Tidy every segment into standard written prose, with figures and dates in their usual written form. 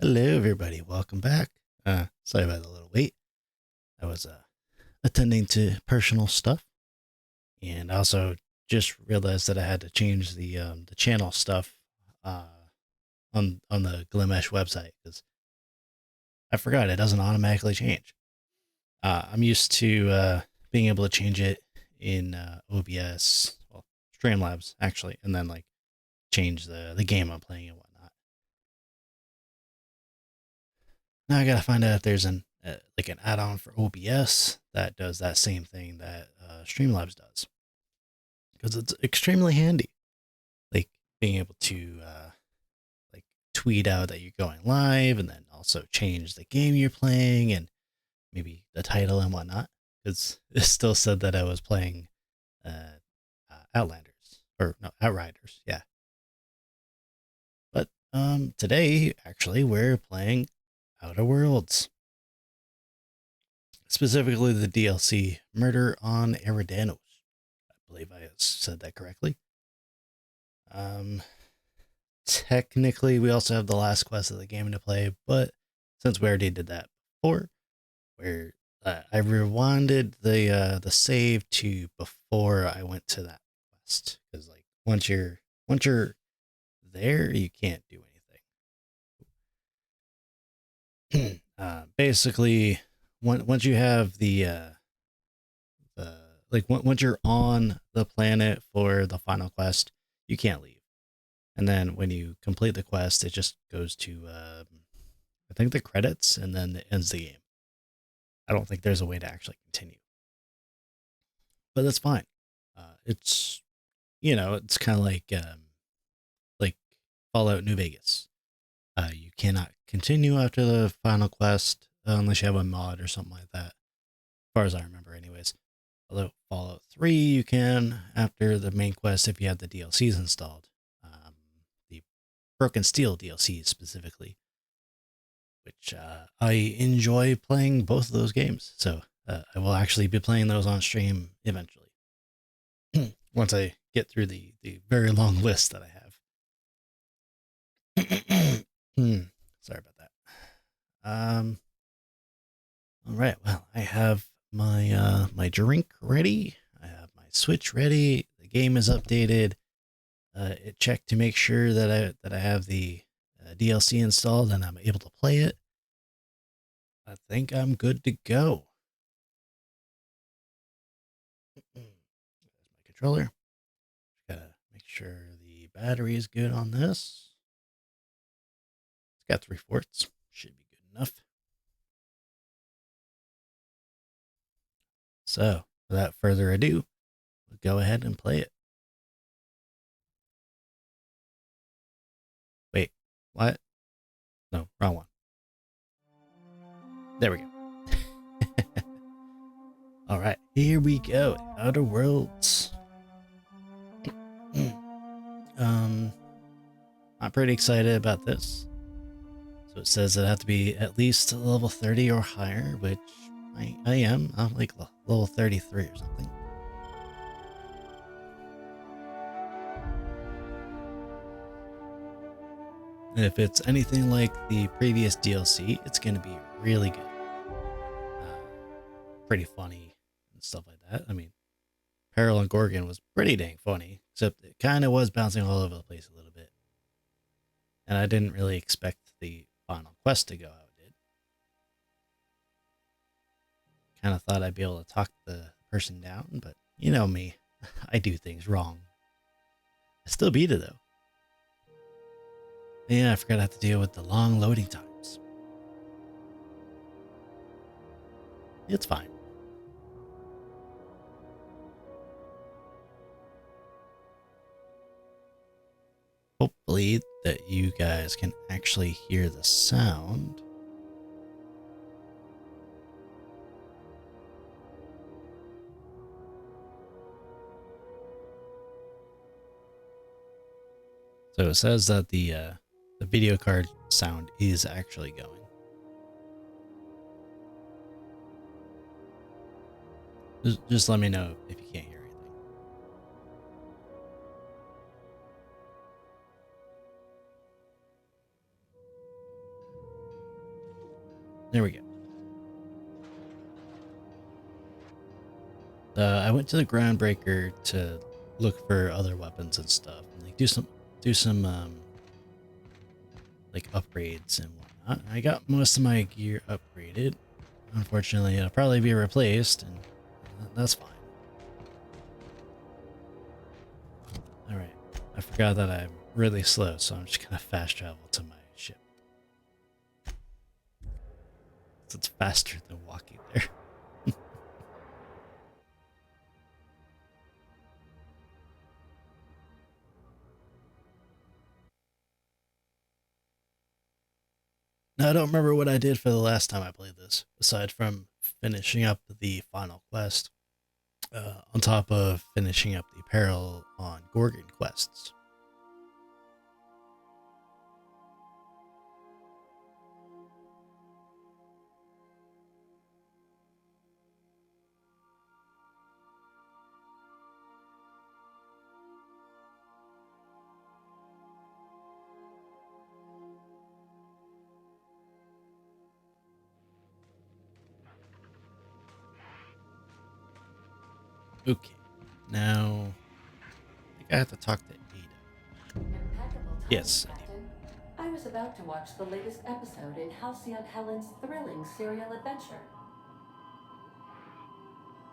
Hello, everybody. Welcome back. Sorry about the little wait. I was attending to personal stuff, and I also just realized that I had to change the channel stuff uh, on the Glimesh website because I forgot it doesn't automatically change. I'm used to being able to change it in OBS, well, Streamlabs actually, and then like change the game I'm playing and whatnot. Now I gotta find out if there's like an add-on for OBS that does that same thing that Streamlabs does, because it's extremely handy. Like being able to like tweet out that you're going live, and then also change the game you're playing and maybe the title and whatnot. Because it still said that I was playing Outlanders or no Outriders, yeah. But today actually we're playing Outer Worlds. Specifically the DLC Murder on Eridanos. I believe I said that correctly. Um, Technically, we also have the last quest of the game to play, but since we already did that before, where I rewinded the save to before I went to that quest, because like once you're there, you can't do anything. Basically, once you have the like once you're on the planet for the final quest, you can't leave. And then when you complete the quest, it just goes to I think the credits, and then it ends the game. I don't think there's a way to actually continue, but that's fine. It's it's kind of like Fallout New Vegas. You cannot continue after the final quest unless you have a mod or something like that, as far as I remember, anyways. Although Fallout 3, you can after the main quest if you have the DLCs installed. The Broken Steel DLC specifically, which I enjoy playing both of those games. So I will actually be playing those on stream eventually. Once I get through the very long list that I have. Sorry about that. All right. Well, I have my drink ready. I have my Switch ready. The game is updated. It checked to make sure that I have the DLC installed and I'm able to play it. I think I'm good to go. There's my controller. Gotta make sure the battery is good on this. It's got 3/4. Should be good enough. So, without further ado, we'll go ahead and play it. Wait, what? No, wrong one. There we go. All right, here we go. Outer Worlds. um, I'm pretty excited about this. So it says it have to be at least level 30 or higher, which I am. I'm like level 33 or something. And if it's anything like the previous DLC, it's going to be really good. Pretty funny and stuff like that. I mean, Peril and Gorgon was pretty dang funny, except it kind of was bouncing all over the place a little bit. And I didn't really expect the final quest to go how it did. Kind of thought I'd be able to talk the person down, but you know me, I do things wrong. I still beat it though. Yeah, I forgot I have to deal with the long loading times. It's fine. Hopefully that you guys can actually hear the sound. So it says that the video card sound is actually going. Just let me know if you can't hear anything. There we go. I went to the Groundbreaker to look for other weapons and stuff, and like do some like upgrades and whatnot. I got most of my gear upgraded. Unfortunately, it'll probably be replaced, and that's fine. All right, I forgot that I'm really slow, so I'm just gonna fast travel to my ship. It's faster than walking there. Now, I don't remember what I did for the last time I played this, aside from finishing up the final quest, on top of finishing up the Peril on Gorgon quests. Okay, now I think I have to talk to Ada. Impeccable Yes, I do. Captain. I was about to watch the latest episode in Halcyon Helen's thrilling serial adventure.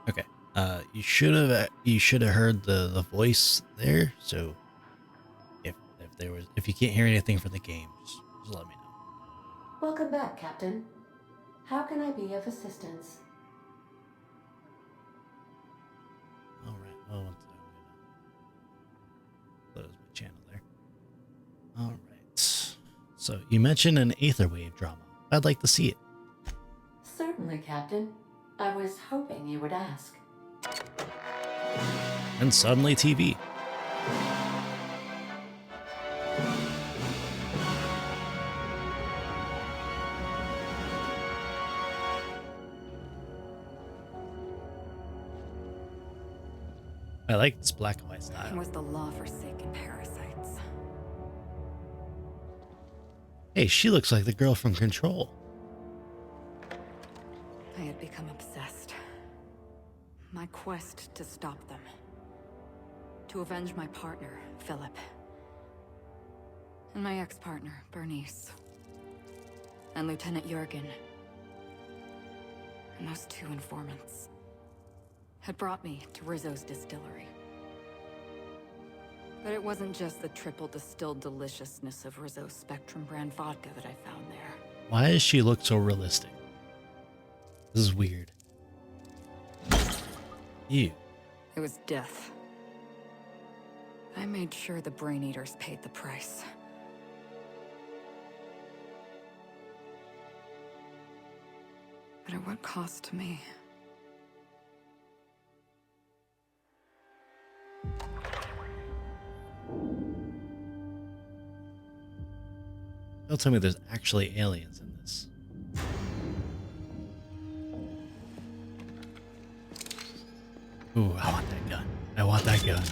Okay. You should have heard the voice there. So if you can't hear anything from the game, just let me know. Welcome back, Captain. How can I be of assistance? All right. Oh, one second. I'm gonna close my channel there. All right. So you mentioned an Aetherwave drama. I'd like to see it. Certainly, Captain. I was hoping you would ask. And suddenly TV. I like this black and white It style. was the law-forsaken parasites. Hey, she looks like the girl from Control. I had become obsessed. My quest to stop them. To avenge my partner, Philip. And my ex-partner, Bernice. And Lieutenant Jurgen. And those two informants had brought me to Rizzo's distillery. But it wasn't just the triple distilled deliciousness of Rizzo's Spectrum brand vodka that I found there. Why does she look so realistic? This is weird. Ew. It was death. I made sure the Brain Eaters paid the price. But at what cost to me? Don't tell me there's actually aliens in this. Ooh, I want that gun. I want that gun.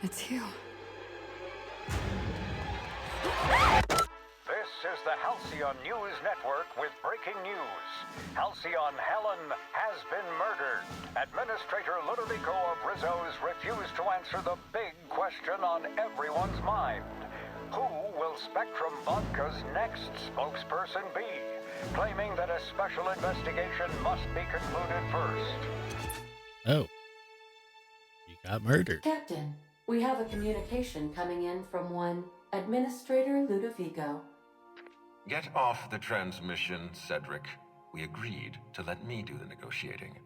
It's you. This is the Halcyon News Network with breaking news. Halcyon Helen has been murdered. Administrator Ludovico of Rizzo's refused to answer the big question on everyone's mind. Who will Spectrum Vodka's next spokesperson be? Claiming that a special investigation must be concluded first. Oh. You got murdered. Captain, we have a communication coming in from one Administrator Ludovico. Get off the transmission, Cedric. We agreed to let me do the negotiating.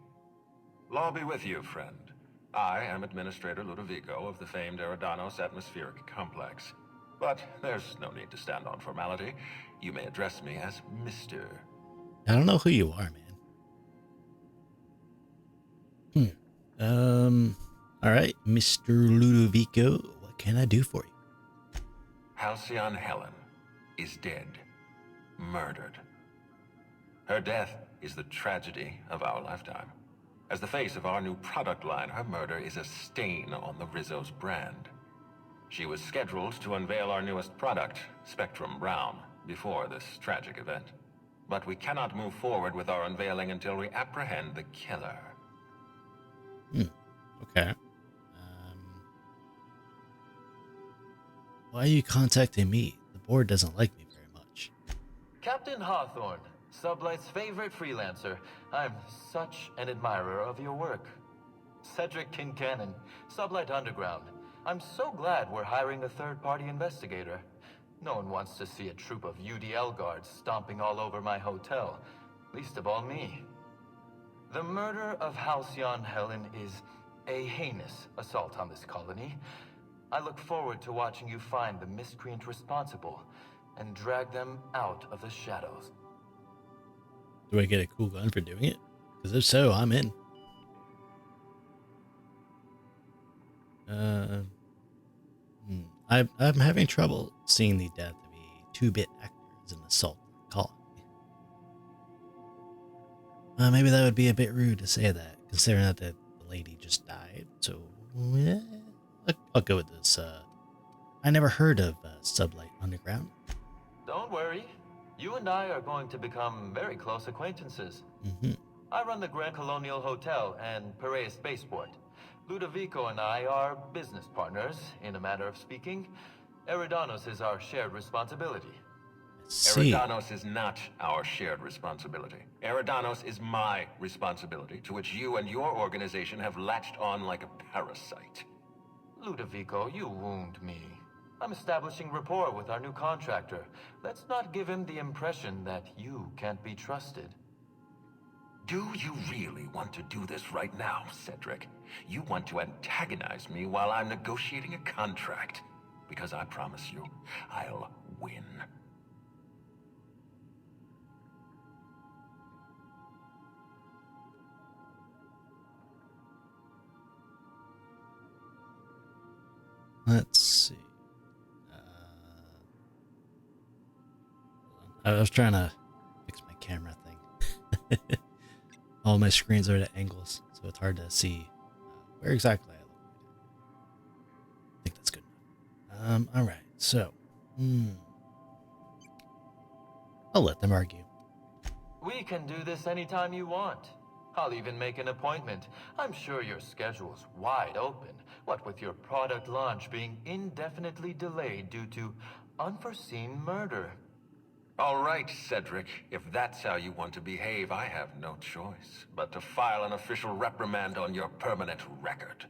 Law be with you, friend. I am Administrator Ludovico of the famed Eridanos Atmospheric Complex. But there's no need to stand on formality. You may address me as Mr. I don't know who you are, man. All right, Mr. Ludovico, what can I do for you? Halcyon Helen is dead. Murdered. Her death is the tragedy of our lifetime. As the face of our new product line, her murder is a stain on the Rizzo's brand. She was scheduled to unveil our newest product, Spectrum Brown, before this tragic event. But we cannot move forward with our unveiling until we apprehend the killer. Okay. Why are you contacting me? The board doesn't like me very much. Captain Hawthorne, Sublight's favorite freelancer. I'm such an admirer of your work. Cedric Kincannon, Sublight Underground. I'm so glad we're hiring a third-party investigator. No one wants to see a troop of UDL guards stomping all over my hotel. Least of all me. The murder of Halcyon Helen is a heinous assault on this colony. I look forward to watching you find the miscreant responsible and drag them out of the shadows. Do I get a cool gun for doing it? Because if so, I'm in. I'm having trouble seeing the death of a 2-bit actor as an assault on the colony. Maybe that would be a bit rude to say that, considering that the lady just died. So, yeah, I'll go with this. I never heard of Sublight Underground. Don't worry. You and I are going to become very close acquaintances. I run the Grand Colonial Hotel and Piraeus Spaceport. Ludovico and I are business partners, in a manner of speaking. Eridanos is our shared responsibility. See. Eridanos is not our shared responsibility. Eridanos is my responsibility, to which you and your organization have latched on like a parasite. Ludovico, you wound me. I'm establishing rapport with our new contractor. Let's not give him the impression that you can't be trusted. Do you really want to do this right now, Cedric? You want to antagonize me while I'm negotiating a contract. Because I promise you, I'll win. Let's see. I was trying to fix my camera thing. All my screens are at angles, so it's hard to see where exactly I look. I think that's good enough. All right, so I'll let them argue. We can do this anytime you want. I'll even make an appointment. I'm sure your schedule's wide open. What with your product launch being indefinitely delayed due to unforeseen murder. All right, Cedric. If that's how you want to behave, I have no choice but to file an official reprimand on your permanent record.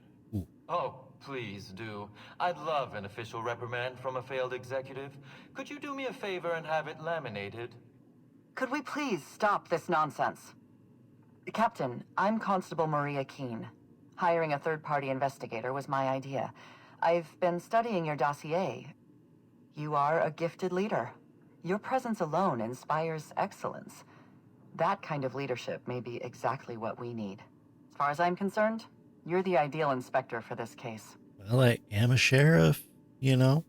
Oh, please do. I'd love an official reprimand from a failed executive. Could you do me a favor and have it laminated? Could we please stop this nonsense? Captain, I'm Constable Maria Keene. Hiring a third-party investigator was my idea. I've been studying your dossier. You are a gifted leader. Your presence alone inspires excellence. That kind of leadership may be exactly what we need. As far as I'm concerned, you're the ideal inspector for this case. Well, I am a sheriff, you know.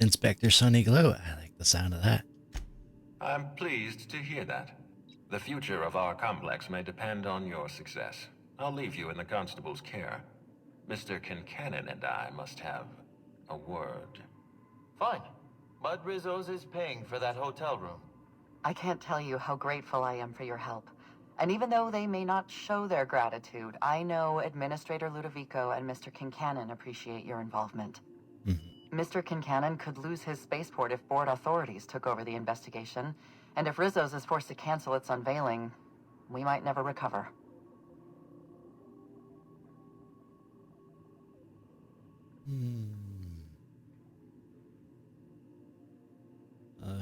Inspector Sunny Glow. I like the sound of that. I'm pleased to hear that. The future of our complex may depend on your success. I'll leave you in the constable's care. Mr. Kincannon and I must have a word. Fine. But Rizzo's is paying for that hotel room. I can't tell you how grateful I am for your help. And even though they may not show their gratitude, I know Administrator Ludovico and Mr. Kincannon appreciate your involvement. Mr. Kincannon could lose his spaceport if board authorities took over the investigation, and if Rizzo's is forced to cancel its unveiling, we might never recover.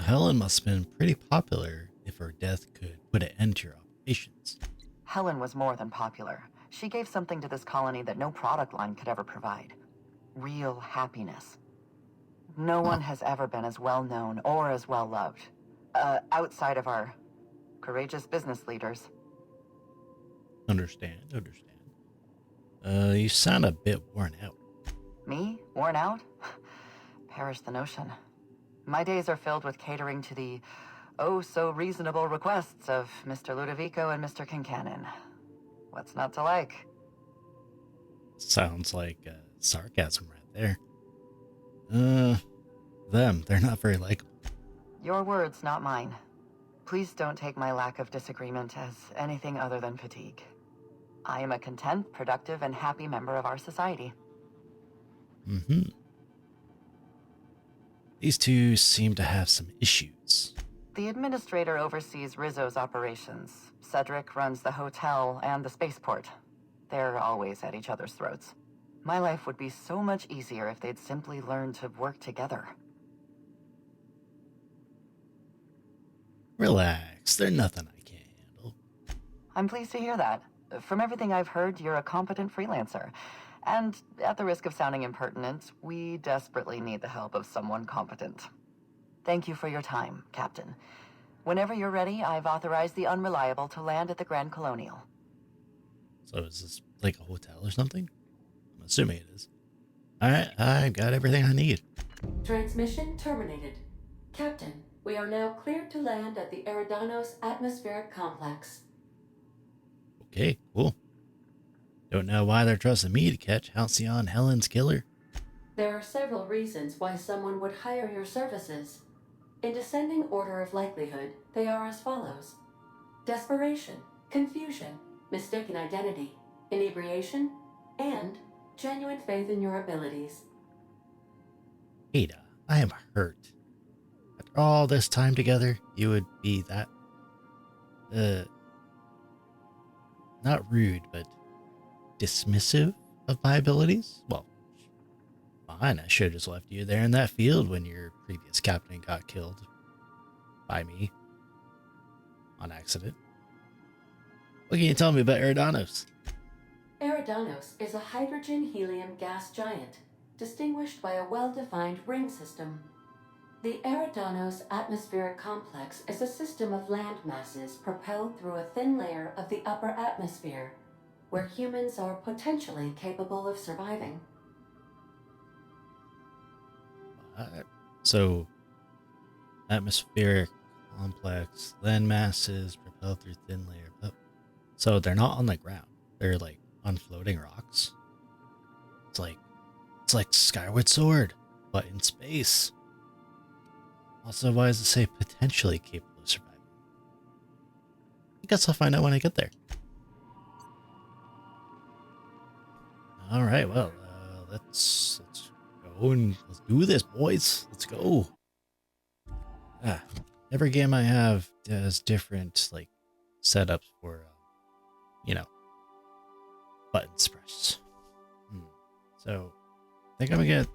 Helen must have been pretty popular if her death could put an end to your operations. Helen was more than popular. She gave something to this colony that no product line could ever provide. Real happiness. No one has ever been as well known or as well loved. Outside of our courageous business leaders. Understand. You sound a bit worn out. Me? Worn out? Perish the notion. My days are filled with catering to the oh-so-reasonable requests of Mr. Ludovico and Mr. Kincannon. What's not to like? Sounds like sarcasm right there. Uh, they're not very likable. Your words, not mine. Please don't take my lack of disagreement as anything other than fatigue. I am a content, productive, and happy member of our society. Mm-hmm. These two seem to have some issues. The administrator oversees Rizzo's operations. Cedric runs the hotel and the spaceport. They're always at each other's throats. My life would be so much easier if they'd simply learned to work together. Relax, they're nothing I can't handle. I'm pleased to hear that. From everything I've heard, you're a competent freelancer. And at the risk of sounding impertinent, we desperately need the help of someone competent. Thank you for your time, Captain. Whenever you're ready, I've authorized the Unreliable to land at the Grand Colonial. So is this like a hotel or something? I'm assuming it is. Alright, I've got everything I need. Transmission terminated. Captain, we are now cleared to land at the Eridanos atmospheric complex. Okay, cool. Don't know why they're trusting me to catch Halcyon Helen's killer. There are several reasons why someone would hire your services. In descending order of likelihood, they are as follows: desperation, confusion, mistaken identity, inebriation, and genuine faith in your abilities. Ada, I am hurt. After all this time together, you would be that, not rude, but dismissive of my abilities? Well, fine, I should have just left you there in that field when your previous captain got killed by me on accident. What can you tell me about Eridanos? Eridanos is a hydrogen-helium gas giant, distinguished by a well-defined ring system. The Eridanos atmospheric complex is a system of land masses propelled through a thin layer of the upper atmosphere, where humans are potentially capable of surviving. So, atmospheric complex, land masses propelled through thin layer. Oh, so they're not on the ground. They're like on floating rocks. It's like Skyward Sword, but in space. Also, why does it say potentially capable of surviving? I guess I'll find out when I get there. All right, well, let's go and let's do this, boys. Let's go. Every game I have has different like setups for, buttons press. So I think I'm gonna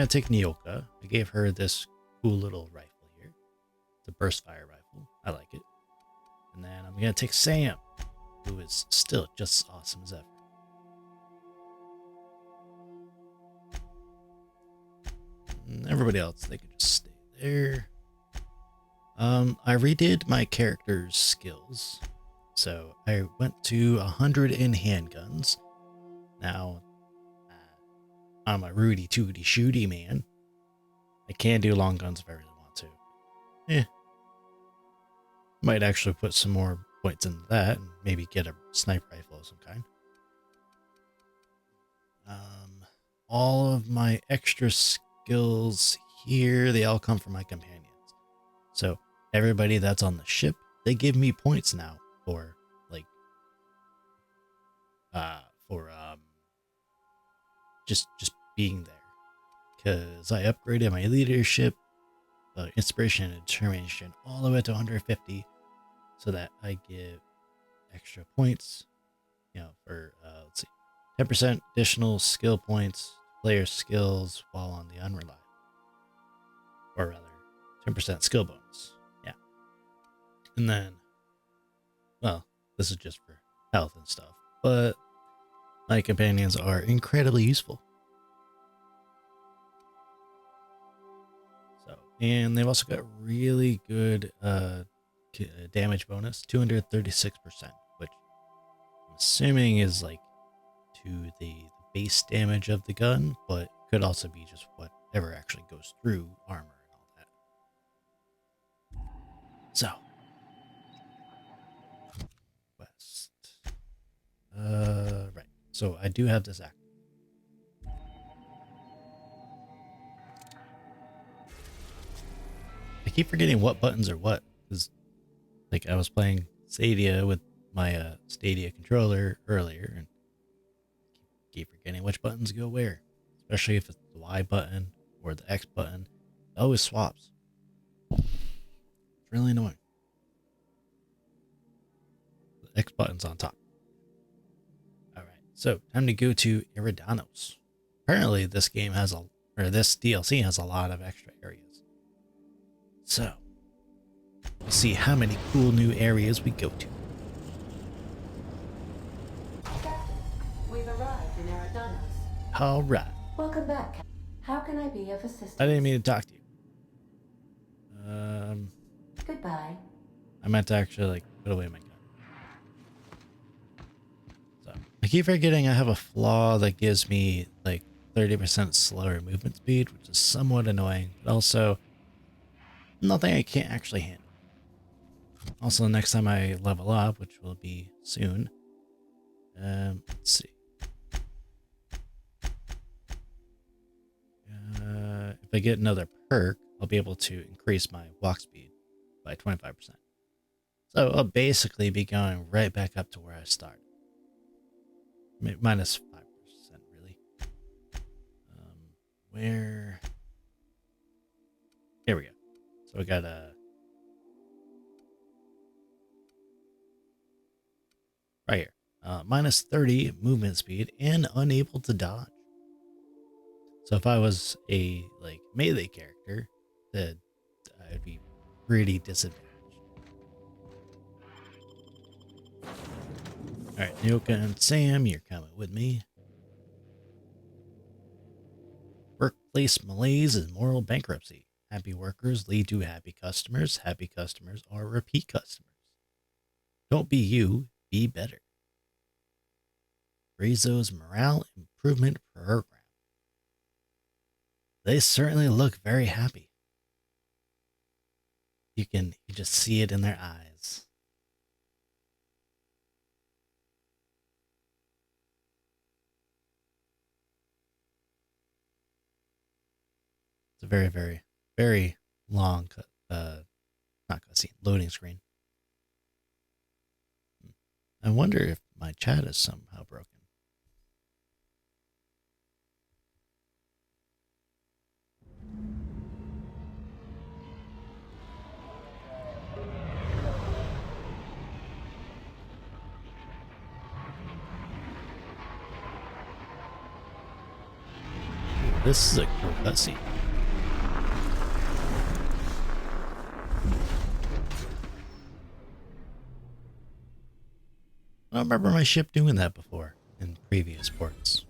take Nyoka. I gave her this cool little rifle here. It's a burst fire rifle. I like it. And then I'm gonna take Sam, who is still just as awesome as ever. And everybody else, they can just stay there. I redid my character's skills. So I went to 100 in handguns. Now, I'm a Rudy Tooty Shooty man. I can do long guns if I really want to. Might actually put some more points into that and maybe get a sniper rifle of some kind. All of my extra skills here, they all come from my companions. So everybody that's on the ship, they give me points now for just being there, because I upgraded my leadership, inspiration and determination all the way to 150, so that I give extra points, for let's see, 10% additional skill points, player skills while on the unreliable, or rather 10% skill bonus. Yeah. And then, well, this is just for health and stuff, but my companions are incredibly useful. So, and they've also got really good damage bonus, 236%, which I'm assuming is like to the base damage of the gun, but could also be just whatever actually goes through armor and all that. So, west. Right. So I do have this active. I keep forgetting what buttons are what, because like I was playing Stadia with my Stadia controller earlier, and keep forgetting which buttons go where, especially if it's the Y button or the X button. It always swaps. It's really annoying. The X button's on top. Alright, so time to go to Eridanos. Apparently this game has this DLC has a lot of extra areas. So, we'll see how many cool new areas we go to. Captain, we've arrived in Eridanos. Alright. Welcome back, Captain. How can I be of assistance? I didn't mean to talk to you. Goodbye. I meant to actually like put away my gun. So I keep forgetting I have a flaw that gives me like 30% slower movement speed, which is somewhat annoying, but also nothing I can't actually handle. Also, next time I level up, which will be soon, let's see. If I get another perk, I'll be able to increase my walk speed by 25%. So I'll basically be going right back up to where I started. Minus 5%, really. Where? Here we go. So we got a... right here. Minus 30 movement speed and unable to dodge. So if I was a like melee character, then I'd be pretty disadvantaged. Alright, Nyoka and Sam, you're coming with me. Workplace malaise and moral bankruptcy. Happy workers lead to happy customers. Happy customers are repeat customers. Don't be you, be better. Rizzo's morale improvement program. They certainly look very happy. You just see it in their eyes. It's a very, very, very long, not cutscene, loading screen. I wonder if my chat is somehow broken. This is a cool cutscene. I don't remember my ship doing that before in previous ports.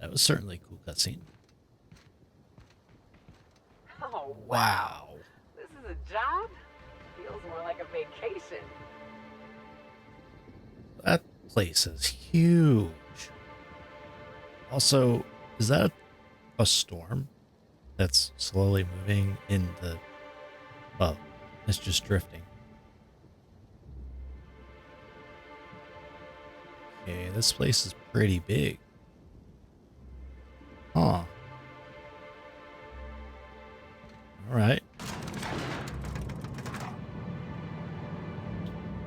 That was certainly a cool cutscene. Oh, Wow. This is a job? Feels more like a vacation. That place is huge. Also, is that a storm that's slowly moving in the... well, it's just drifting. Okay, this place is pretty big. Huh. Alright.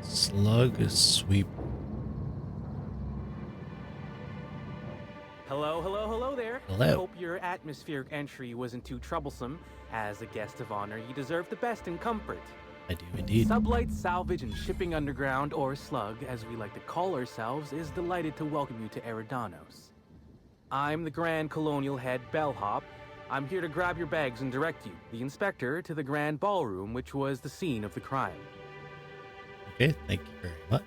Slug sweep. Hello there. Hello. Hope your atmospheric entry wasn't too troublesome. As a guest of honor, you deserve the best in comfort. I do indeed. Sublight Salvage and Shipping Underground, or Slug, as we like to call ourselves, is delighted to welcome you to Eridanos. I'm the Grand Colonial Head Bellhop. I'm here to grab your bags and direct you, the inspector, to the Grand Ballroom, which was the scene of the crime. Okay, thank you very much.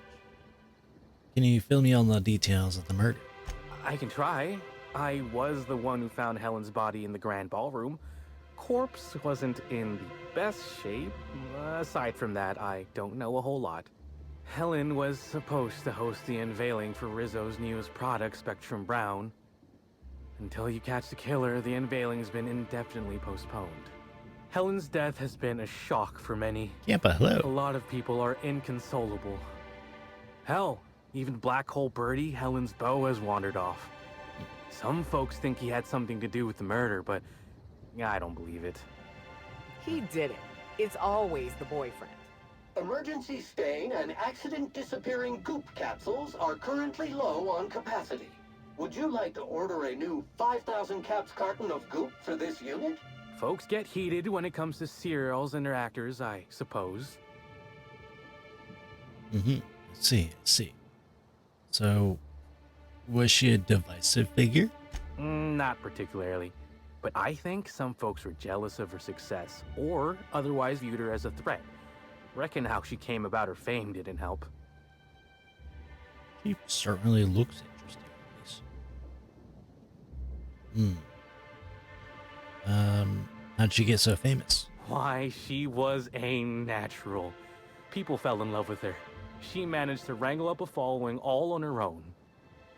Can you fill me on the details of the murder? I can try. I was the one who found Helen's body in the Grand Ballroom. Corpse wasn't in the best shape. Aside from that, I don't know a whole lot. Helen was supposed to host the unveiling for Rizzo's newest product, Spectrum Brown. Until you catch the killer, the unveiling's been indefinitely postponed. Helen's death has been a shock for many. Yeah, but hello. A lot of people are inconsolable. Hell, Even Black Hole Birdie, Helen's beau, has wandered off. Some folks think he had something to do with the murder, but I don't believe it. He did it. It's always the boyfriend. Emergency stain and accident disappearing goop capsules are currently low on capacity. Would you like to order a new 5,000 caps carton of goop for this unit? Folks get heated when it comes to serials and their actors, I suppose. Let's see. So, was she a divisive figure? Not particularly. But I think some folks were jealous of her success, or otherwise viewed her as a threat. Reckon how she came about her fame didn't help. She certainly looks interesting. How'd she get so famous? Why, she was a natural. People fell in love with her. She managed to wrangle up a following all on her own.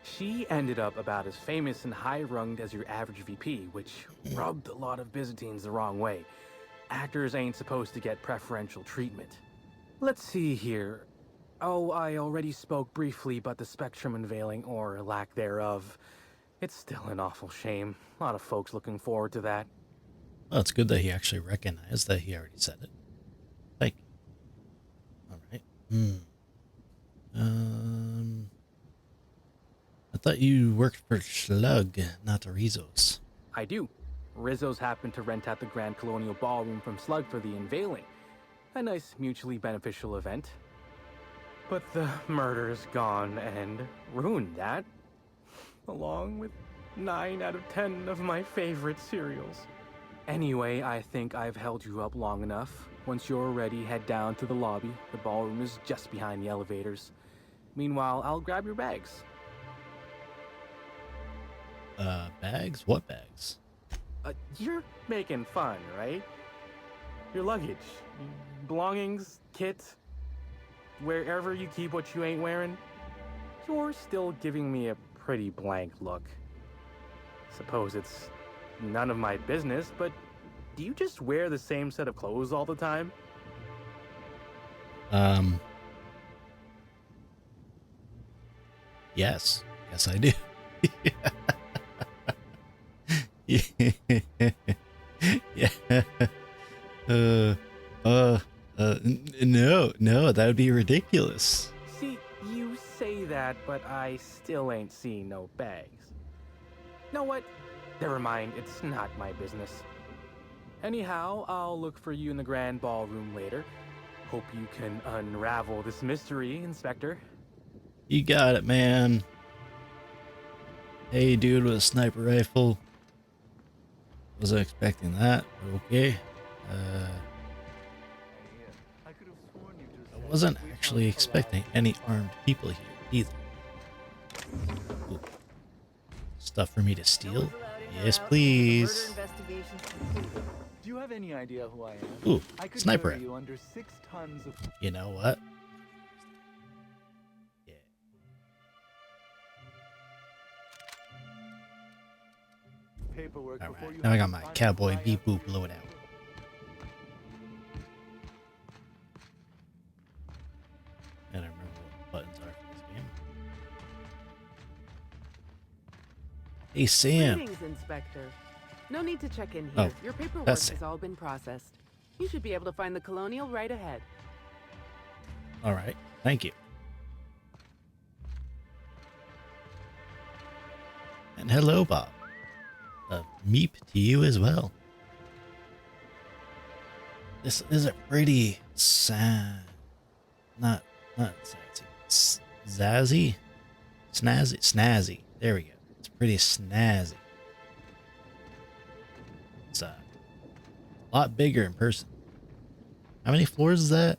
She ended up about as famous and high-runged as your average VP, which rubbed a lot of Byzantines the wrong way. Actors ain't supposed to get preferential treatment. Let's see here. Oh, I already spoke briefly about the spectrum unveiling, or lack thereof. It's still an awful shame. A lot of folks looking forward to that. Well, it's good that he actually recognized that he already said it. Thank you. All right. I thought you worked for Slug, not Rizzo's. I do. Rizzo's happened to rent out the Grand Colonial Ballroom from Slug for the unveiling. A nice mutually beneficial event. But the murder's gone and ruined that. Along with 9 out of 10 of my favorite cereals. Anyway, I think I've held you up long enough. Once you're ready, head down to the lobby. The ballroom is just behind the elevators. Meanwhile, I'll grab your bags. Bags? What bags? You're making fun, right? Your luggage, belongings, kit, wherever you keep what you ain't wearing. You're still giving me a pretty blank look. Suppose it's none of my business, but do you just wear the same set of clothes all the time? Yes. Yes, I do. Yeah. No, that would be ridiculous. See, you say that, but I still ain't seen no bags. Know what? Never mind, it's not my business. Anyhow, I'll look for you in the grand ballroom later. Hope you can unravel this mystery, Inspector. You got it, man. Hey, dude with a sniper rifle. Wasn't expecting that, but okay. I wasn't actually expecting any armed people here either. Ooh. Stuff for me to steal? Yes, please. Do you have any idea who I am? Ooh, I could sniper. carry you under 6 tons of... You know what? Yeah. paperwork All before right, you now I have got my to cowboy find beep boop loadout. And I remember what buttons are for this game. Hey, Sam. Greetings, Inspector. No need to check in here. Oh, Your paperwork that's has all been processed. You should be able to find the Colonial right ahead. All right, thank you. And hello, Bob. Meep to you as well. This is a pretty sad, not sassy, zazzy, snazzy. There we go. It's pretty snazzy. It's a lot bigger in person. How many floors is that?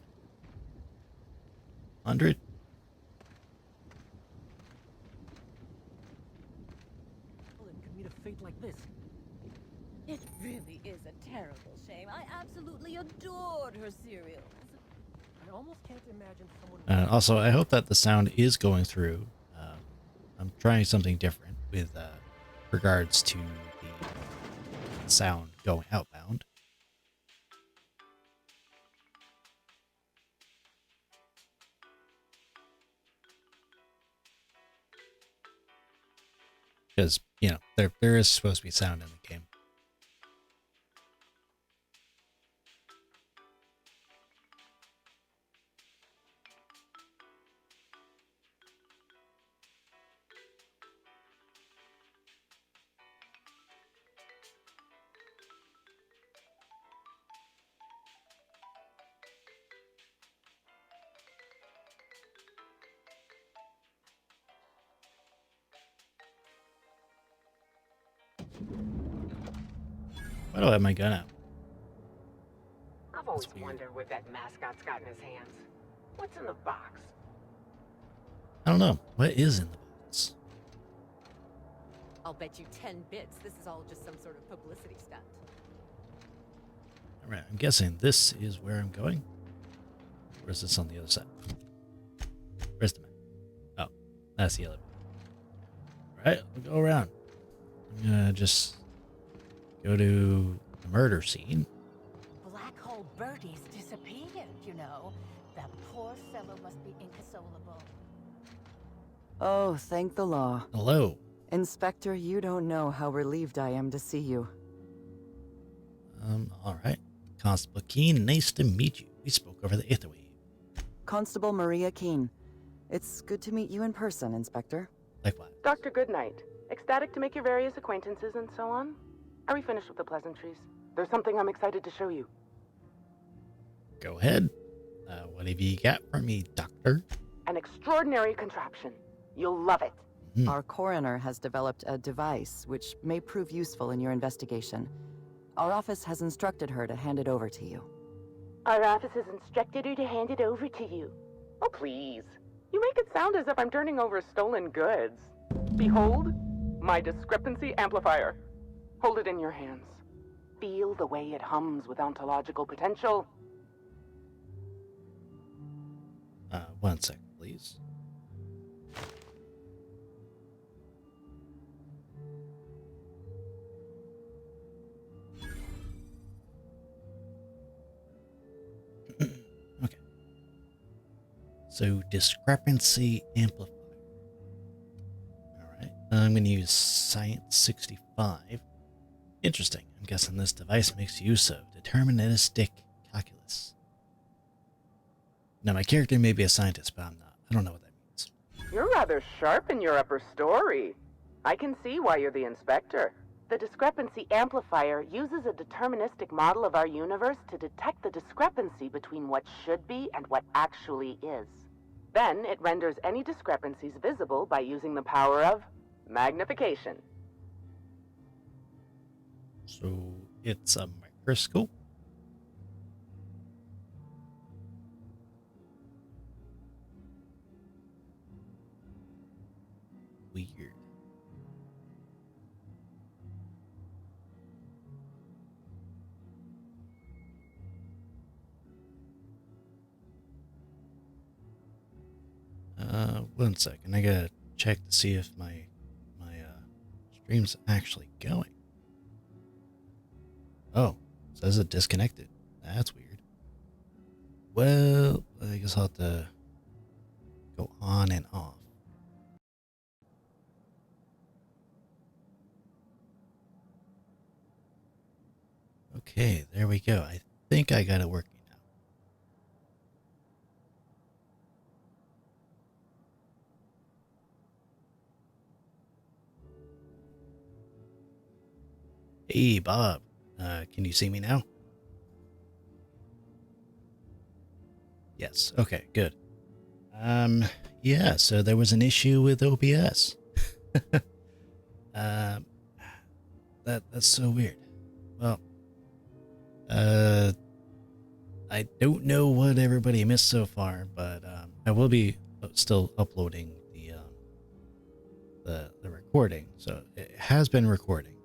100? Could meet a fate like this. It really is a terrible shame. I absolutely adored her cereals. I almost can't imagine someone... Also, I hope that the sound is going through. I'm trying something different with regards to the sound going outbound. because you know there is supposed to be sound in the game. Why do I have my gun out? I've always wondered what that mascot's got in his hands. What's in the box? I don't know. What is in the box? I'll bet you 10 bits this is all just some sort of publicity stunt. All right, I'm guessing this is where I'm going. Or is this on the other side? Where's the map? Oh, that's the elevator. All right, I'll go around. I'm gonna just go to the murder scene. Black Hole Birdie's disappeared, you know. That poor fellow must be inconsolable. Oh, thank the law. Hello. Inspector, you don't know how relieved I am to see you. All right. Constable Keene, nice to meet you. We spoke over the Aetherwave. Constable Maria Keene. It's good to meet you in person, Inspector. Likewise. Dr. Goodnight. Ecstatic to make your various acquaintances and so on. Are we finished with the pleasantries? There's something I'm excited to show you. Go ahead. What have you got for me, Doctor? An extraordinary contraption. You'll love it. Our coroner has developed a device which may prove useful in your investigation. Our office has instructed her to hand it over to you. Our office has instructed her to hand it over to you. Oh, please. You make it sound as if I'm turning over stolen goods. Behold, my discrepancy amplifier. Hold it in your hands. Feel the way it hums with ontological potential. 1 second, please. Okay. So, discrepancy amplifier. Alright. I'm going to use Science 65. Interesting. I'm guessing this device makes use of deterministic calculus. Now, my character may be a scientist, but I'm not. I don't know what that means. You're rather sharp in your upper story. I can see why you're the inspector. The discrepancy amplifier uses a deterministic model of our universe to detect the discrepancy between what should be and what actually is. Then it renders any discrepancies visible by using the power of magnification. So, it's a microscope? Weird. One second. I gotta check to see if my stream's actually going. Oh, it says it disconnected. That's weird. Well, I guess I'll have to go on and off. Okay, there we go. I think I got it working now. Hey, Bob. Can you see me now? Yes. Okay, good. Yeah, so there was an issue with OBS. That's so weird. Well, I don't know what everybody missed so far, but I will be still uploading the recording. So it has been recording,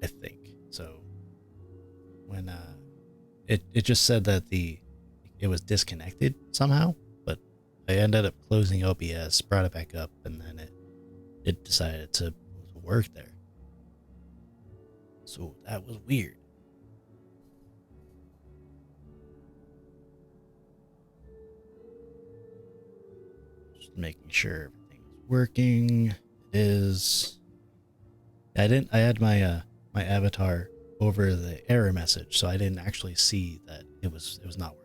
I think. So when it just said that it was disconnected somehow, but I ended up closing OBS, brought it back up, and then it decided to work there. So that was weird. Just making sure everything is working. It is. I had my my avatar over the error message, so I didn't actually see that it was not working.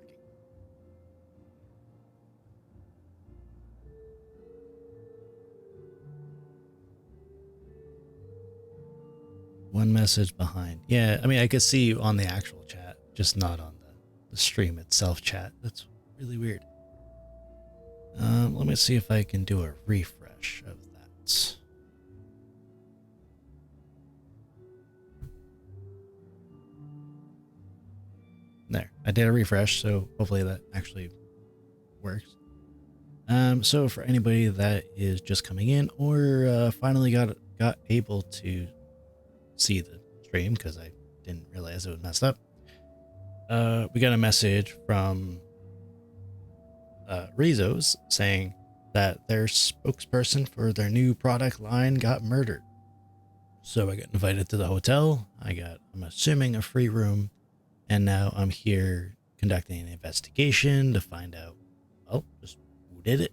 One message behind. Yeah, I mean, I could see on the actual chat, just not on the stream itself chat. That's really weird. Let me see if I can do a refresh of that. There, I did a refresh, so hopefully that actually works. So for anybody that is just coming in or finally got able to see the stream because I didn't realize it was messed up, we got a message from Rizos saying that their spokesperson for their new product line got murdered. So I got invited to the hotel. I'm assuming, a free room, and now I'm here conducting an investigation to find out, well, just who did it.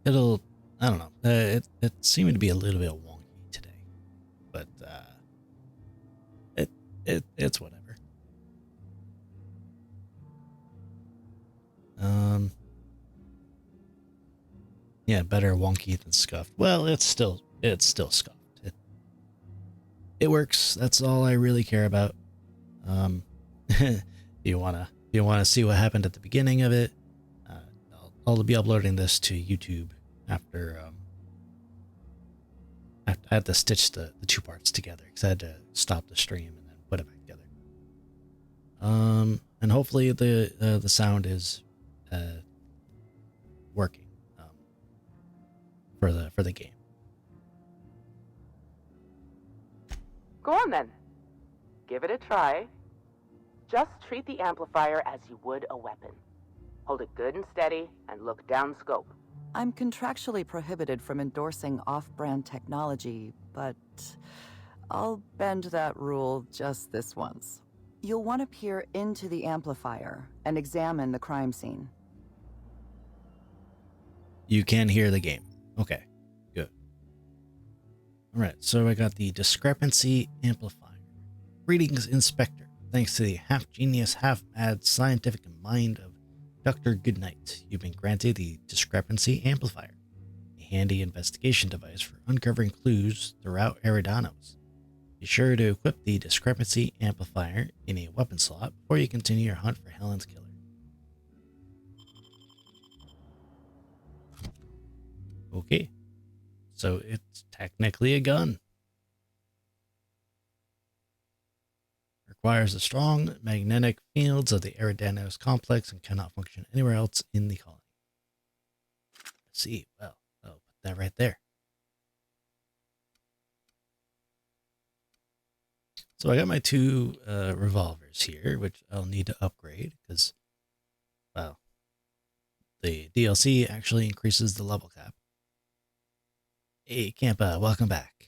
I don't know. It seemed to be a little bit wonky today, but it's whatever. Yeah, better wonky than scuffed. Well, it's still scuffed. It works. That's all I really care about. You wanna see what happened at the beginning of it? I'll be uploading this to YouTube after. I had to stitch the two parts together because I had to stop the stream and then put it back together. And hopefully the sound is working for the game. Go on then. Give it a try. Just treat the amplifier as you would a weapon. Hold it good and steady and look down scope. I'm contractually prohibited from endorsing off-brand technology, but I'll bend that rule just this once. You'll want to peer into the amplifier and examine the crime scene. You can hear the game. Okay, good. All right, so I got the discrepancy amplifier. Greetings, Inspector. Thanks to the half-genius, half-mad scientific mind of Dr. Goodnight, you've been granted the discrepancy amplifier, a handy investigation device for uncovering clues throughout Eridanos. Be sure to equip the discrepancy amplifier in a weapon slot before you continue your hunt for Helen's killer. Okay, so it's technically a gun. Requires the strong magnetic fields of the Eridanos complex and cannot function anywhere else in the colony. Let's see, well, I'll put that right there. So I got my two revolvers here, which I'll need to upgrade because, well, the DLC actually increases the level cap. Hey, Campa, welcome back.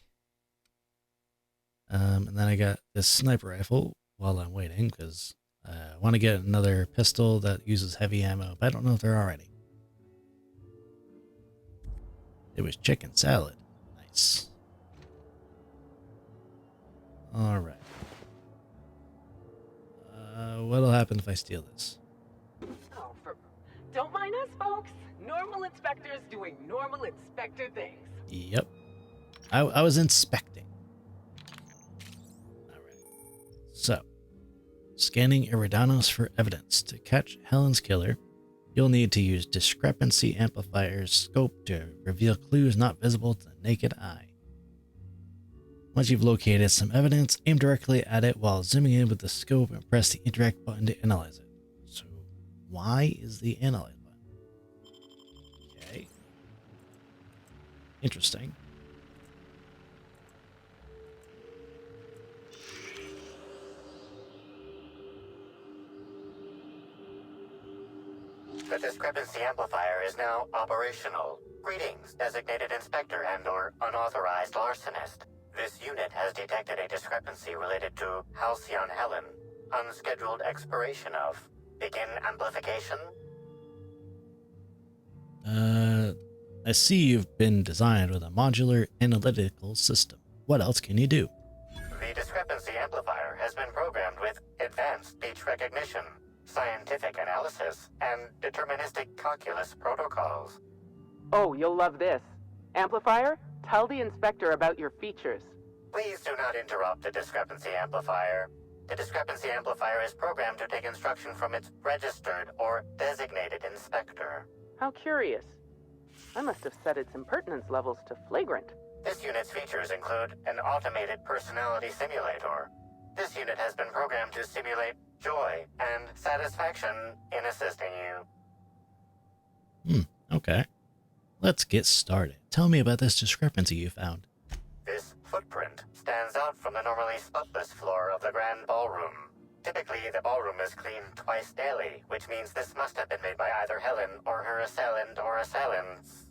And then I got this sniper rifle while I'm waiting because I want to get another pistol that uses heavy ammo, but I don't know if there are any. It was chicken salad. Nice. All right. What'll happen if I steal this? Oh, don't mind us, folks. Normal inspectors doing normal inspector things. Yep. I was inspecting. Alright. So, scanning Eridanos for evidence. To catch Helen's killer, you'll need to use discrepancy amplifier's scope to reveal clues not visible to the naked eye. Once you've located some evidence, aim directly at it while zooming in with the scope and press the interact button to analyze it. So, why is the analyze button? Okay. Interesting. The discrepancy amplifier is now operational. Greetings, designated inspector and/or unauthorized larcenist. This unit has detected a discrepancy related to Halcyon Helen. Unscheduled expiration of. Begin amplification? I see you've been designed with a modular analytical system. What else can you do? The discrepancy amplifier has been programmed with advanced speech recognition, scientific analysis, and deterministic calculus protocols. Oh, you'll love this. Amplifier, tell the inspector about your features. Please do not interrupt the discrepancy amplifier. The discrepancy amplifier is programmed to take instruction from its registered or designated inspector. How curious. I must have set its impertinence levels to flagrant. This unit's features include an automated personality simulator. This unit has been programmed to simulate joy and satisfaction in assisting you. Okay. Let's get started. Tell me about this discrepancy you found. This footprint stands out from the normally spotless floor of the grand ballroom. Typically, the ballroom is cleaned twice daily, which means this must have been made by either Helen or her assailant or assailants.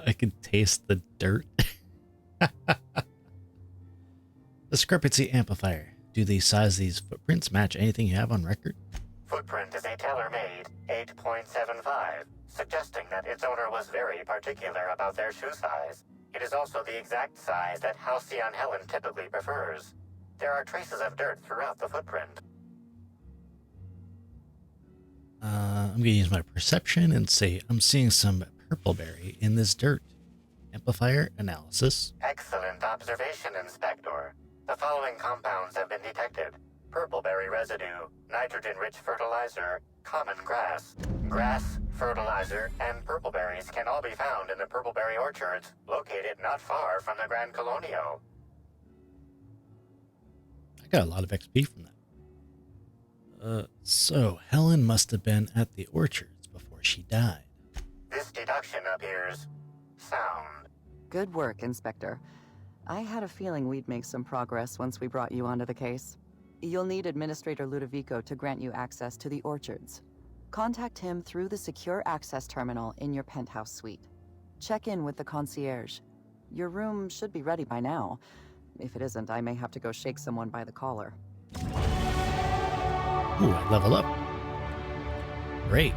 I can taste the dirt. Discrepancy amplifier. Do the size of these footprints match anything you have on record? Footprint is a tailor-made 8.75, suggesting that its owner was very particular about their shoe size. It is also the exact size that Halcyon Helen typically prefers. There are traces of dirt throughout the footprint. I'm going to use my perception and say I'm seeing some purpleberry in this dirt. Amplifier analysis. Excellent observation, Inspector. The following compounds have been detected. Purpleberry residue, nitrogen-rich fertilizer, common grass. Grass, fertilizer, and purpleberries can all be found in the purpleberry orchards, located not far from the Grand Colonio. I got a lot of XP from that. So Helen must have been at the orchards before she died. This deduction appears sound. Good work, Inspector. I had a feeling we'd make some progress once we brought you onto the case. You'll need Administrator Ludovico to grant you access to the orchards. Contact him through the secure access terminal in your penthouse suite. Check in with the concierge. Your room should be ready by now. If it isn't, I may have to go shake someone by the collar. Ooh, I level up. Great.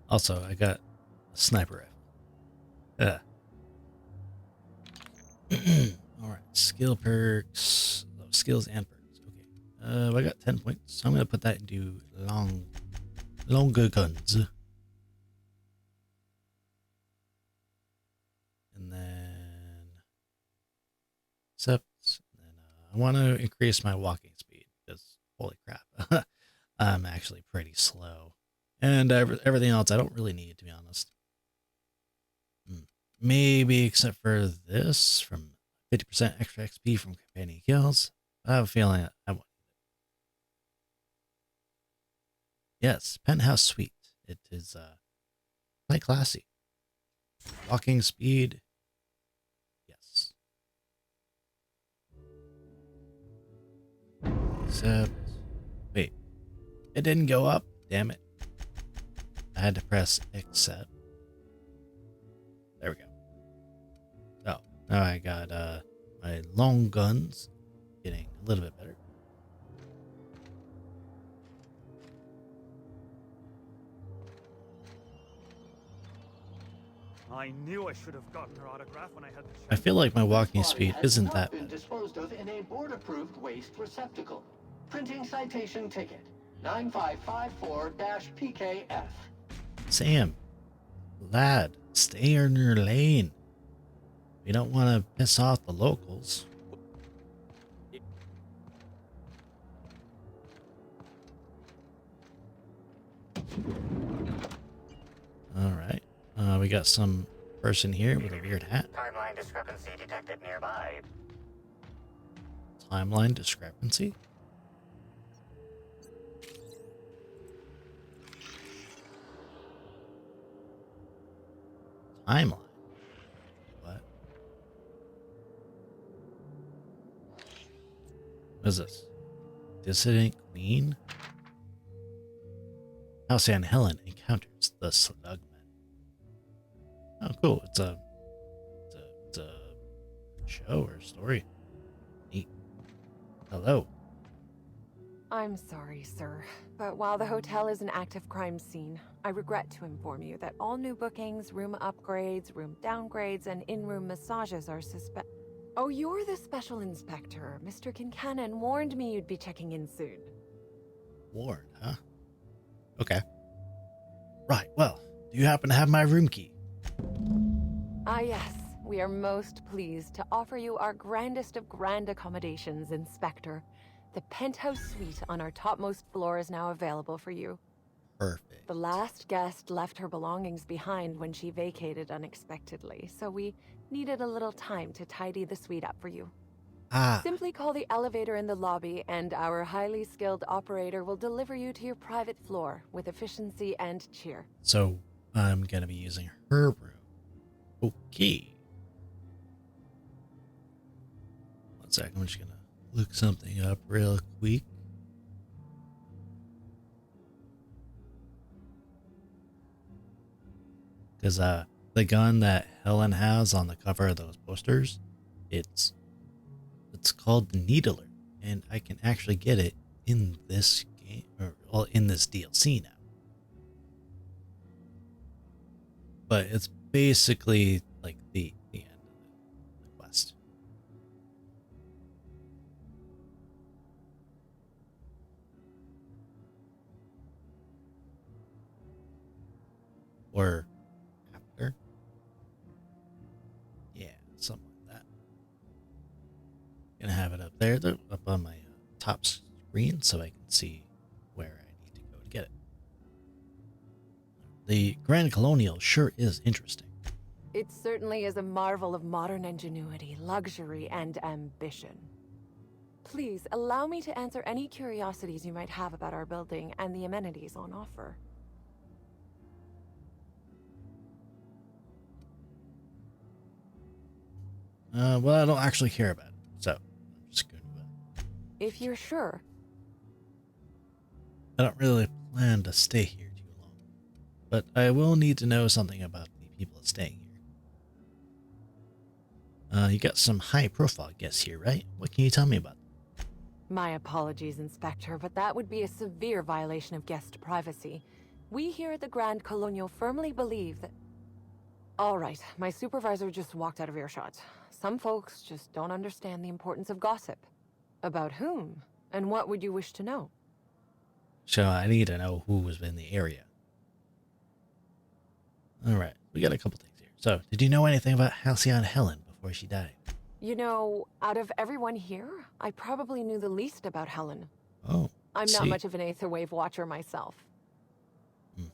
Also, I got a sniper rifle. Alright, skill perks. Oh, skills and perks. Okay. I got 10 points, so I'm going to put that into longer guns. And then accept. And then I want to increase my walking speed because holy crap, I'm actually pretty slow. And everything else I don't really need, to be honest. Maybe except for this from 50% extra XP from companion kills. I have a feeling I won't need it. Yes, penthouse suite. It is quite classy. Walking speed. Yes. Except, wait, it didn't go up. Damn it. I had to press accept. There we go. Oh, now I got my long guns getting a little bit better. I knew I should have gotten her autograph when I had the chance. I feel like my walking speed isn't that been bad. disposed of in a board-approved waste receptacle. Printing citation ticket 9554-PKF. Sam, lad, stay in your lane. We don't want to piss off the locals. All right. We got some person here with a weird hat. Timeline discrepancy detected nearby. Timeline discrepancy? Timeline? What? What is this? Dissident Queen? Halcyon Helen encounters the Slugmen. Oh, cool. It's a show or story. Neat. Hello. I'm sorry, sir, but while the hotel is an active crime scene, I regret to inform you that all new bookings, room upgrades, room downgrades, and in-room massages are Oh, you're the special inspector. Mr. Kincannon warned me you'd be checking in soon. Warren, huh? Okay. Right, well, do you happen to have my room key? Ah, yes. We are most pleased to offer you our grandest of grand accommodations, Inspector. The penthouse suite on our topmost floor is now available for you. Perfect. The last guest left her belongings behind when she vacated unexpectedly, so we needed a little time to tidy the suite up for you. Simply call the elevator in the lobby, and our highly skilled operator will deliver you to your private floor with efficiency and cheer. So, I'm gonna be using her room. Okay. One sec, I'm just gonna look something up real quick. Because the gun that Helen has on the cover of those posters, it's called the Needler, and I can actually get it in this game, or well, in this DLC now. But it's basically like the end of the quest. Or after. Yeah, something like that. Gonna have it up there, up on my top screen, so I can see where I need to go to get it. The Grand Colonial sure is interesting. It certainly is a marvel of modern ingenuity, luxury, and ambition. Please, allow me to answer any curiosities you might have about our building and the amenities on offer. Well, I don't actually care about it, so I'm just going to... If you're sure. I don't really plan to stay here too long, but I will need to know something about the people staying here. You got some high-profile guests here, right? What can you tell me about them? My apologies, Inspector, but that would be a severe violation of guest privacy. We here at the Grand Colonial firmly believe that... All right, my supervisor just walked out of earshot. Some folks just don't understand the importance of gossip. About whom? And what would you wish to know? So I need to know who was in the area. Alright, we got a couple things here. So, did you know anything about Halcyon Helen before she died? You know, out of everyone here, I probably knew the least about Helen. Oh, I'm not much of an Aether Wave watcher myself.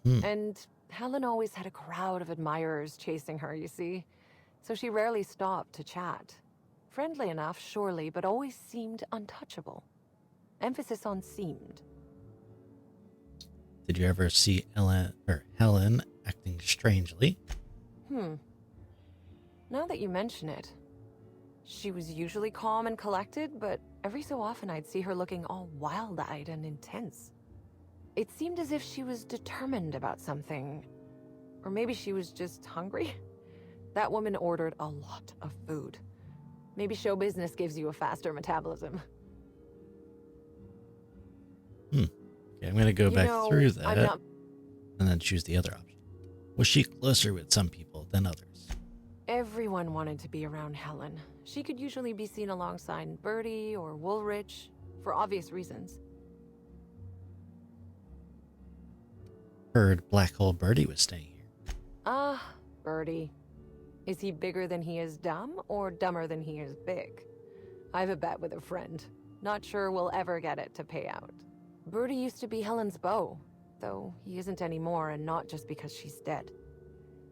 And Helen always had a crowd of admirers chasing her, you see. So she rarely stopped to chat. Friendly enough, surely, but always seemed untouchable. Emphasis on seemed. Did you ever see Helen acting strangely? Now that you mention it, she was usually calm and collected, but every so often I'd see her looking all wild-eyed and intense. It seemed as if she was determined about something. Or maybe she was just hungry. That woman ordered a lot of food. Maybe show business gives you a faster metabolism. Okay, I'm going to go back through that and then choose the other option. Was she closer with some people than others? Everyone wanted to be around Helen. She could usually be seen alongside Bertie or Woolrich, for obvious reasons. Heard Black Hole Bertie was staying here. Bertie. Is he bigger than he is dumb, or dumber than he is big? I have a bet with a friend. Not sure we'll ever get it to pay out. Bertie used to be Helen's beau, though he isn't anymore, and not just because she's dead.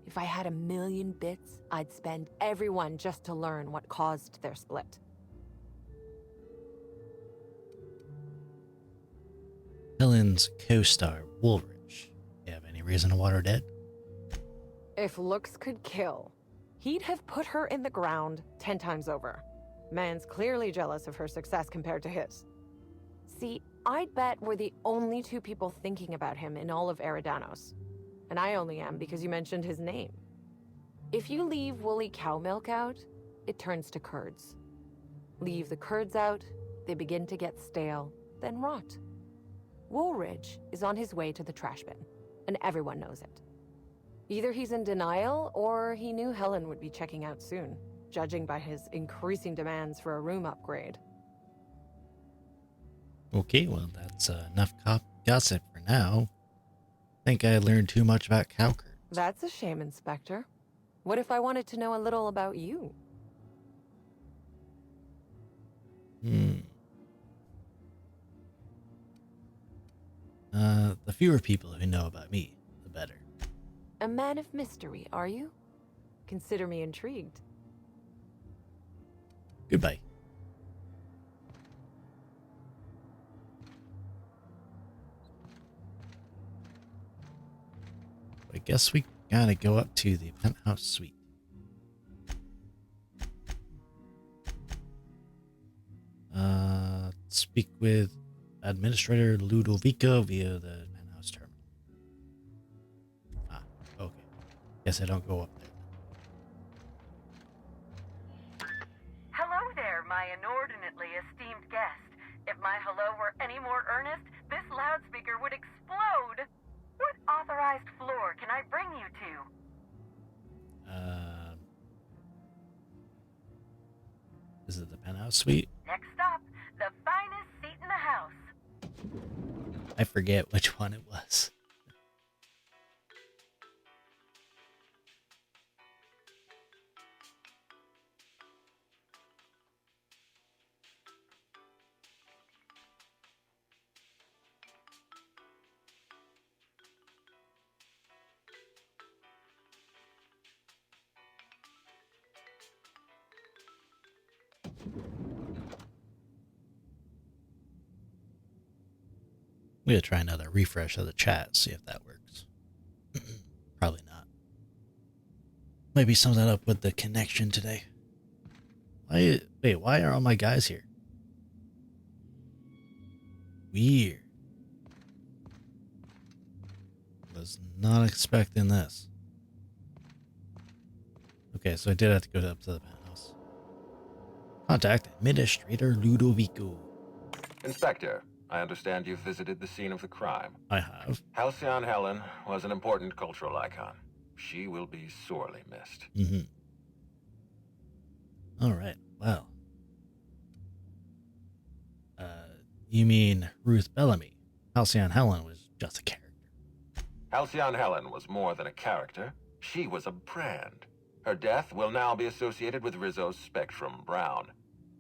If I had 1,000,000 bits, I'd spend everyone just to learn what caused their split. Helen's co-star, Woolrich. You have any reason to want her dead? If looks could kill, he'd have put her in the ground 10 times over. Man's clearly jealous of her success compared to his. See, I'd bet we're the only two people thinking about him in all of Eridanos. And I only am because you mentioned his name. If you leave woolly cow milk out, it turns to curds. Leave the curds out, they begin to get stale, then rot. Woolridge is on his way to the trash bin, and everyone knows it. Either he's in denial, or he knew Helen would be checking out soon, judging by his increasing demands for a room upgrade. Okay, well, that's enough gossip for now. Think I learned too much about cow curds. That's a shame, Inspector. What if I wanted to know a little about you? The fewer people who know about me, the better. A man of mystery, are you? Consider me intrigued. Goodbye. I guess we gotta go up to the penthouse suite. Speak with Administrator Ludovico via the penthouse terminal. Ah, okay. Guess I don't go up there. Hello there, my inordinately esteemed guest. If my hello were any more earnest, this loudspeaker would explode. What authorized floor can I bring you to? Is it the penthouse suite? Next stop, the finest seat in the house. I forget which one it was. We gotta try another refresh of the chat, see if that works. Probably not. Maybe something up with the connection today. Why are all my guys here? Weird. Was not expecting this. Okay, so I did have to go up to the penthouse. Contact Administrator Ludovico. Inspector, I understand you've visited the scene of the crime. I have. Halcyon Helen was an important cultural icon. She will be sorely missed. All right, well. You mean Ruth Bellamy? Halcyon Helen was just a character. Halcyon Helen was more than a character. She was a brand. Her death will now be associated with Rizzo's Spectrum Brown.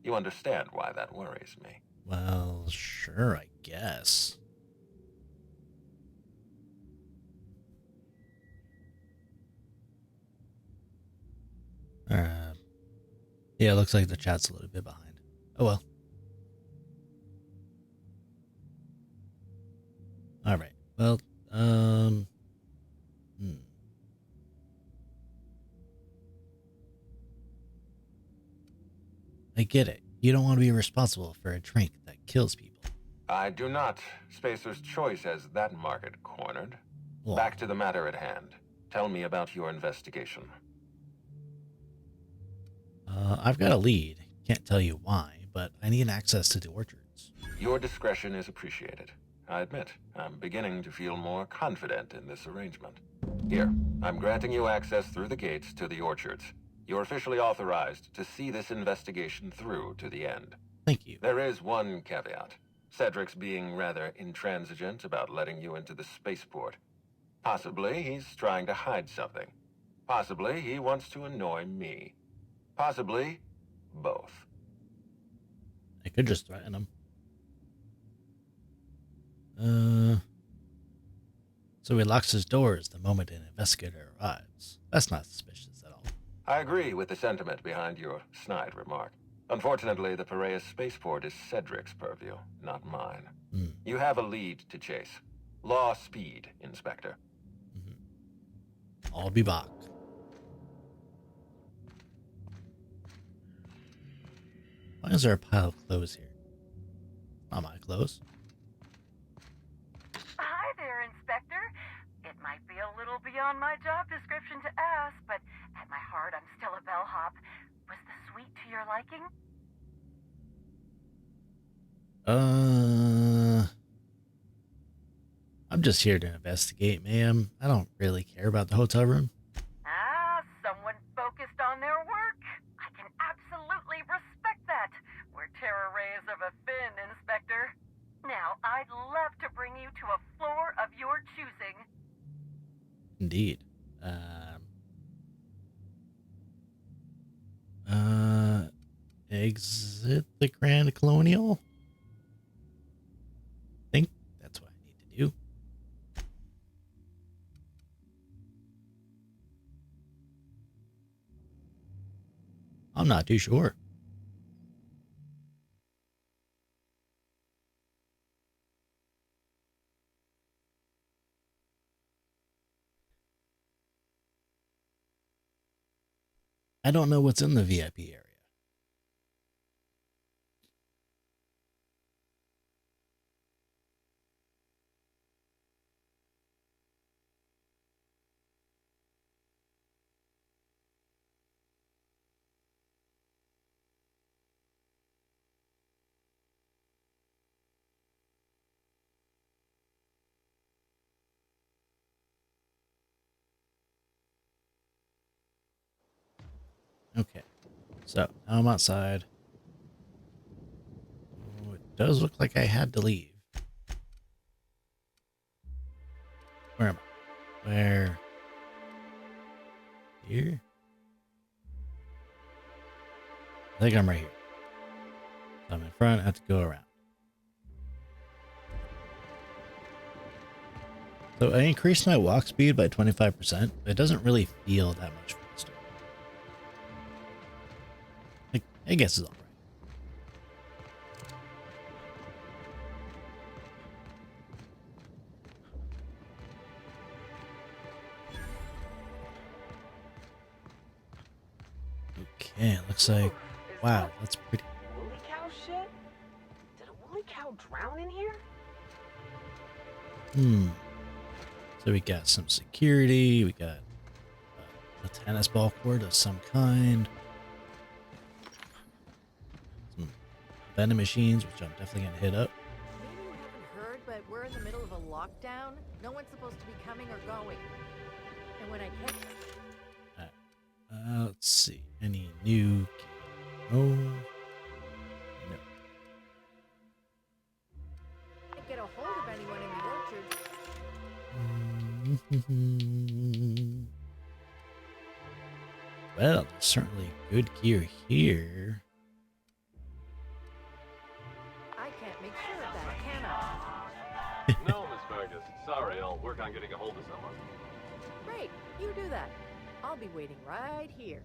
You understand why that worries me. Well, sure, I guess. Yeah, it looks like the chat's a little bit behind. Oh well. All right. Well, I get it. You don't want to be responsible for a drink that kills people. I do not. Spacer's Choice has that market cornered. Well, back to the matter at hand. Tell me about your investigation. I've got a lead. Can't tell you why, but I need access to the orchards. Your discretion is appreciated. I admit, I'm beginning to feel more confident in this arrangement. Here, I'm granting you access through the gates to the orchards. You're officially authorized to see this investigation through to the end. Thank you. There is one caveat. Cedric's being rather intransigent about letting you into the spaceport. Possibly he's trying to hide something. Possibly he wants to annoy me. Possibly both. I could just threaten him. So he locks his doors the moment an investigator arrives. That's not suspicious at all. I agree with the sentiment behind your snide remark. Unfortunately, the Piraeus spaceport is Cedric's purview, not mine. You have a lead to chase. Law speed, Inspector. I'll be back. Why is there a pile of clothes here? Not my clothes. there, Inspector. It might be a little beyond my job description to ask, but at my heart, I'm still a bellhop. Was the suite to your liking? I'm just here to investigate, ma'am. I don't really care about the hotel room. Ah, someone focused on their work. I can absolutely respect that. We're terror rays of a fin, Inspector. Now, I'd love to bring you to a floor of your choosing. Indeed. Exit the Grand Colonial? I think that's what I need to do. I'm not too sure. I don't know what's in the VIP area. Okay, so now I'm outside. Oh, it does look like I had to leave. Where am I? Where? Here? I think I'm right here. I'm in front, I have to go around. So I increased my walk speed by 25%, but it doesn't really feel that much faster. I guess it's alright. Okay, looks like, wow, that's pretty. Woolly cow shit? Did a woolly cow drown in here? So we got some security, we got a tennis ball court of some kind. Some vending machines, which I'm definitely gonna hit up. Maybe you haven't heard, but we're in the middle of a lockdown. No one's supposed to be coming or going. And when I catch... Let's see. Any new... Oh, no. Can't get a hold of anyone in the orchard. Well, there's certainly good gear here. I can't make sure of that, can I? No, Miss Vargas. Sorry, I'll work on getting a hold of someone. Great, you do that. I'll be waiting right here.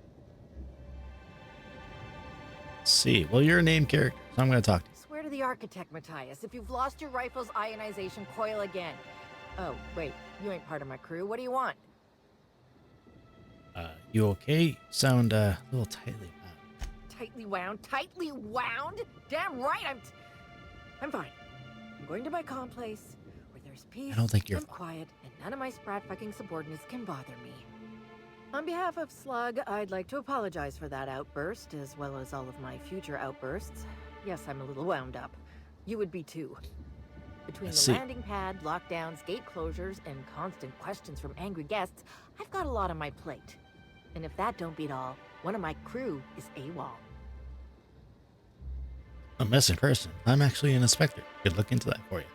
Let's see. Well, you're a named character, so I'm going to talk to you. Swear to the architect, Matthias, if you've lost your rifle's ionization coil again. Oh, wait, you ain't part of my crew. What do you want? You okay? Sound a little tightly wound. Tightly wound? Tightly wound? Damn right, I'm fine. I'm going to my calm place where there's peace I don't think you're and quiet, and none of my sprat fucking subordinates can bother me. On behalf of Slug, I'd like to apologize for that outburst, as well as all of my future outbursts. Yes, I'm a little wound up. You would be too. Between the landing pad, lockdowns, gate closures, and constant questions from angry guests, I've got a lot on my plate. And if that don't beat all, one of my crew is AWOL. A missing person. I'm actually an inspector. Could look into that for you.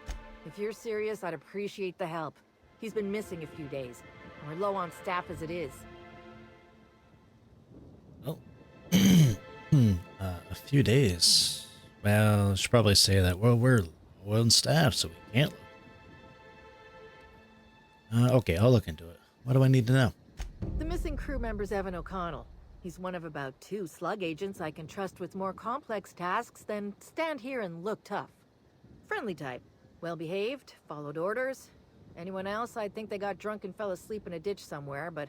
If you're serious, I'd appreciate the help. He's been missing a few days, and we're low on staff as it is. Oh. A few days. Well, I should probably say that we're low on staff, so we can't look. Okay, I'll look into it. What do I need to know? The missing crew member's Evan O'Connell. He's one of about 2 Slug agents I can trust with more complex tasks than stand here and look tough. Friendly type. Well-behaved, followed orders. Anyone else, I'd think they got drunk and fell asleep in a ditch somewhere, but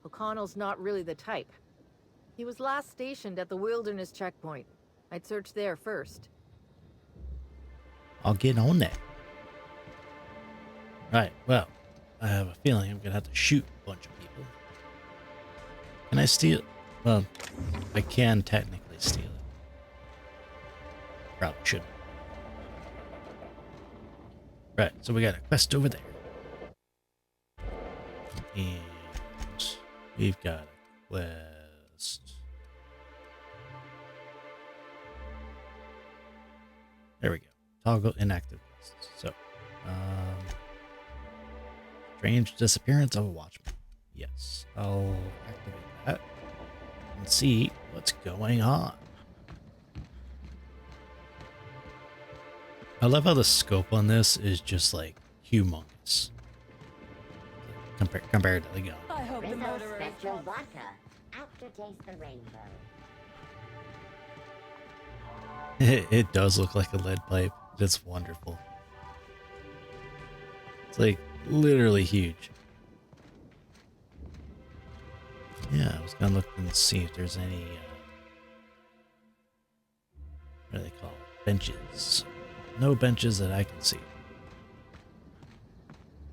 O'Connell's not really the type. He was last stationed at the Wilderness checkpoint. I'd search there first. I'll get on that. Right, well, I have a feeling I'm gonna have to shoot a bunch of people. Can I steal? Well, I can technically steal it. Probably shouldn't. Right, so we got a quest over there. And we've got a quest. There we go. Toggle inactive quests. So, strange disappearance of a watchman. Yes, I'll activate that and see what's going on. I love how the scope on this is just like humongous compared to the gun. I hope the murderer is Special vodka. Aftertaste the rainbow. It does look like a lead pipe. It's wonderful. It's like literally huge. Yeah, I was gonna look and see if there's any what do they call it? Benches. No benches that I can see.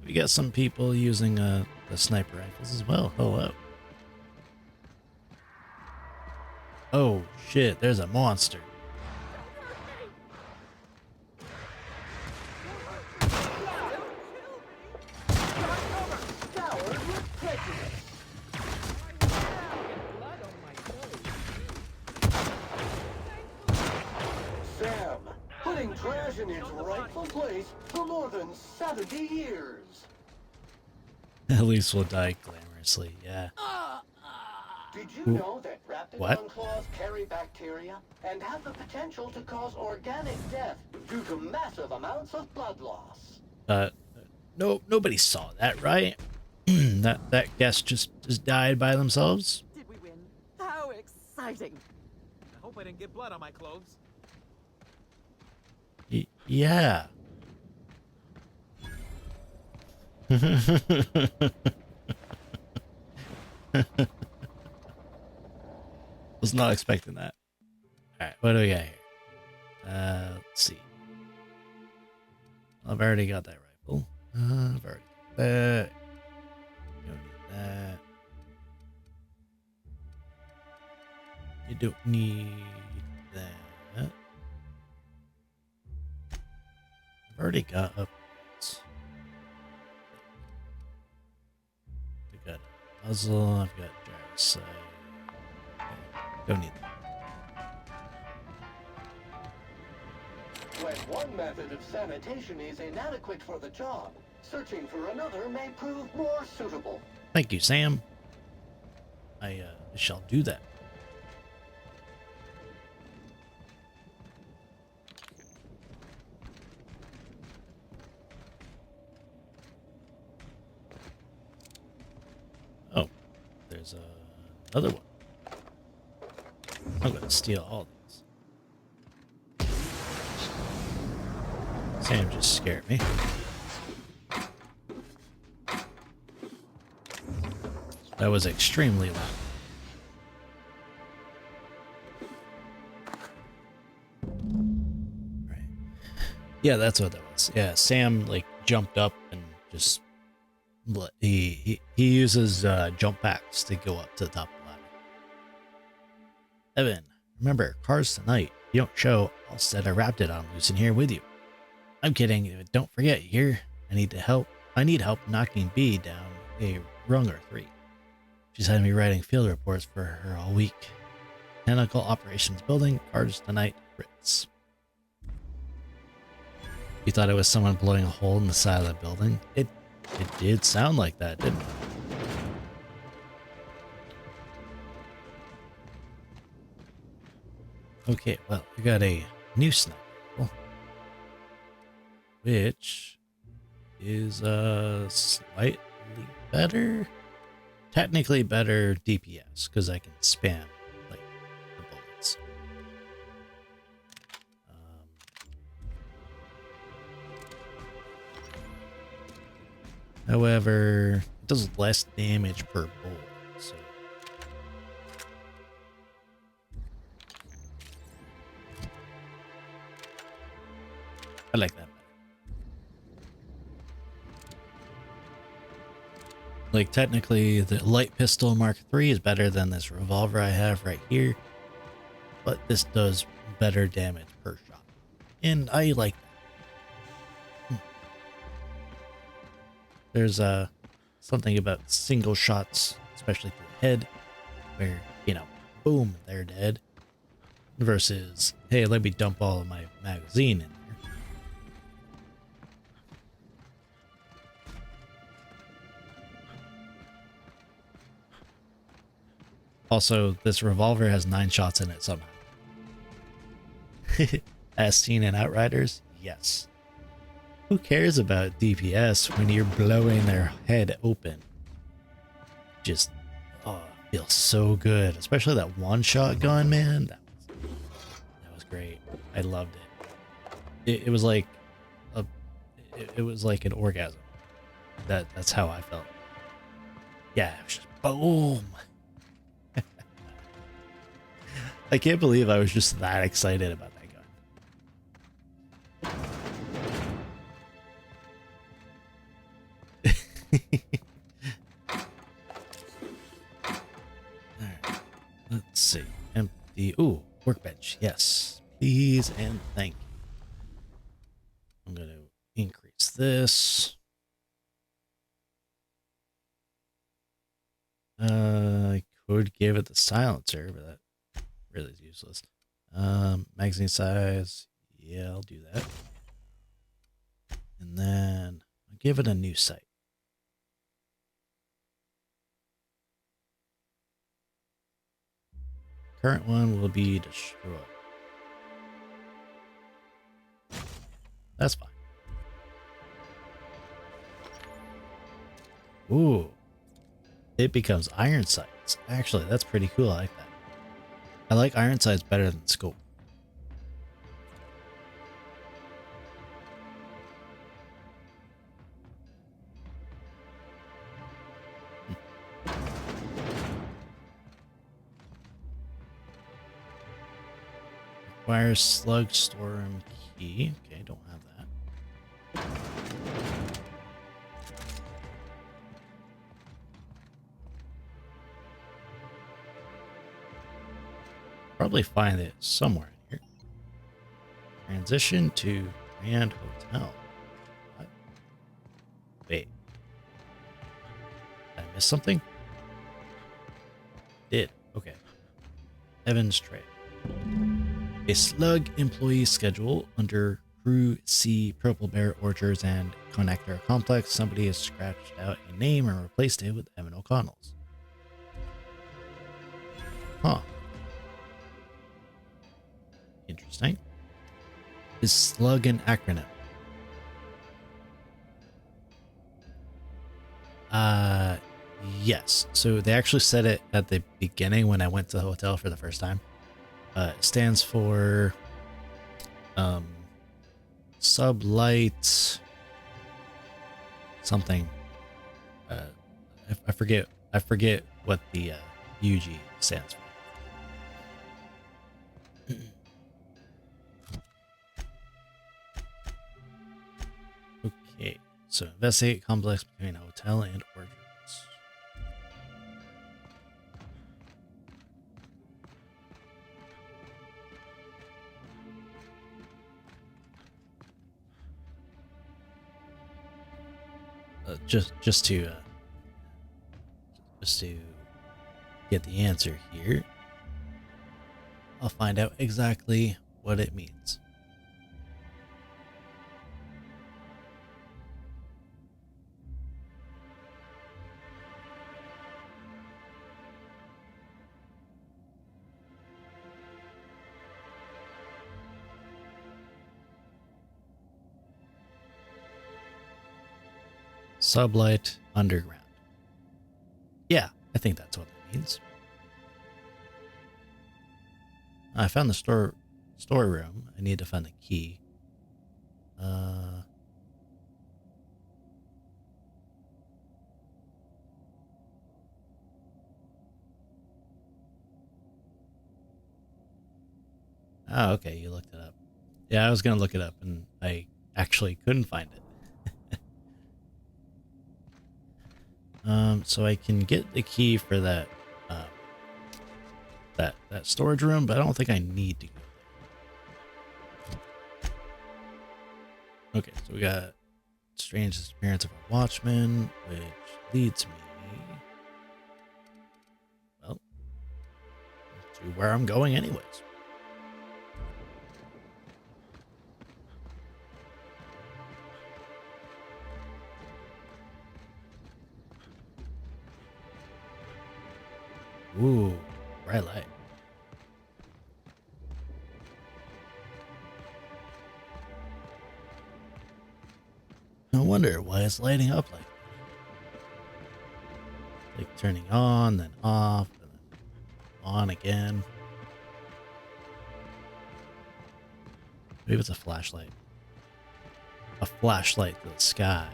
We got some people using the sniper rifles as well. Hello. Oh shit, there's a monster. Sam, putting trash in its rightful place for more than 70 years. At least we'll die glamorously, yeah. Did you know that What? raptidon claws carry bacteria and have the potential to cause organic death due to massive amounts of blood loss? No, nobody saw that, right? that guest just died by themselves. Did we win? How exciting! I hope I didn't get blood on my clothes. Yeah. Was not expecting that. Alright, what do we got here? Let's see. I've already got that rifle. I've already got that. Don't need that. You don't need that. I've already got upgrades. I've got a muzzle, I've got gyrosight. Don't need that. When one method of sanitation is inadequate for the job, searching for another may prove more suitable. Thank you, Sam. I shall do that. Oh, there's another one. I'm gonna steal all these. Sam just scared me. That was extremely loud. Right. Yeah, that's what that was. Yeah, Sam like jumped up and just he uses jump packs to go up to the top of the ladder. Evan, remember, cars tonight. If you don't show, I'll set a Raptidon loose in here with you. I'm kidding. Don't forget, you hear? I need help knocking B down a rung or three. She's had me writing field reports for her all week. Mechanical operations building, cars tonight, Ritz. You thought it was someone blowing a hole in the side of the building? It did sound like that, didn't it? Okay, well, we got a new sniper rifle, which is slightly better, technically better DPS because I can spam like the bullets. However, it does less damage per bullet, so. I like that Like, technically, the light pistol Mark III is better than this revolver I have right here, but this does better damage per shot, and I like that. There's something about single shots, especially to the head, where, you know, boom, they're dead, versus, hey, let me dump all of my magazine in there. Also, this revolver has 9 shots in it somehow. As seen in Outriders? Yes. Who cares about DPS when you're blowing their head open? Just, oh, it feels so good. Especially that one-shot gun, man. That was great. I loved it. It was like it was like an orgasm. That's how I felt. Yeah, it was just boom. I can't believe I was just that excited about that gun. Alright, let's see. Empty. Ooh, workbench. Yes. Please and thank you. I'm going to increase this. I could give it the silencer, but that really is useless. Magazine size. Yeah, I'll do that. And then I'll give it a new sight. Current one will be destroyed. That's fine. Ooh. It becomes iron sights. Actually, that's pretty cool. I like that. I like iron sights better than scope. Requires slug storm key. Okay, don't have that. Probably find it somewhere in here. Transition to Grand Hotel. What? Wait. Did I miss something? Did. Okay. Evans Trail. A slug employee schedule under Crew C, Purple Bear Orchards, and Connector Complex. Somebody has scratched out a name and replaced it with Evan O'Connell's. Huh. Interesting. Is slug an acronym? Yes. So they actually said it at the beginning when I went to the hotel for the first time. It stands for sublight something. I forget what the UG stands for. Okay, so investigate complex between hotel and orchards. Just to get the answer here, I'll find out exactly what it means. Sublight underground. Yeah, I think that's what it means. I found the storeroom. I need to find the key. Oh, okay, you looked it up. Yeah, I was gonna look it up, and I actually couldn't find it. So I can get the key for that that storage room, but I don't think I need to go there. Okay, so we got strange disappearance of a watchman, which leads me, well, to where I'm going anyways. Ooh, bright light. No wonder why it's lighting up like turning on, then off, and then on again. Maybe it's a flashlight. A flashlight to the sky.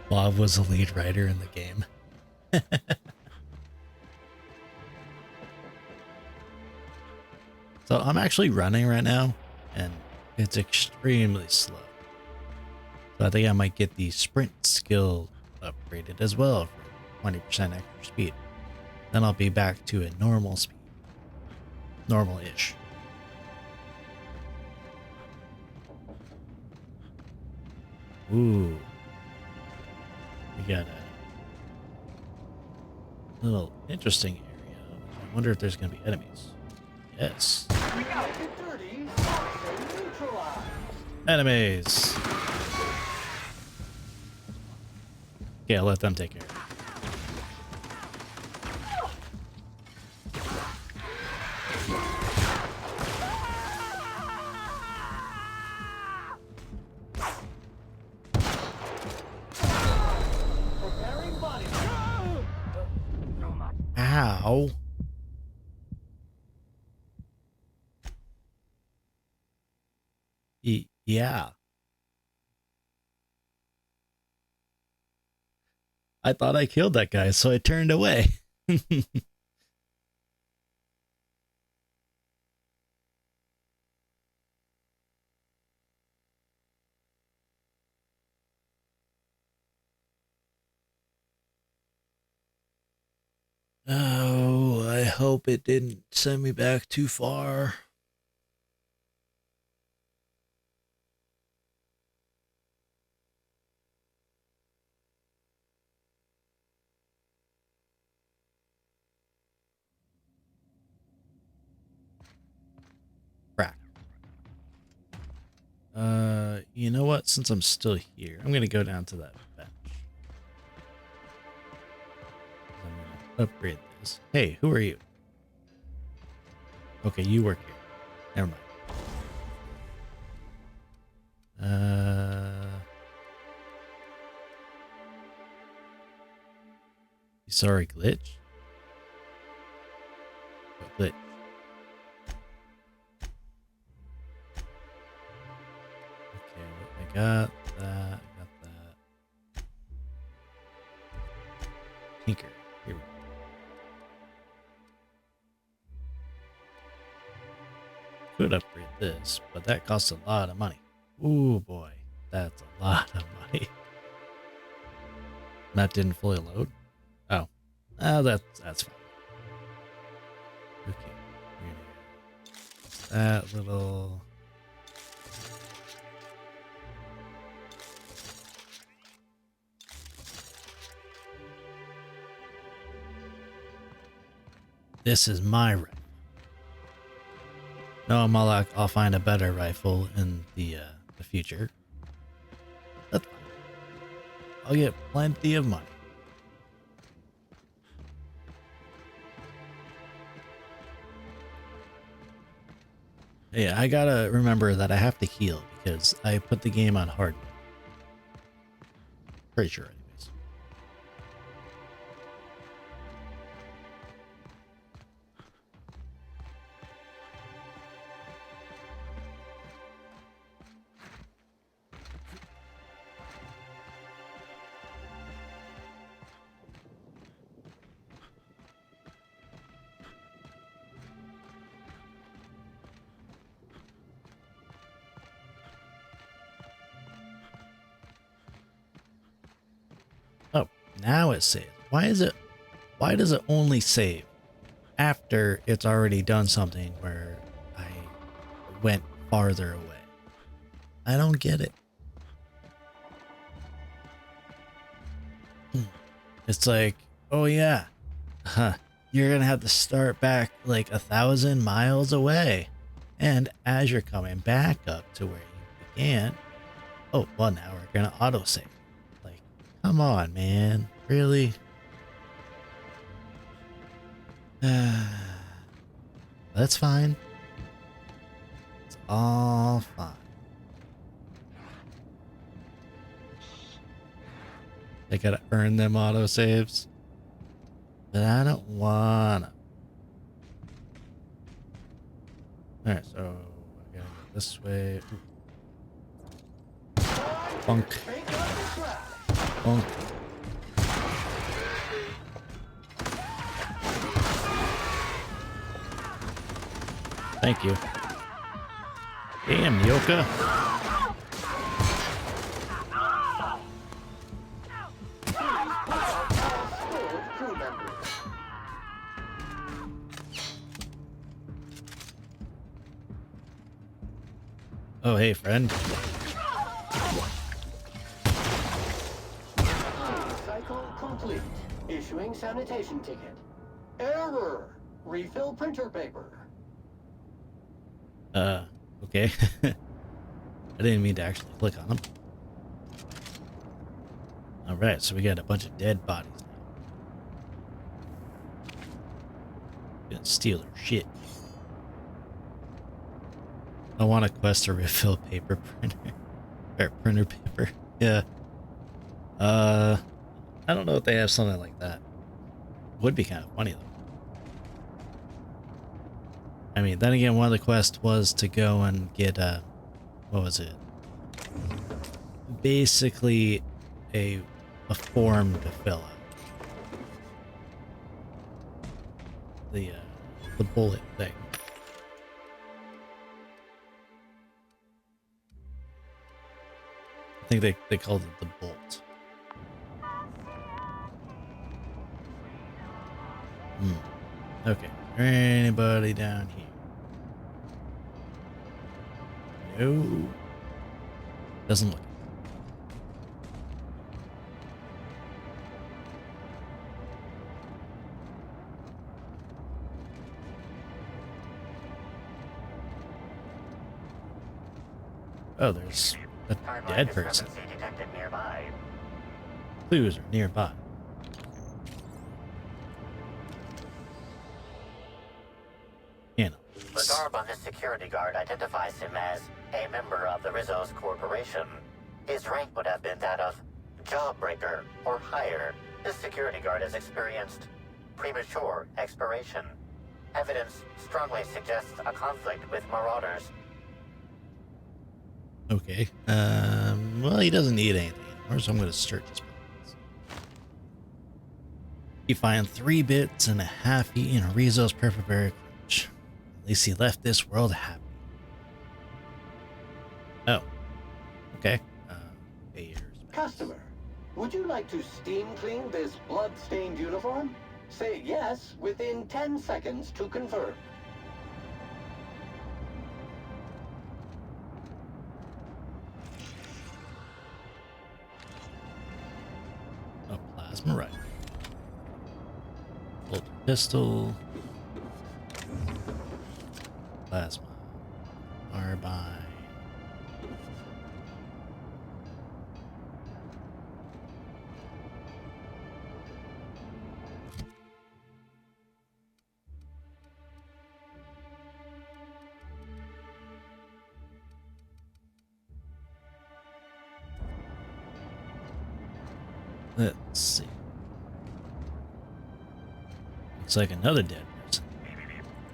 Bob was the lead writer in the game. So I'm actually running right now, and it's extremely slow. So I think I might get the sprint skill upgraded as well for 20% extra speed. Then I'll be back to a normal speed. Normal-ish. Ooh. We got a little interesting area. I wonder if there's going to be enemies. Yes. Enemies. Yeah, let them take care of it. Ow. Yeah. I thought I killed that guy, so I turned away. Oh, I hope it didn't send me back too far. Crap. You know what? Since I'm still here, I'm gonna go down to that bench. I'm gonna upgrade this. Hey, who are you? Okay, you work here. Never mind. Sorry, glitch. Glitch. Okay, I got that. I got that. Tinker. Here we go. Could upgrade this, but that costs a lot of money. Ooh boy, that's a lot of money. That didn't fully load. Oh, that's fine. Okay, that little. This is my rifle. No, Malak, I'll find a better rifle in the future. That's fine. I'll get plenty of money. Yeah, I gotta remember that I have to heal because I put the game on hard. Pretty sure, anyways. Now it saves. Why does it only save after it's already done something where I went farther away? I don't get it. It's like, oh yeah, you're gonna have to start back like 1,000 miles away. And as you're coming back up to where you began, oh, well, now we're gonna autosave. Like, come on, man. Really? That's fine. It's all fine. I gotta earn them autosaves. But I don't wanna. Alright, so I gotta go this way. Ooh. Bunk. Bunk. Thank you. Damn, Yoka. Oh, hey, friend. Cycle complete. Issuing sanitation ticket. Error. Refill printer paper. Okay. I didn't mean to actually click on them. Alright, so we got a bunch of dead bodies now. Gonna steal their shit. I want a quest to refill paper printer. Or printer paper. Yeah. I don't know if they have something like that. Would be kind of funny though. I mean, then again, one of the quests was to go and get what was it? Basically a form to fill out. The bullet thing. I think they called it the bolt. Okay. Anybody down here? No. Doesn't look. Oh, there's a dead person. Clues are nearby. The garb on this security guard identifies him as a member of the Rizzo's corporation. His rank would have been that of jawbreaker or higher. This security guard has experienced premature expiration. Evidence strongly suggests a conflict with marauders. Okay. Well, he doesn't need anything anymore, so I'm going to search his pockets. You find 3 bits and a half eaten Rizzo's perfect berry crunch. At least he left this world happy. Oh. Okay. Customer, would you like to steam clean this blood-stained uniform? Say yes within 10 seconds to confirm. A plasma rifle. Bolt pistol. Plasma. Carbine. Let's see. Looks like another dead person.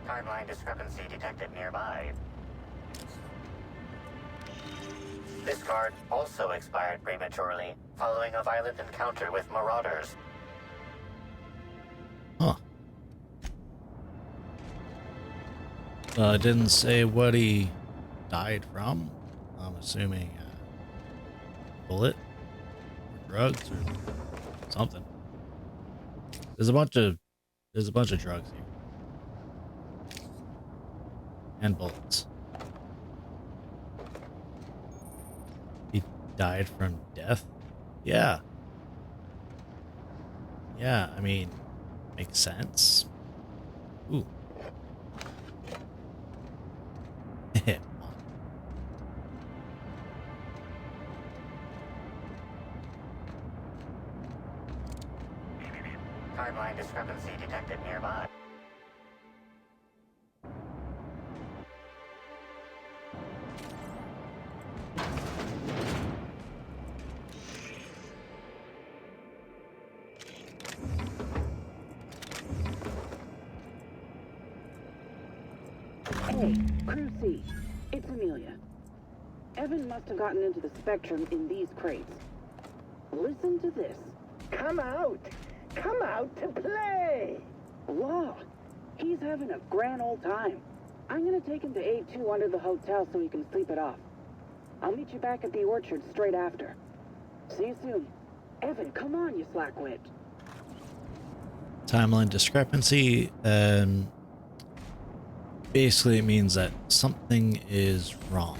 Timeline discrepancy detected nearby. This guard also expired prematurely, following a violent encounter with marauders. Huh. It didn't say what he died from. I'm assuming bullet, or drugs, or something. There's a bunch of drugs here. And bullets. He died from death? Yeah. Yeah, I mean, makes sense. Ooh. Timeline discrepancy detected nearby. Hey, Crew C. It's Amelia. Evan must have gotten into the Spectrum in these crates. Listen to this. Come out! Come out to play! Law, he's having a grand old time. I'm gonna take him to A2 under the hotel so he can sleep it off. I'll meet you back at the orchard straight after. See you soon. Evan, come on, you slackwit. Timeline discrepancy. Basically it means that something is wrong.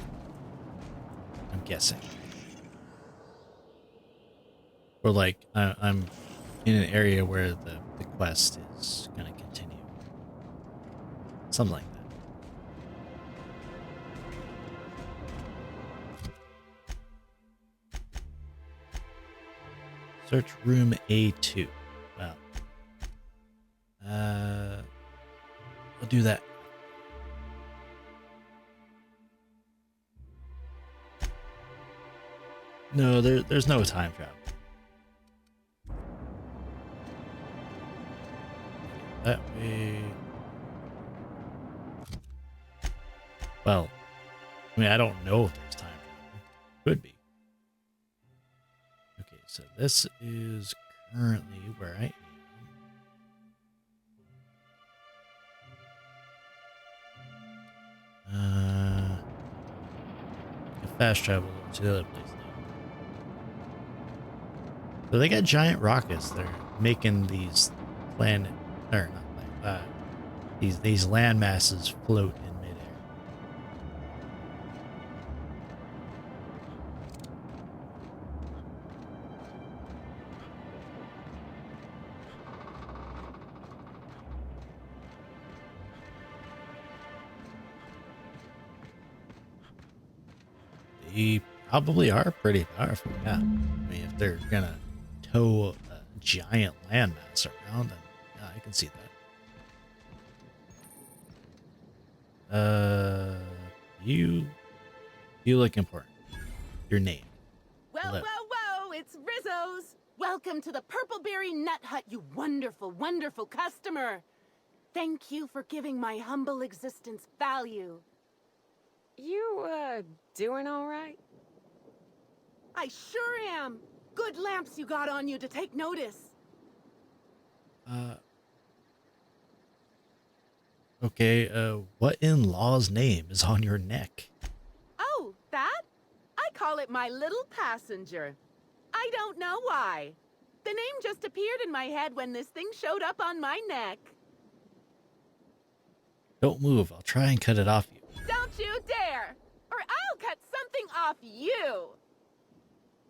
I'm guessing. Or like, I'm in an area where the quest is going to continue. Something like that. Search room A2. Wow. I'll do that. No, there's no time travel. That way. Well, I mean, I don't know if there's time travel. Could be. Okay, so this is currently where I am. Fast travel to the other place now. So they got giant rockets. They're making these planet, or not planet, these land masses float in midair. They probably are pretty powerful, yeah. I mean, if they're gonna tow a giant landmass around, then yeah, I can see that. You look important. Your name. Well, Hello. well, whoa, it's Rizzo's. Welcome to the Purpleberry Nut Hut, you wonderful, wonderful customer. Thank you for giving my humble existence value. You, doing all right? I sure am. Good lamps you got on you to take notice. Okay, what in law's name is on your neck? Oh, that? I call it my little passenger. I don't know why. The name just appeared in my head when this thing showed up on my neck. Don't move, I'll try and cut it off you. Don't you dare! Or I'll cut something off you!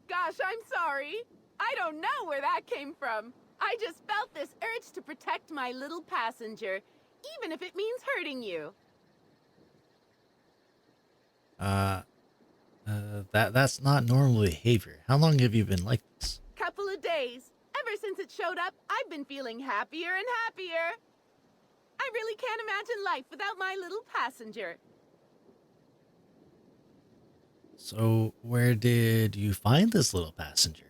Gosh, I'm sorry. I don't know where that came from. I just felt this urge to protect my little passenger, even if it means hurting you. That's not normal behavior. How long have you been like this? Couple of days. Ever since it showed up, I've been feeling happier and happier. I really can't imagine life without my little passenger. So, where did you find this little passenger?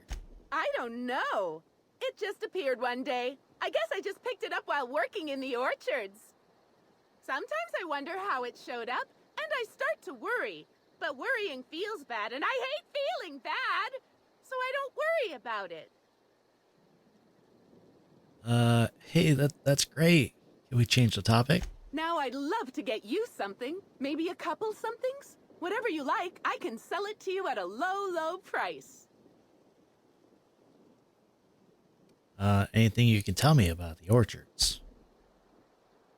I don't know. It just appeared one day. I guess I just picked it up while working in the orchards. Sometimes I wonder how it showed up, and I start to worry. But worrying feels bad, and I hate feeling bad, so I don't worry about it. Hey, that's great. Can we change the topic? Now I'd love to get you something. Maybe a couple somethings? Whatever you like, I can sell it to you at a low, low price. Anything you can tell me about the orchards?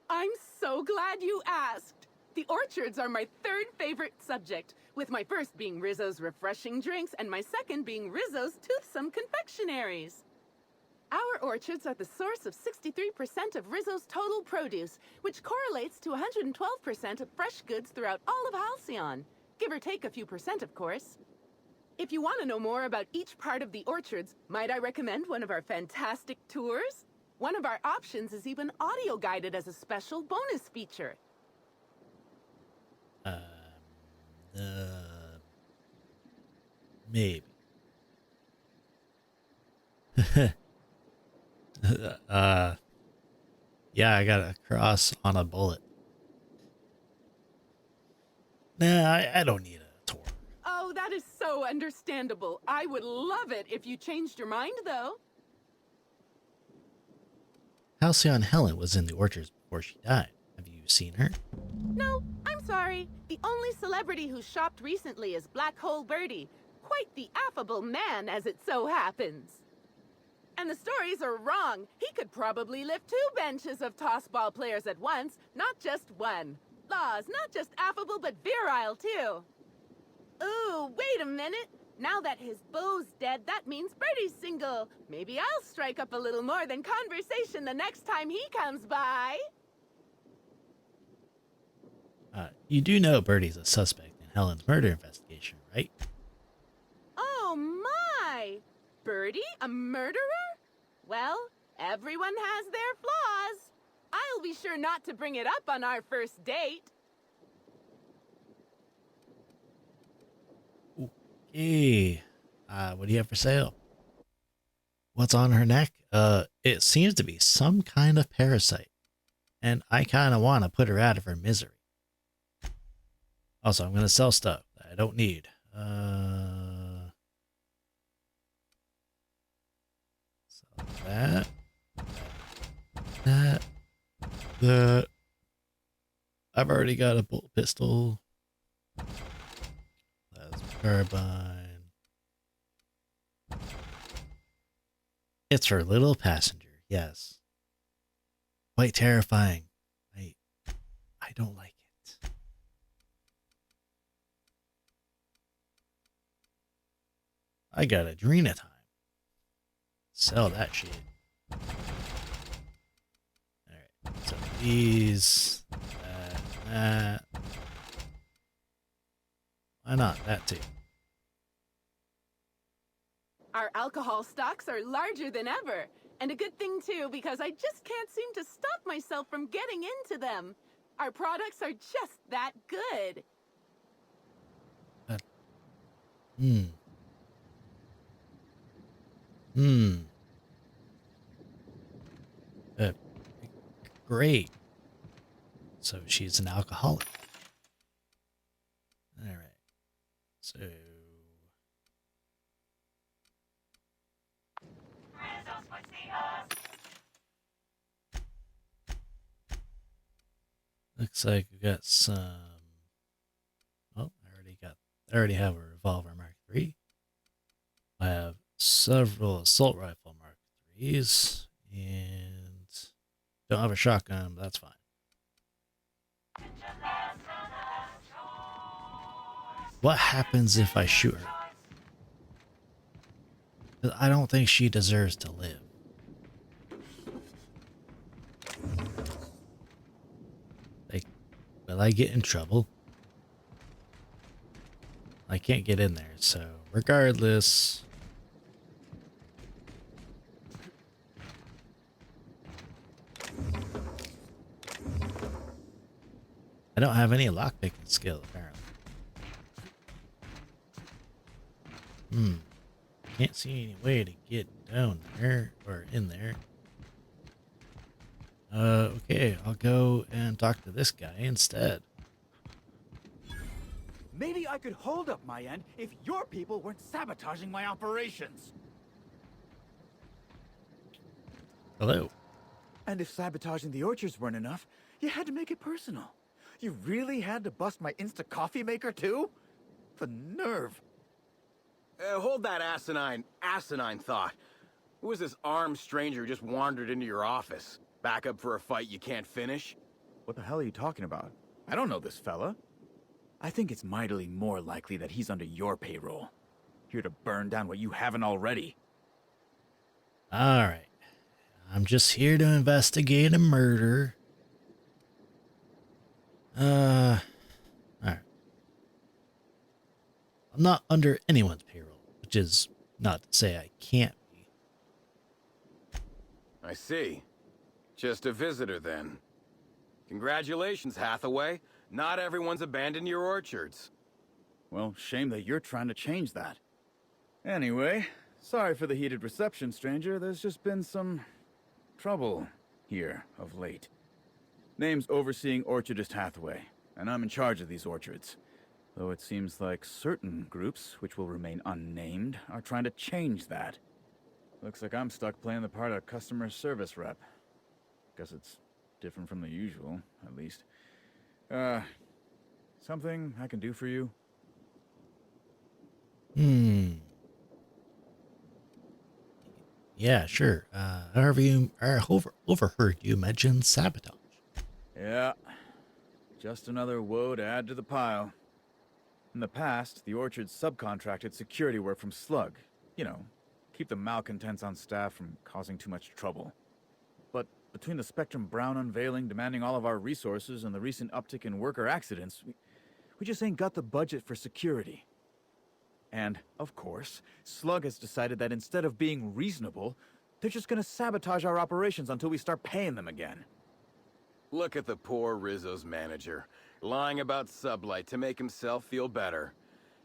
I'm so glad you asked. The orchards are my third favorite subject, with my first being Rizzo's refreshing drinks and my second being Rizzo's toothsome confectionaries. Our orchards are the source of 63% of Rizzo's total produce, which correlates to 112% of fresh goods throughout all of Halcyon. Give or take a few percent, of course. If you want to know more about each part of the orchards, might I recommend one of our fantastic tours? One of our options is even audio-guided as a special bonus feature. Maybe. Yeah, I got a cross on a bullet. Nah, I don't need a tour. Oh, that is so understandable. I would love it if you changed your mind, though. Halcyon Helen was in the orchards before she died. Have you seen her? No, I'm sorry. The only celebrity who shopped recently is Black Hole Birdie. Quite the affable man, as it so happens. And the stories are wrong. He could probably lift 2 benches of tossball players at once, not just one. Laws, not just affable, but virile, too. Ooh, wait a minute. Now that his beau's dead, that means Birdie's single. Maybe I'll strike up a little more than conversation the next time he comes by. You do know Birdie's a suspect in Helen's murder investigation, right? Oh my! Birdie, a murderer? Well, everyone has their flaws. I'll be sure not to bring it up on our first date. Okay. What do you have for sale? What's on her neck? It seems to be some kind of parasite. And I kind of want to put her out of her misery. Also, I'm going to sell stuff that I don't need. Sell that. That. I've already got a bolt pistol. That's carbine. It's her little passenger, yes. Quite terrifying. I don't like it. I got Adrena time. Sell that shit. Alright, so these, that. Why not? That too. Our alcohol stocks are larger than ever. And a good thing, too, because I just can't seem to stop myself from getting into them. Our products are just that good. Great. So she's an alcoholic. All right. So. Looks like we got some. Oh, I already have a revolver Mark III. I have several assault rifle Mark IIIs, and don't have a shotgun, but that's fine. What happens if I shoot her? I don't think she deserves to live. Like, will I get in trouble? I can't get in there, so regardless. I don't have any lockpicking skill, apparently. Can't see any way to get down there or in there. Okay, I'll go and talk to this guy instead. Maybe I could hold up my end if your people weren't sabotaging my operations. Hello. And if sabotaging the orchards weren't enough, you had to make it personal. You really had to bust my Insta coffee maker too? The nerve. Hold that asinine thought. Who is this armed stranger who just wandered into your office? Back up for a fight you can't finish? What the hell are you talking about? I don't know this fella. I think it's mightily more likely that he's under your payroll. Here to burn down what you haven't already. Alright. I'm just here to investigate a murder. Alright. I'm not under anyone's payroll, which is not to say I can't be. I see. Just a visitor, then. Congratulations, Hathaway. Not everyone's abandoned your orchards. Well, shame that you're trying to change that. Anyway, sorry for the heated reception, stranger. There's just been some trouble here of late. Name's Overseeing Orchardist Hathaway, and I'm in charge of these orchards. Though it seems like certain groups, which will remain unnamed, are trying to change that. Looks like I'm stuck playing the part of customer service rep. Guess it's different from the usual, at least. Something I can do for you? Yeah, sure. I overheard you mention sabotage. Yeah. Just another woe to add to the pile. In the past, the orchard subcontracted security work from Slug. You know, keep the malcontents on staff from causing too much trouble. But between the Spectrum Brown unveiling demanding all of our resources and the recent uptick in worker accidents, we just ain't got the budget for security. And, of course, Slug has decided that instead of being reasonable, they're just gonna sabotage our operations until we start paying them again. Look at the poor Rizzo's manager, lying about Sublight to make himself feel better.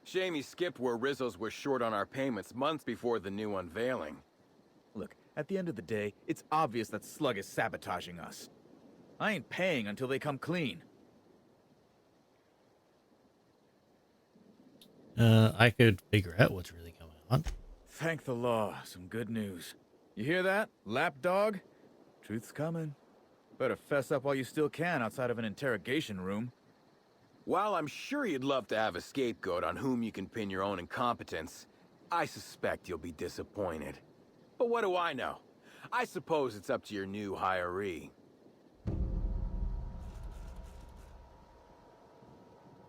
Shame he skipped where Rizzo's was short on our payments months before the new unveiling. Look, at the end of the day, it's obvious that Slug is sabotaging us. I ain't paying until they come clean. I could figure out what's really going on. Thank the law. Some good news. You hear that, lapdog? Truth's coming. Better fess up while you still can outside of an interrogation room. While I'm sure you'd love to have a scapegoat on whom you can pin your own incompetence, I suspect you'll be disappointed. But what do I know? I suppose it's up to your new hiree.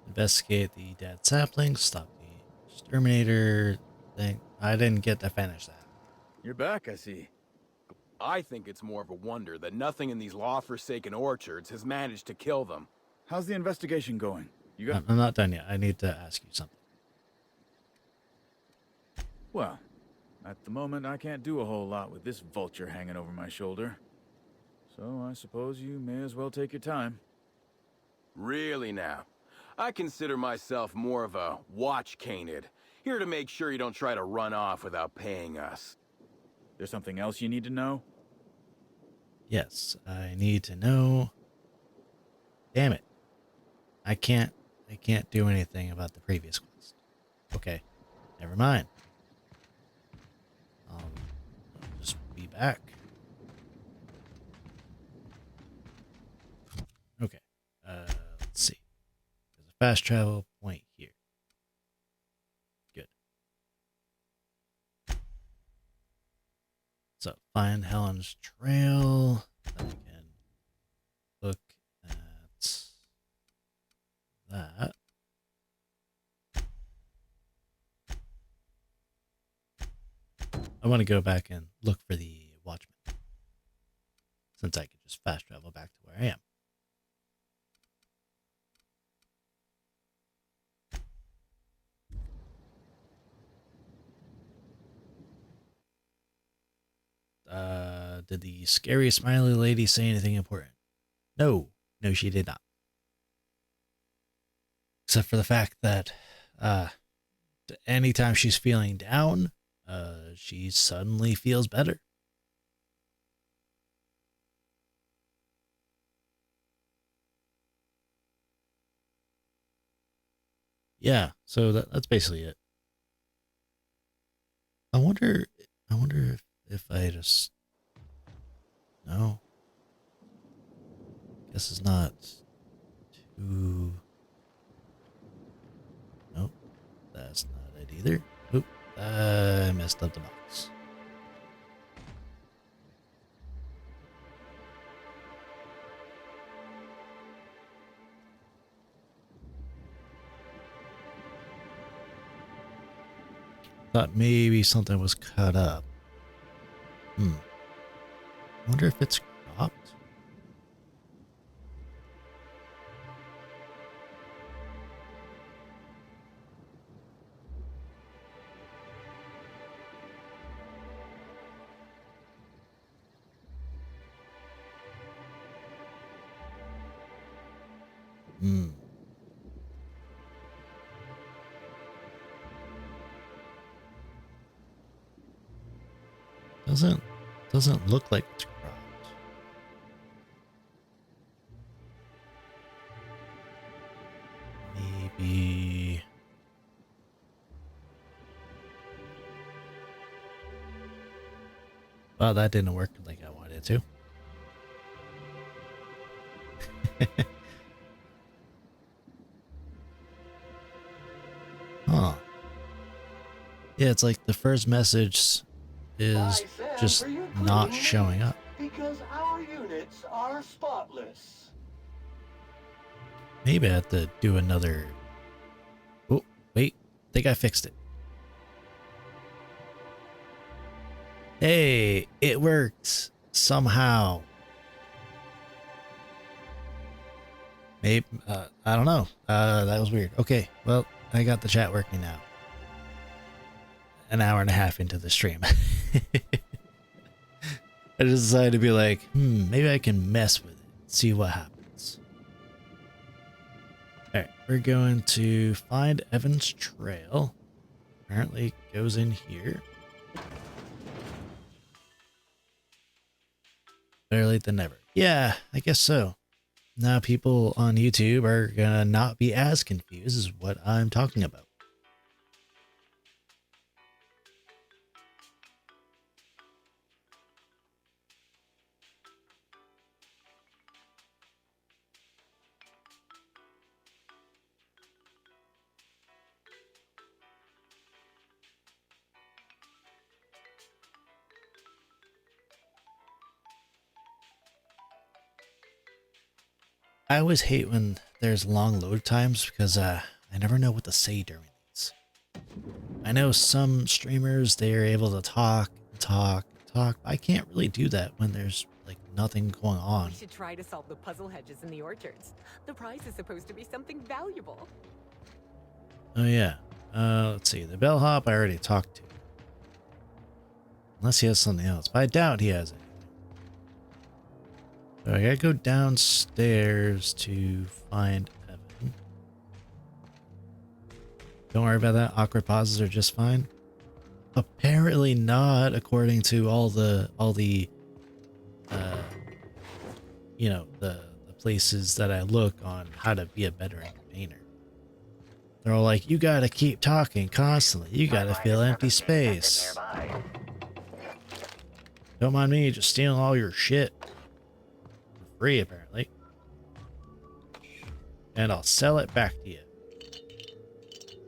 Investigate the dead saplings, stop the exterminator thing. I didn't get to finish that. You're back, I see. I think it's more of a wonder that nothing in these law-forsaken orchards has managed to kill them. How's the investigation going? I'm not done yet. I need to ask you something. Well, at the moment, I can't do a whole lot with this vulture hanging over my shoulder. So I suppose you may as well take your time. Really now? I consider myself more of a watch canid, here to make sure you don't try to run off without paying us. There's something else you need to know? Yes, I need to know. Damn it. I can't do anything about the previous quest. Okay, never mind. I'll just be back. Okay, let's see. There's a fast travel point here. Good. So, find Helen's trail. I can look at that. I want to go back and look for the Watchman, since I could just fast travel back to where I am. Did the scary smiley lady say anything important? No, she did not. Except for the fact that anytime she's feeling down, she suddenly feels better. Yeah, so that's basically it. I wonder if I just... No. Guess it's not too... Nope, that's not it either. Oop, I messed up the box. Thought maybe something was cut up. Wonder if it's cropped. Doesn't look like it's cropped. Maybe. Well, that didn't work like I wanted it to. Huh. Yeah, it's like the first message is just not showing up. Because our units are spotless. Maybe I have to do another. Oh, wait. I think I fixed it. Hey, it worked somehow. Maybe, I don't know. That was weird. Okay, well, I got the chat working now. An hour and a half into the stream. I just decided to be like, maybe I can mess with it, see what happens. Alright, we're going to find Evan's trail. Apparently it goes in here. Better late than never. Yeah, I guess so. Now people on YouTube are gonna not be as confused as what I'm talking about. I always hate when there's long load times because I never know what to say during these. I know some streamers, they're able to talk. I can't really do that when there's like nothing going on. We should try to solve the puzzle hedges in the orchards. The prize is supposed to be something valuable. Oh yeah. Let's see. The bellhop I already talked to. Unless he has something else, but I doubt he has it. So I gotta go downstairs to find Evan. Don't worry about that. Awkward pauses are just fine. Apparently not, according to all the you know, the places that I look on how to be a better entertainer. They're all like, you gotta keep talking constantly. You gotta fill empty space. Don't mind me just stealing all your shit. For free, apparently. And I'll sell it back to you.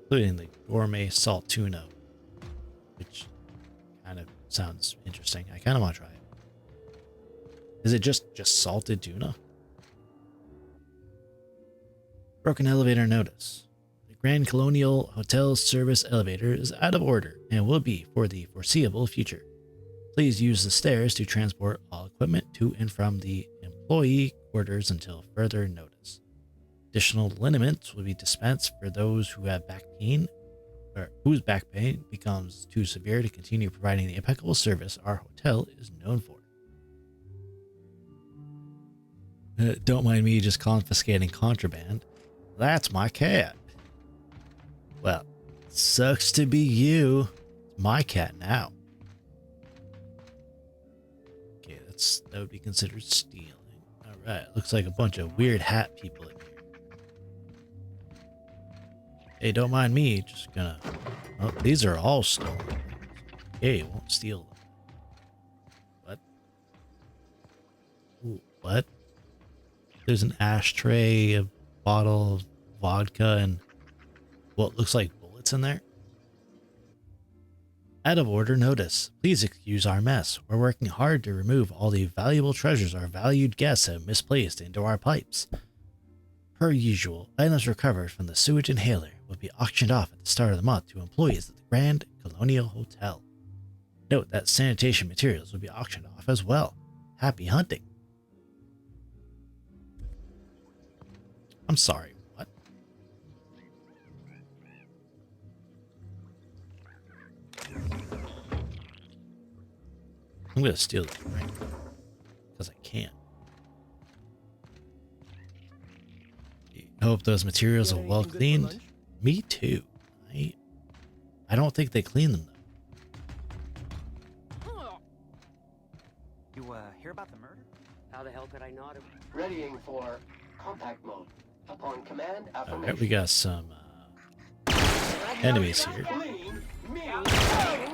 Including the gourmet salt tuna. Which kind of sounds interesting. I kind of want to try it. Is it just salted tuna? Broken elevator notice. The Grand Colonial Hotel Service elevator is out of order and will be for the foreseeable future. Please use the stairs to transport all equipment to and from the employee quarters until further notice. Additional liniments will be dispensed for those who have back pain or whose back pain becomes too severe to continue providing the impeccable service our hotel is known for. Don't mind me just confiscating contraband. That's my cat. Well, sucks to be you. It's my cat now. Okay, that would be considered stealing. Alright, looks like a bunch of weird hat people in here. Hey, don't mind me, just gonna... Oh, these are all stolen. Okay, won't steal them. What? Ooh, what? There's an ashtray, a bottle of vodka, and what looks like bullets in there. Out of order notice. Please excuse our mess. We're working hard to remove all the valuable treasures our valued guests have misplaced into our pipes. Per usual, items recovered from the sewage inhaler will be auctioned off at the start of the month to employees of the Grand Colonial Hotel. Note that sanitation materials will be auctioned off as well. Happy hunting. I'm sorry, what? I'm gonna steal this ring. Because I can. Hope those materials are well cleaned. Me too. I don't think they clean them though. You hear about the murder? How the hell could I not have? Readying for compact mode. Upon command, affirmation. Alright, we got some enemies here. Clean means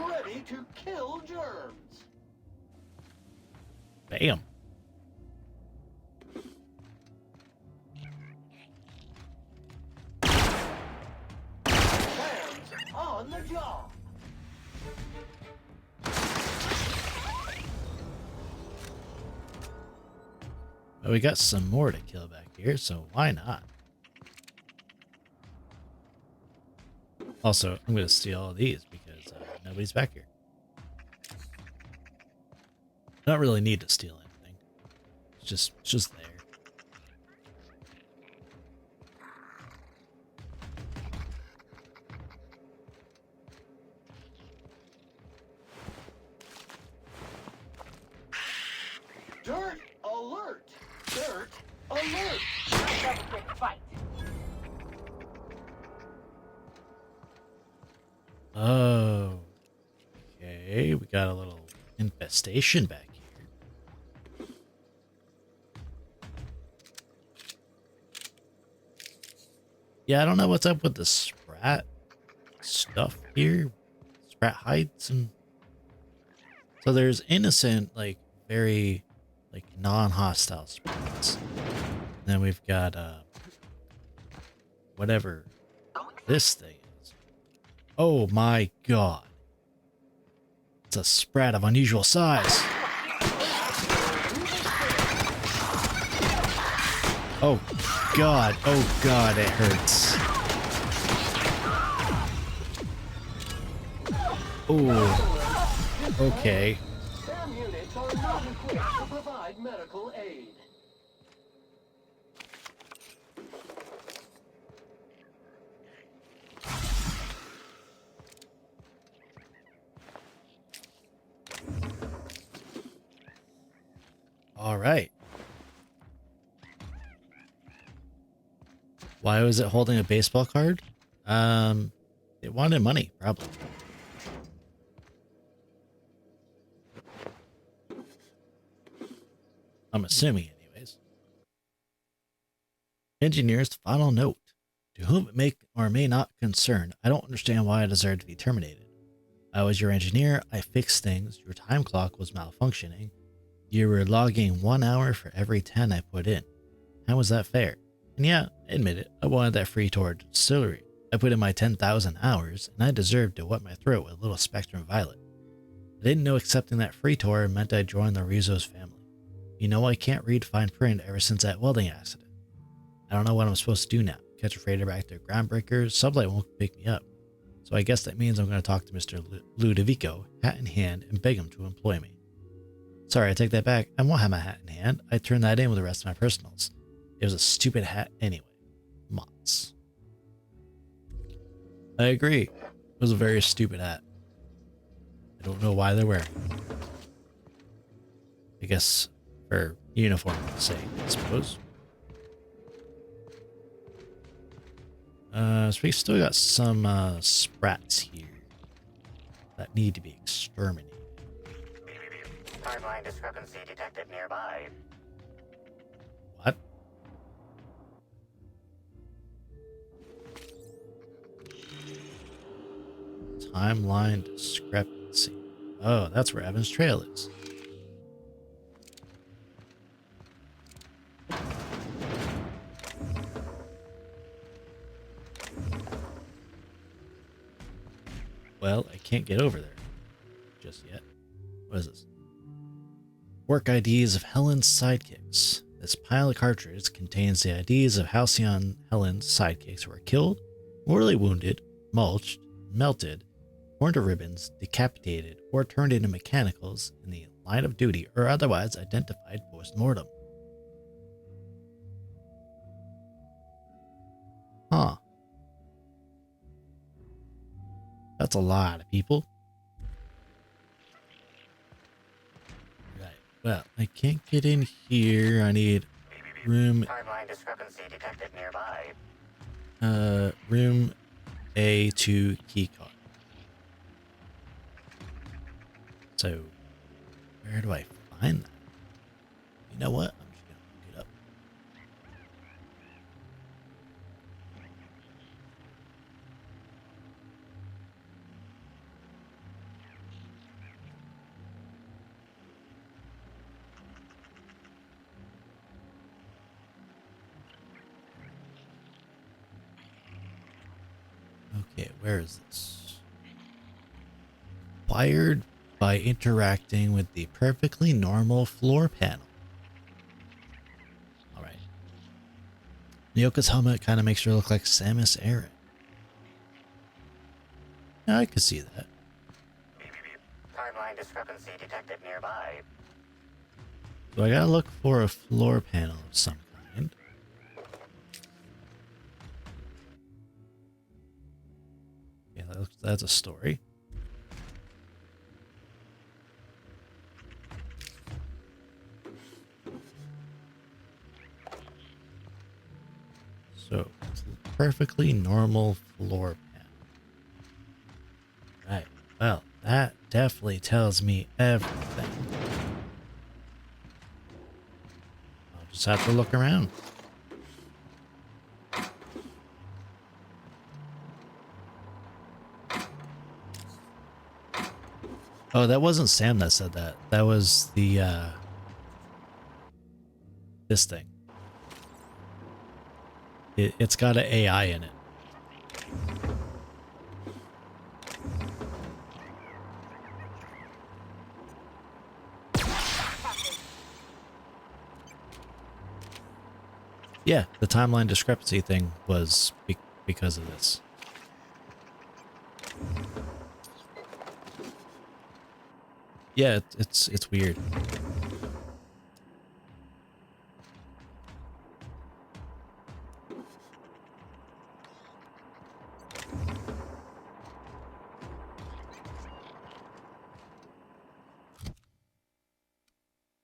ready to kill germs. Bam. Hands on the job. Well, we got some more to kill back here, so why not? Also, I'm going to steal all these because nobody's back here. Don't really need to steal anything. It's just there. Dirt alert! Dirt alert! Let's have a quick fight. Oh. Okay, we got a little infestation back here. Yeah, I don't know what's up with the sprat stuff here. Sprat hides and... So there's innocent, like, very, like, non-hostile sprats. And then we've got, whatever this thing is. Oh my god. It's a sprat of unusual size. Oh god, it hurts. Ooh. Okay. SAM units are not equipped to provide medical aid. All right. Why was it holding a baseball card? It wanted money, probably. I'm assuming, anyways. Engineer's final note. To whom it may or may not concern, I don't understand why I deserve to be terminated. I was your engineer, I fixed things, your time clock was malfunctioning. You were logging 1 hour for every 10 I put in. How was that fair? And yeah, admit it, I wanted that free tour to the distillery. I put in my 10,000 hours, and I deserved to wet my throat with a little Spectrum Violet. I didn't know accepting that free tour meant I'd join the Rizzo's family. You know I can't read fine print ever since that welding accident. I don't know what I'm supposed to do now. Catch a freighter back to Groundbreaker, Sublight won't pick me up. So I guess that means I'm going to talk to Mr. Ludovico, hat in hand, and beg him to employ me. Sorry, I take that back. I won't have my hat in hand. I turned that in with the rest of my personals. It was a stupid hat anyway. Mott's. I agree. It was a very stupid hat. I don't know why they're wearing it. I guess for uniform's sake, I suppose. So we still got some sprats here that need to be exterminated. Timeline discrepancy detected nearby. What? Timeline discrepancy. Oh, that's where Evan's trail is. Well, I can't get over there just yet. What is this? Work IDs of Helen's sidekicks. This pile of cartridges contains the IDs of Halcyon Helen's sidekicks who were killed, mortally wounded, mulched, melted, torn to ribbons, decapitated, or turned into mechanicals in the line of duty or otherwise identified post-mortem. Huh. That's a lot of people. Right. Well, I can't get in here. I need room... Timeline discrepancy detected nearby. Room A2 keycard. So, where do I find that? You know what? I'm just gonna look it up. Okay, where is this? Wired by interacting with the perfectly normal floor panel. Alright. Nyoka's helmet kind of makes her look like Samus Aran. Yeah, I could see that. Timeline discrepancy detected nearby. So I gotta look for a floor panel of some kind. Yeah, that's a story. So, perfectly normal floor panel. Right. Well, that definitely tells me everything. I'll just have to look around. Oh, that wasn't Sam that said that. That was the, this thing. It's got an AI in it. Yeah, the timeline discrepancy thing was because of this. Yeah, it's weird.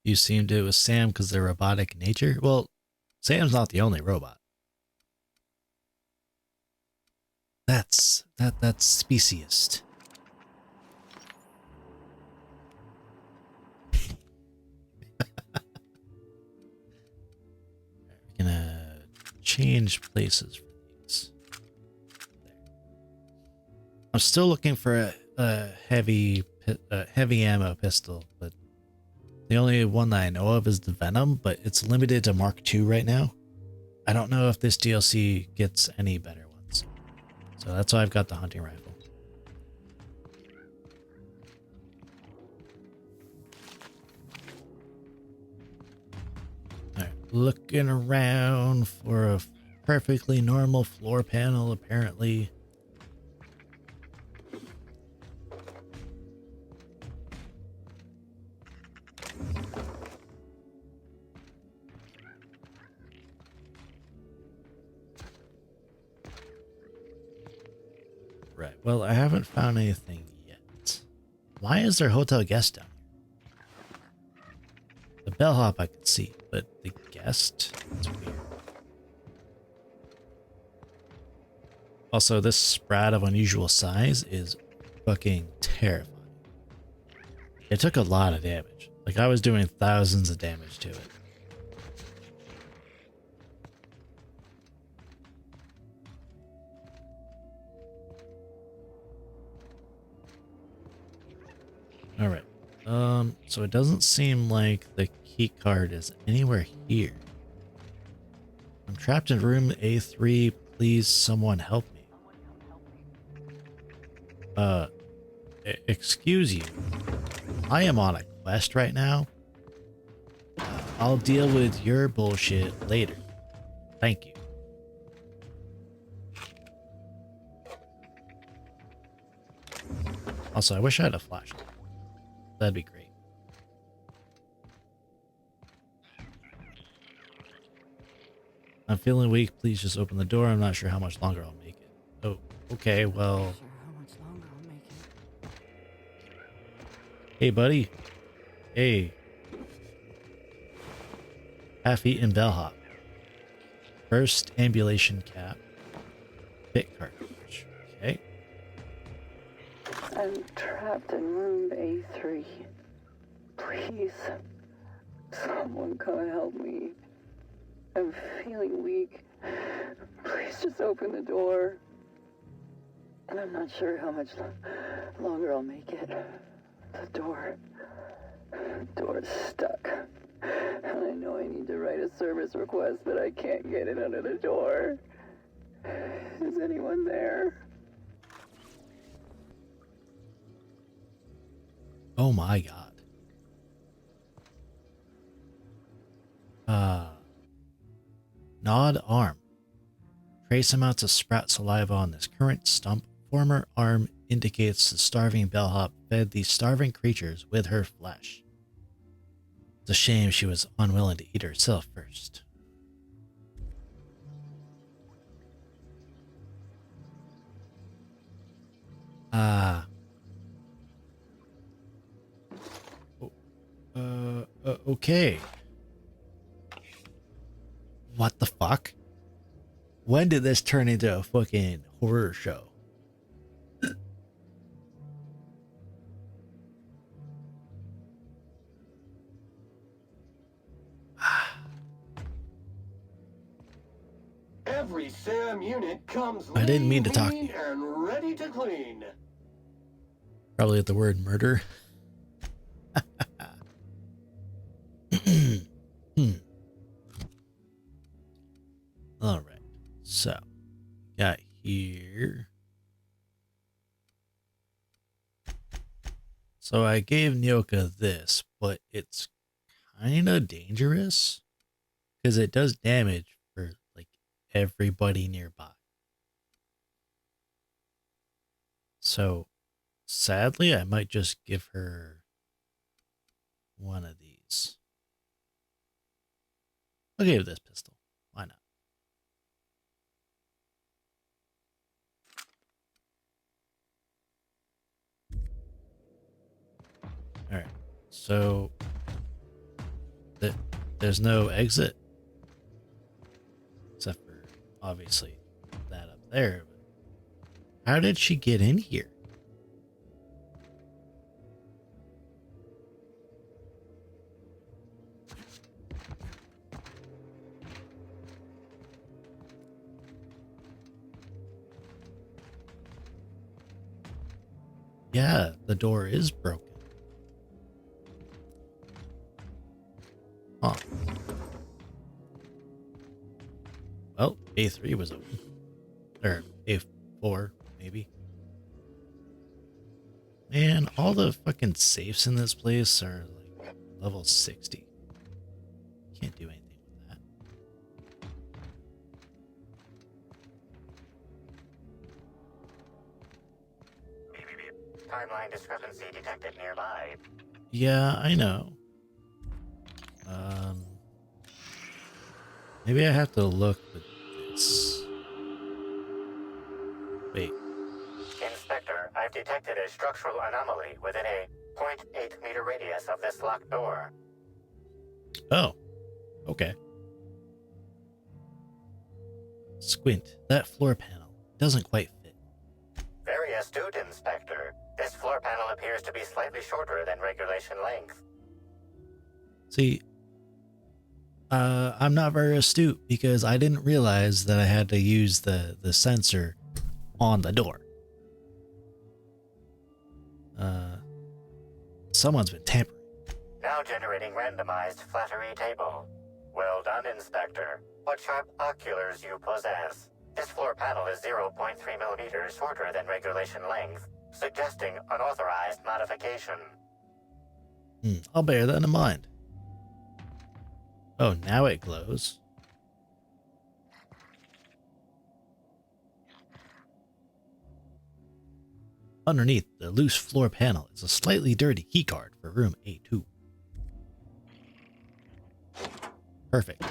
You assumed it was Sam because they're robotic in nature? Well, Sam's not the only robot. That's speciest. We're gonna change places for these. There. I'm still looking for a heavy ammo pistol, but the only one that I know of is the Venom, but it's limited to Mark II right now. I don't know if this DLC gets any better ones. So that's why I've got the hunting rifle. Alright, looking around for a perfectly normal floor panel, apparently. Right, well, I haven't found anything yet. Why is there hotel guest down here? The bellhop I could see, but the guest? It's weird. Also, this sprout of unusual size is fucking terrifying. It took a lot of damage. Like, I was doing thousands of damage to it. Alright. So it doesn't seem like the key card is anywhere here. I'm trapped in room A3. Please, someone help me. Excuse you. I am on a quest right now. I'll deal with your bullshit later. Thank you. Also, I wish I had a flashlight. That'd be great. I'm feeling weak. Please just open the door. I'm not sure how much longer I'll make it. Oh, okay, well. Hey, buddy. Hey. Half-eaten bellhop. First ambulation cap. Bit cartridge. Okay. I'm trapped in room A3. Please, someone come help me. I'm feeling weak. Please just open the door. I'm not sure how much longer I'll make it. The door's stuck. And I know I need to write a service request, but I can't get it under the door. Is anyone there? Oh my god. Gnawed arm. Trace amounts of sprout saliva on this current stump. Former arm indicates the starving bellhop fed these starving creatures with her flesh. It's a shame she was unwilling to eat herself first. Okay. What the fuck? When did this turn into a fucking horror show? Every SAM unit comes I didn't mean to talk to lean you. and ready to clean. Probably at the word murder. All right. So, got here. So I gave Nyoka this, but it's kind of dangerous because it does damage for like everybody nearby. So sadly, I might just give her one of these. I'll give her this pistol. Why not? All right. So there's no exit except for obviously that up there. But how did she get in here? Yeah, the door is broken. Huh. Well, A3 was open. Or A4, maybe. Man, all the fucking safes in this place are like level 60. Can't do anything with that. Timeline discrepancy detected nearby. Yeah, I know. Maybe I have to look with this. Wait. Inspector, I've detected a structural anomaly within a 0.8 meter radius of this locked door. Oh, okay. Squint. That floor panel doesn't quite fit. Very astute, Inspector. This floor panel appears to be slightly shorter than regulation length. See, I'm not very astute because I didn't realize that I had to use the sensor on the door. Someone's been tampering. Now generating randomized flattery table. Well done, Inspector. What sharp oculars you possess. This floor panel is 0.3 millimeters shorter than regulation length, suggesting unauthorized modification. I'll bear that in mind. Oh, now it glows. Underneath the loose floor panel is a slightly dirty keycard for room A2. Perfect.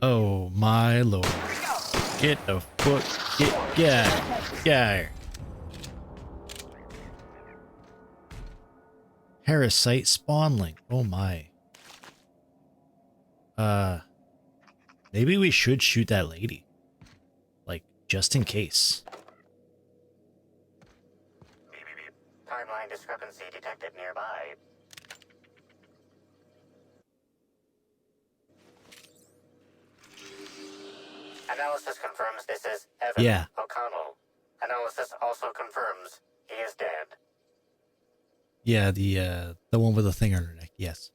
Oh my lord. Get the fuck. Get out here. Parasite spawnling. Oh my. Maybe we should shoot that lady. Like, just in case. Timeline discrepancy detected nearby. Analysis confirms this is Evan O'Connell. Analysis also confirms he is dead. Yeah, the one with the thing on her neck, yes.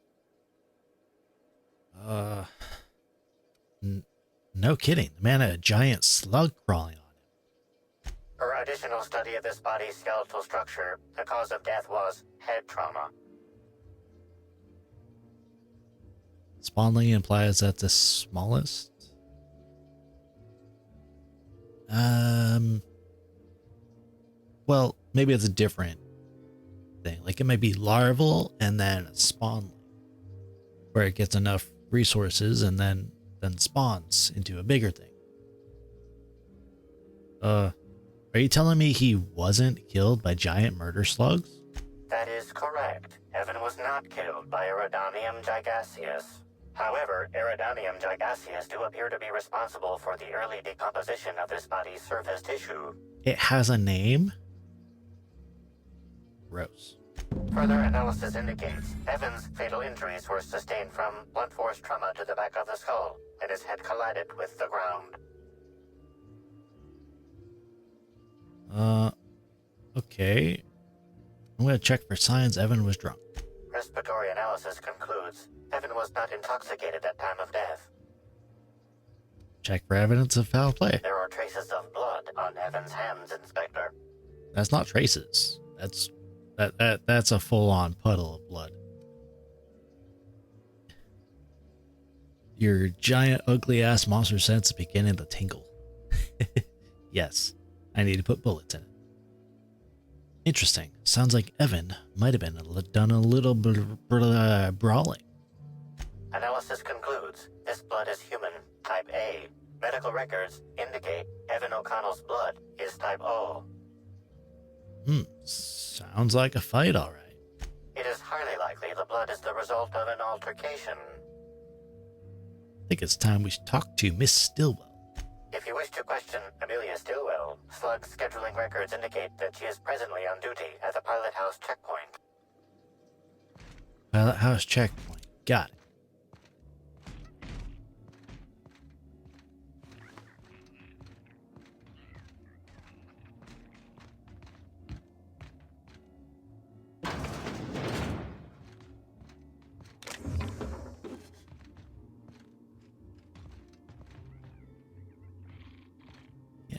No kidding. The man had a giant slug crawling on him. Per additional study of this body's skeletal structure, the cause of death was head trauma. Spawnling implies that the smallest. Well, maybe it's a different thing. Like it might be larval and then a spawnling, where it gets enough resources and then spawns into a bigger thing. Are you telling me he wasn't killed by giant murder slugs? That is correct. Evan was not killed by Eridanium gigaseus. However, Eridanium gigaseus do appear to be responsible for the early decomposition of this body's surface tissue. It has a name? Gross. Further analysis indicates Evan's fatal injuries were sustained from blunt force trauma to the back of the skull, and his head collided with the ground. Okay. I'm gonna check for signs Evan was drunk. Respiratory analysis concludes Evan was not intoxicated at time of death. Check for evidence of foul play. There are traces of blood on Evan's hands, Inspector. That's not traces. That's a full-on puddle of blood. Your giant ugly-ass monster sense is beginning to tingle. Yes, I need to put bullets in it. Interesting. Sounds like Evan might have done a little brawling. Analysis concludes this blood is human, type A. Medical records indicate Evan O'Connell's blood is type O. Sounds like a fight, all right. It is highly likely the blood is the result of an altercation. I think it's time we talk to Miss Stillwell. If you wish to question Amelia Stillwell, Slug's scheduling records indicate that she is presently on duty at the Pilot House checkpoint. Pilot House checkpoint. Got it.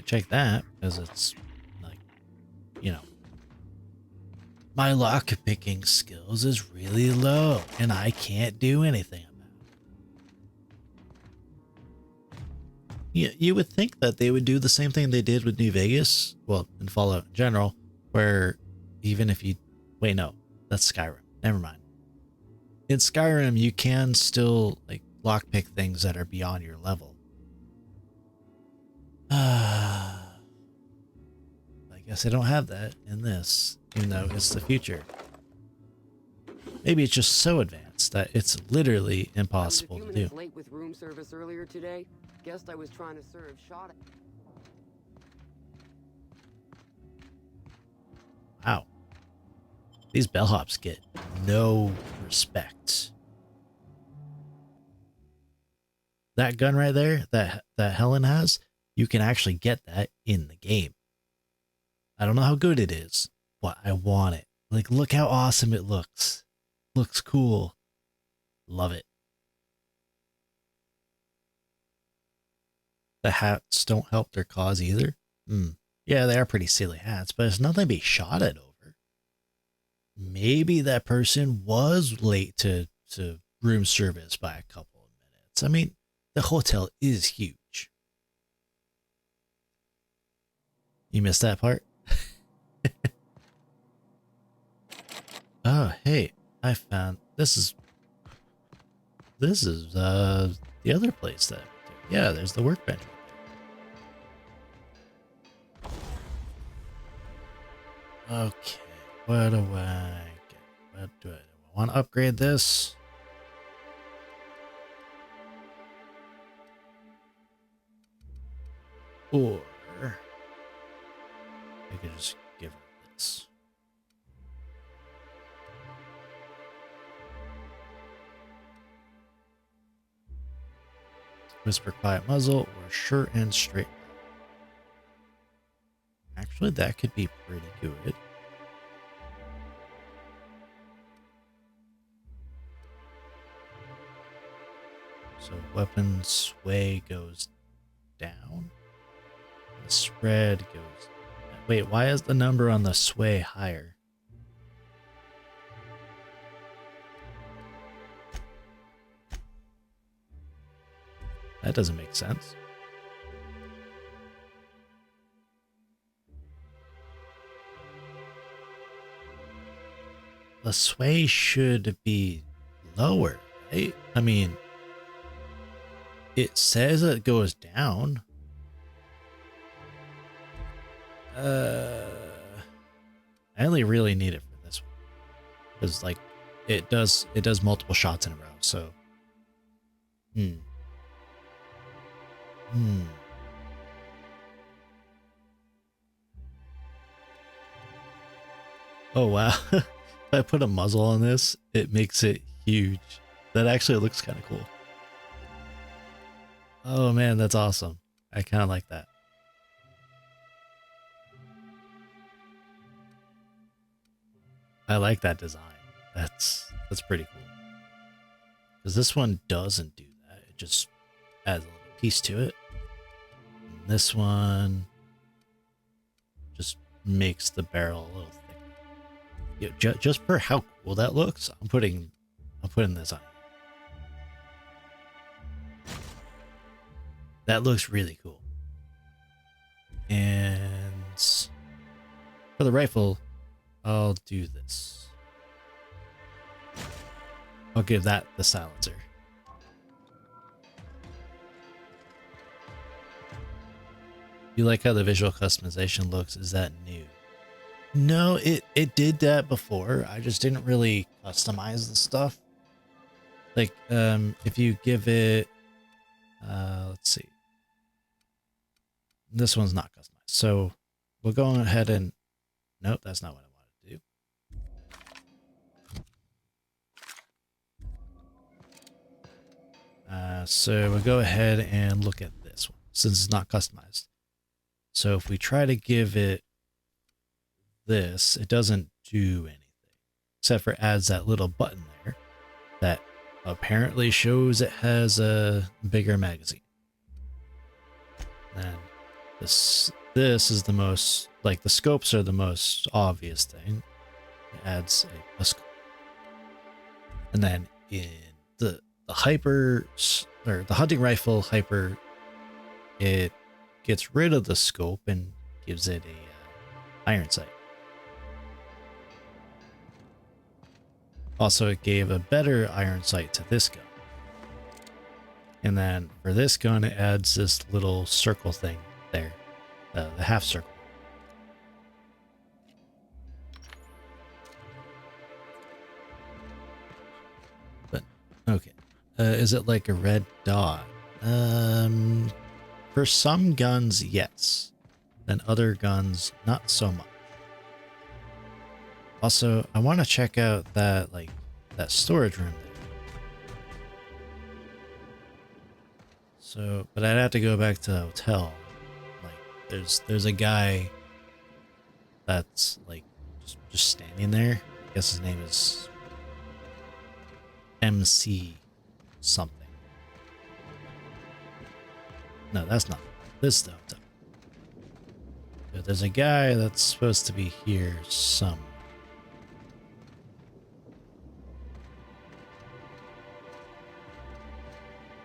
Check that, because it's like, you know, my lock picking skills is really low and I can't do anything about it. You would think that they would do the same thing they did with New Vegas, well, in Fallout in general, where even if you, wait, no, that's Skyrim, never mind. In Skyrim, you can still like lockpick things that are beyond your level. I guess I don't have that in this, even though it's the future. Maybe it's just so advanced that it's literally impossible to do. Late with room service earlier today. Guessed I was trying to serve shot. Wow. These bellhops get no respect. That gun right there that Helen has, you can actually get that in the game. I don't know how good it is, but I want it. Like, look how awesome it looks. Looks cool. Love it. The hats don't help their cause either. Yeah, they are pretty silly hats, but it's nothing to be shot at over. Maybe that person was late to room service by a couple of minutes. I mean, the hotel is huge. You missed that part? Oh, hey, I found this is the other place that yeah, there's the workbench. Okay, what do I get? What do I want to upgrade this? Or I could just give it this. Whisper quiet muzzle or short and straight. Actually, that could be pretty good. So weapon sway goes down. The spread goes. Wait, why is the number on the sway higher? That doesn't make sense. The sway should be lower, right? I mean, it says it goes down. I only really need it for this one. Because like it does multiple shots in a row, so Oh wow. If I put a muzzle on this, it makes it huge. That actually looks kind of cool. Oh man, that's awesome. I kind of like that. I like that design. That's pretty cool. Because this one doesn't do that. It just adds a little piece to it. And this one just makes the barrel a little thicker. Yeah, just for how cool that looks, I'm putting this on. That looks really cool. And for the rifle, I'll do this. I'll give that the silencer. You like how the visual customization looks? Is that new? No, it did that before. I just didn't really customize the stuff. Like, if you give it, let's see. This one's not customized. So we'll go ahead and, nope, that's not what I wanted to do. So we'll go ahead and look at this one since it's not customized. So if we try to give it this, it doesn't do anything except for adds that little button there that apparently shows it has a bigger magazine. And this is the most, like, the scopes are the most obvious thing. It adds a scope. And then in the hyper, or the hunting rifle hyper, it gets rid of the scope and gives it a iron sight. Also, it gave a better iron sight to this gun. And then for this gun, it adds this little circle thing there, the half circle. But okay, is it like a red dot? For some guns, yes. Then other guns, not so much. Also, I want to check out that, like, that storage room there. So, but I'd have to go back to the hotel. Like, there's a guy that's like just standing there. I guess his name is MC something. No, that's not. This is the hotel. But there's a guy that's supposed to be here somewhere.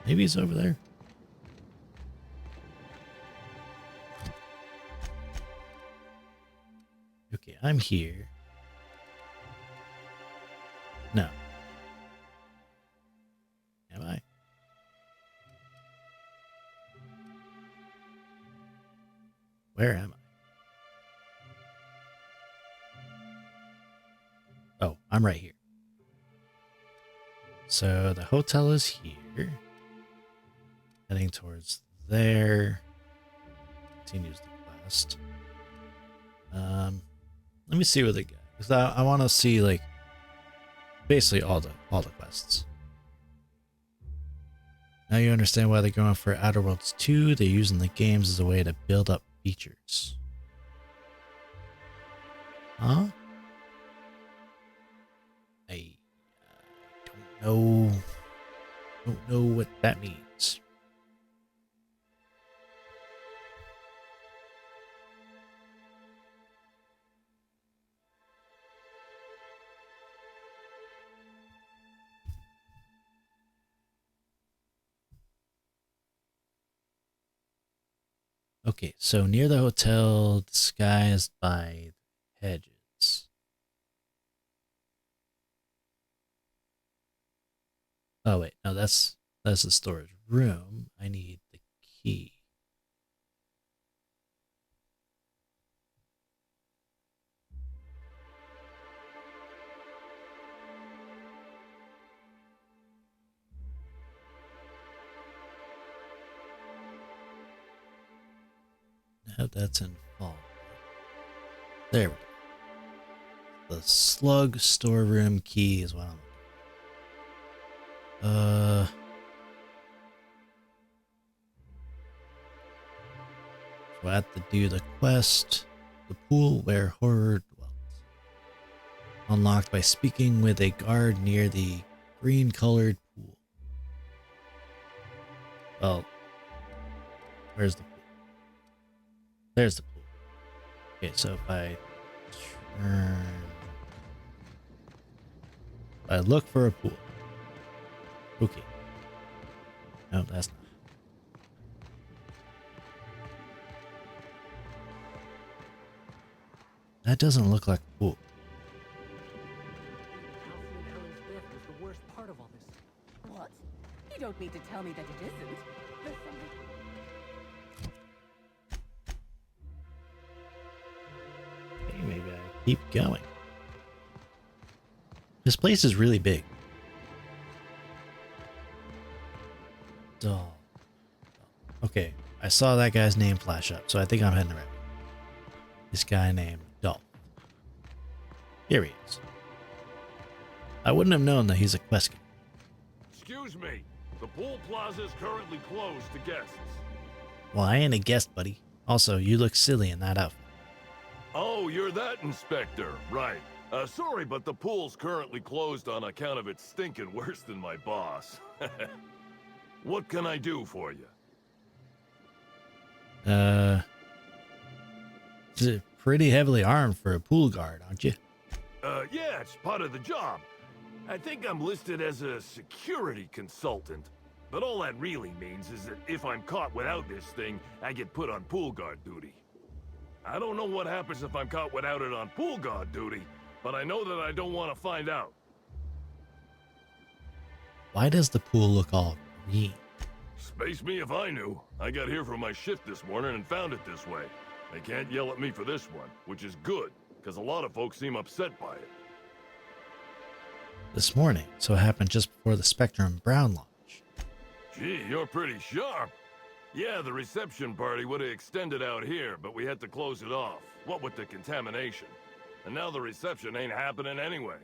Maybe he's over there. I'm here. No. Am I? Where am I? Oh, I'm right here. So the hotel is here. Heading towards there. Continues the quest. Let me see what they got. Because I want to see like basically all the quests. Now you understand why they're going for Outer Worlds 2. They're using the games as a way to build up features. Huh? I don't know what that means. Okay, so near the hotel, disguised by hedges. Oh wait, no, that's the storage room. I need the key. No, that's in fall. There we go. The slug storeroom key is what I'm looking for. So I have to do the quest. The pool where horror dwells. Unlocked by speaking with a guard near the green-colored pool. Well, where's the pool? There's the pool. Okay, so if I turn... I look for a pool. Okay. No, that's not. That doesn't look like a pool. Alfie and Helen's death was the worst part of all this. What? You don't mean to tell me that it isn't. There's something... Okay, maybe I keep going. This place is really big. Doll. Okay, I saw that guy's name flash up, so I think I'm heading the right way. This guy named Dolph. Here he is. I wouldn't have known that he's a quest giver. Excuse me. The pool plaza is currently closed to guests. Well, I ain't a guest, buddy. Also, you look silly in that outfit. Oh, you're that inspector. Right. Sorry, but the pool's currently closed on account of it stinking worse than my boss. What can I do for you? Pretty heavily armed for a pool guard, aren't you? Yeah, it's part of the job. I think I'm listed as a security consultant. But all that really means is that if I'm caught without this thing, I get put on pool guard duty. I don't know what happens if I'm caught without it on pool guard duty, but I know that I don't want to find out. Why does the pool look all green? Space me if I knew. I got here for my shift this morning and found it this way. They can't yell at me for this one, which is good, because a lot of folks seem upset by it. This morning, so it happened just before the Spectrum Brown launch. Gee, you're pretty sharp. Yeah, the reception party would have extended out here, but we had to close it off, what with the contamination. And now the reception ain't happening anyway.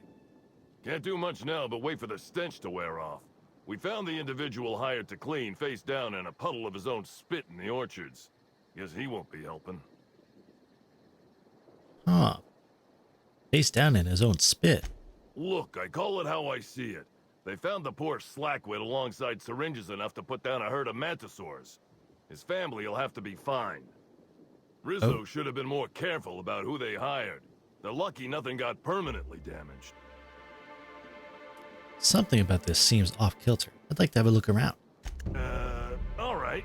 Can't do much now but wait for the stench to wear off. We found the individual hired to clean face down in a puddle of his own spit in the orchards. Guess he won't be helping. Huh. Face down in his own spit. Look, I call it how I see it. They found the poor slackwit alongside syringes enough to put down a herd of mantisaurs. His family will have to be fined. Rizzo should have been more careful about who they hired. They're lucky nothing got permanently damaged. Something about this seems off-kilter. I'd like to have a look around. Alright.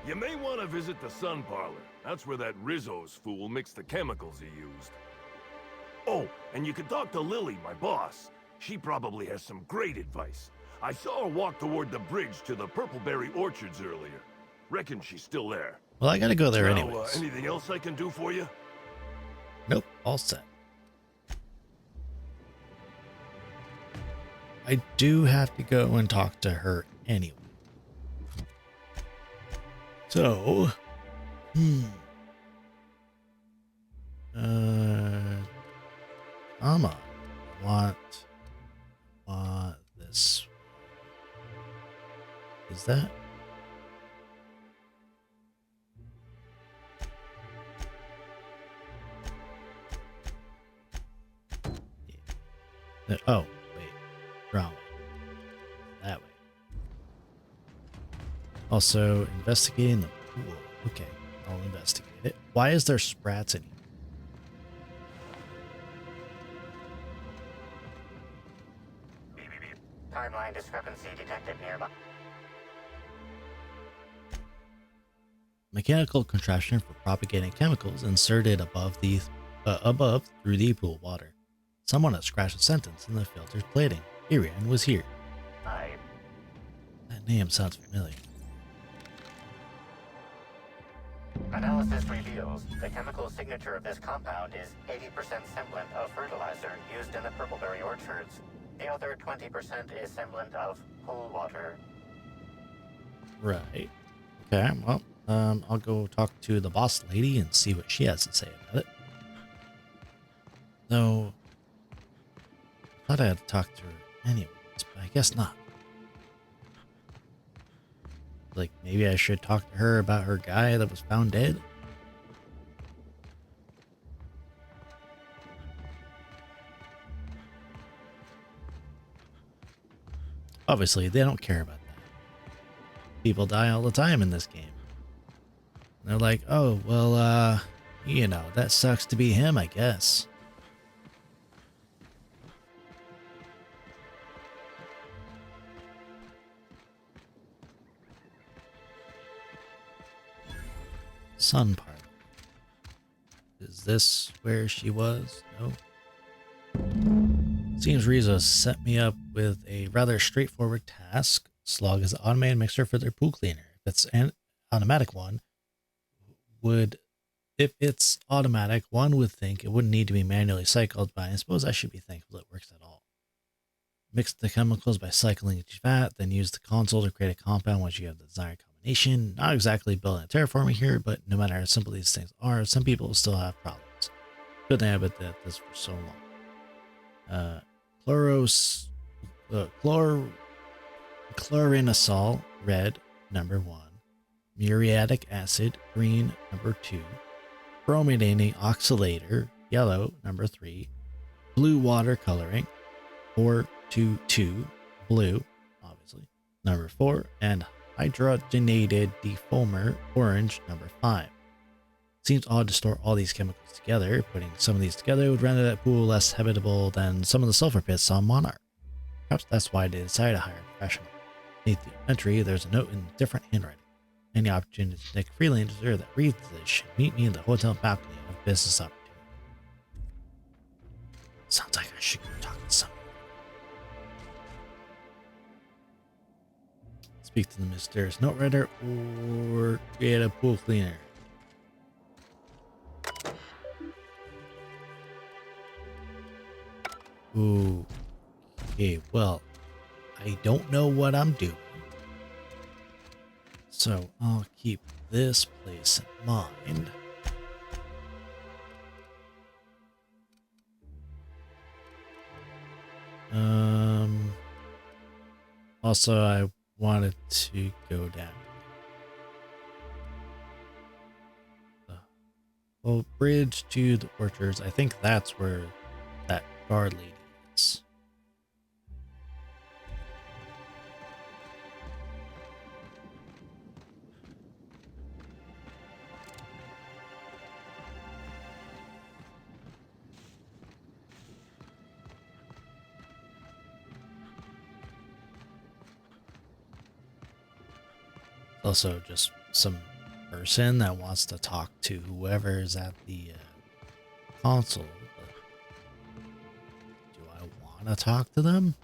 You may want to visit the sun parlor. That's where that Rizzo's fool mixed the chemicals he used. Oh, and you can talk to Lily, my boss. She probably has some great advice. I saw her walk toward the bridge to the Purpleberry Orchards earlier. Reckon she's still there. Well, I gotta go there Now, anyways. anything else I can do for you? Nope, all set. I do have to go and talk to her anyway. So, come on. Want this? Is that? Yeah. Oh, wait, wrong way. That way. Also, investigating the pool. Okay, I'll investigate it. Why is there sprats in here? Timeline discrepancy detected nearby. Mechanical contraption for propagating chemicals inserted above through the pool water. Someone has scratched a sentence in the filter's plating. Irian was here. That name sounds familiar. Analysis reveals the chemical signature of this compound is 80% semblant of fertilizer used in the Purpleberry Orchards. The other 20% is semblant of pool water. Right. Okay, well, I'll go talk to the boss lady and see what she has to say about it. Though, I thought I had to talk to her anyways, but I guess not. Like, maybe I should talk to her about her guy that was found dead? Obviously, they don't care about that. People die all the time in this game. They're like, oh, well, you know, that sucks to be him, I guess. Sun parlor. Is this where she was? No. Seems Rizzo set me up with a rather straightforward task. Slug is an automated mixer for their pool cleaner. If it's an automatic one, if it's automatic, one would think it wouldn't need to be manually cycled, but I suppose I should be thankful it works at all. Mix the chemicals by cycling each vat, then use the console to create a compound once you have the desired combination. Not exactly building a terraforming here, but no matter how simple these things are, some people still have problems. Good thing I've been at this for so long. Chlorinosol, red, number 1. Muriatic acid, green, number 2. Brominating oxalator, yellow, number 3. Blue water coloring, 422, blue, obviously, number 4. And hydrogenated defoamer, orange, number 5. Seems odd to store all these chemicals together. Putting some of these together would render that pool less habitable than some of the sulfur pits on Monarch. Perhaps that's why they decided to hire a professional. Beneath the entry, there's a note in different handwriting. Any opportunistic freelancer that reads this should meet me in the hotel balcony of business opportunity. Sounds like I should go talk to someone. Speak to the mysterious note writer or create a pool cleaner. Ooh. Okay, well, I don't know what I'm doing. So I'll keep this place in mind. Also, I wanted to go down. Well, bridge to the orchards. I think that's where that guard lady is. Also, just some person that wants to talk to whoever is at the console. want to talk to them?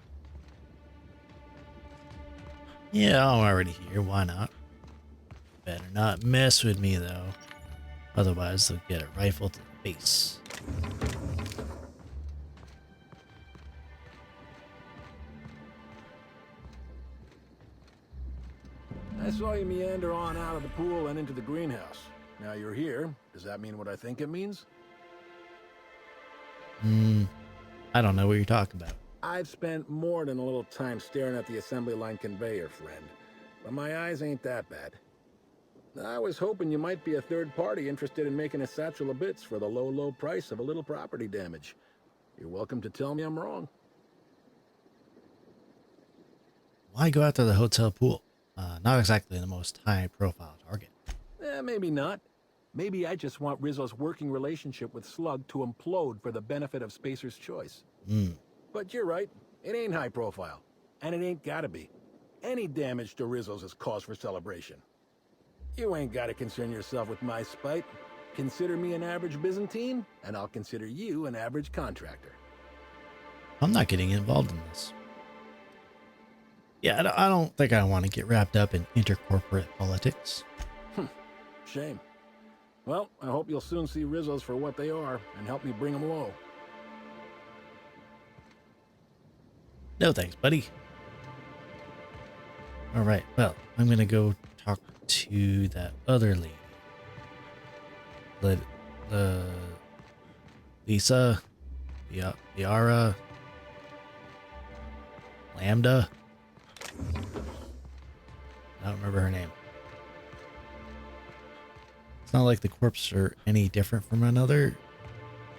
Yeah, I'm already here. Why not? Better not mess with me, though. Otherwise, they'll get a rifle to the face. I saw you meander on out of the pool and into the greenhouse. Now you're here. Does that mean what I think it means? I don't know what you're talking about. I've spent more than a little time staring at the assembly line conveyor, friend. But my eyes ain't that bad. I was hoping you might be a third party interested in making a satchel of bits for the low, low price of a little property damage. You're welcome to tell me I'm wrong. Why go after the hotel pool? Not exactly the most high-profile target. Maybe not. Maybe I just want Rizzo's working relationship with Slug to implode for the benefit of Spacer's choice. But you're right. It ain't high profile. And it ain't gotta be. Any damage to Rizzo's is cause for celebration. You ain't gotta concern yourself with my spite. Consider me an average Byzantine, and I'll consider you an average contractor. I'm not getting involved in this. Yeah, I don't think I want to get wrapped up in intercorporate politics. Shame. Well, I hope you'll soon see Rizzo's for what they are, and help me bring them low. No thanks, buddy. Alright, well, I'm gonna go talk to that other lady. Lisa? Liara? Lambda? I don't remember her name. It's not like the corpses are any different from another.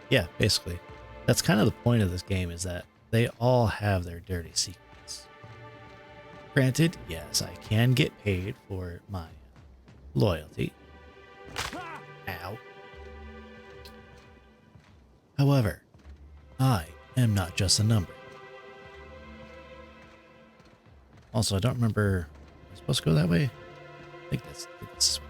Yeah, basically. That's kind of the point of this game, is that they all have their dirty secrets. Granted, yes, I can get paid for my loyalty. Ow. However, I am not just a number. Also, I don't remember. Am I supposed to go that way? I think that's this way.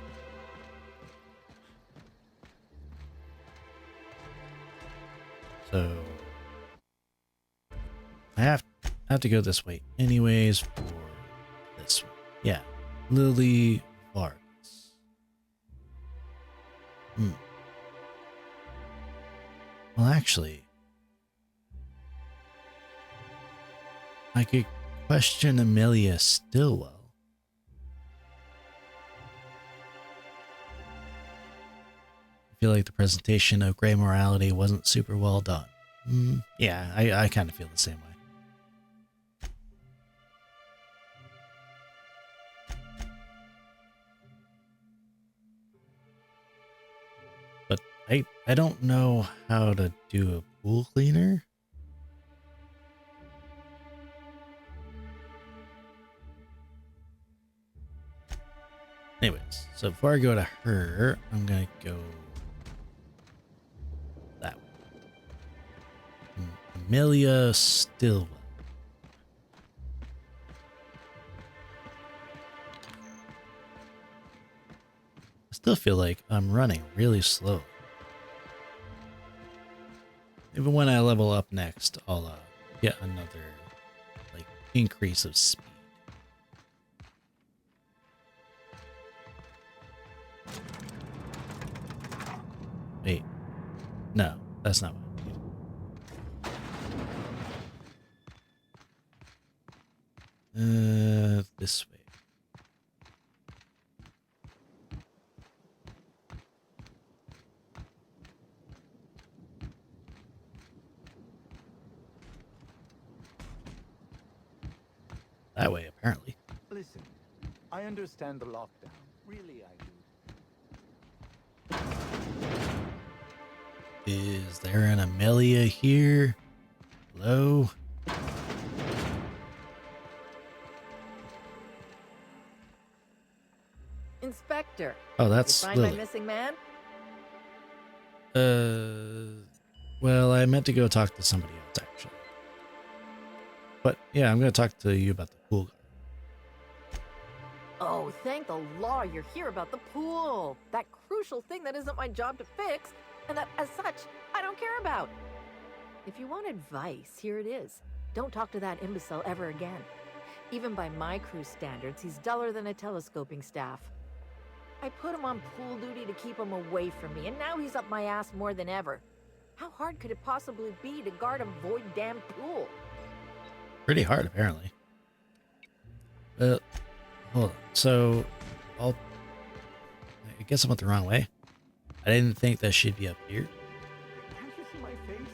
So I have to go this way anyways for this one. Yeah. Lily Vargas. Well, actually, I could question Amelia Stillwell. I feel like the presentation of gray morality wasn't super well done. Yeah, I kind of feel the same way. But I don't know how to do a pool cleaner. Anyways, so before I go to her, I'm gonna go that way. Amelia Stillwell. I still feel like I'm running really slow. Even when I level up next, I'll get another increase of speed. Wait, no, that's not what I need. This way. That way, apparently. Listen, I understand the lockdown. Really, I do. Is there an Amelia here? Hello? Inspector. Oh, that's you find Lily. my missing man? Well, I meant to go talk to somebody else, actually. But, yeah, I'm going to talk to you about the pool guard. Oh, thank the law you're here about the pool. That crucial thing that isn't my job to fix, and that, as such, I don't care about. If you want advice, here it is. Don't talk to that imbecile ever again. Even by my crew standards, he's duller than a telescoping staff. I put him on pool duty to keep him away from me, and now he's up my ass more than ever. How hard could it possibly be to guard a void-damned pool? Pretty hard, apparently. Hold on. So, I guess I went the wrong way. I didn't think that she'd be up here. Can't you see my face?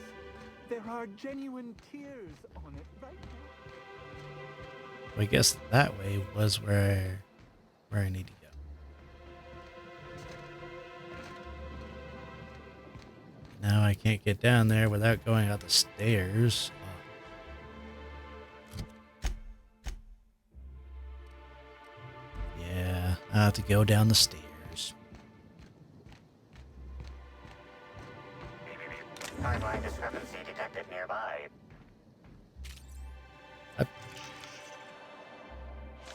There are genuine tears on it right now. Well, I guess that way was where I need to go. Now I can't get down there without going out the stairs. Yeah, I have to go down the stairs. Timeline discrepancy detected nearby.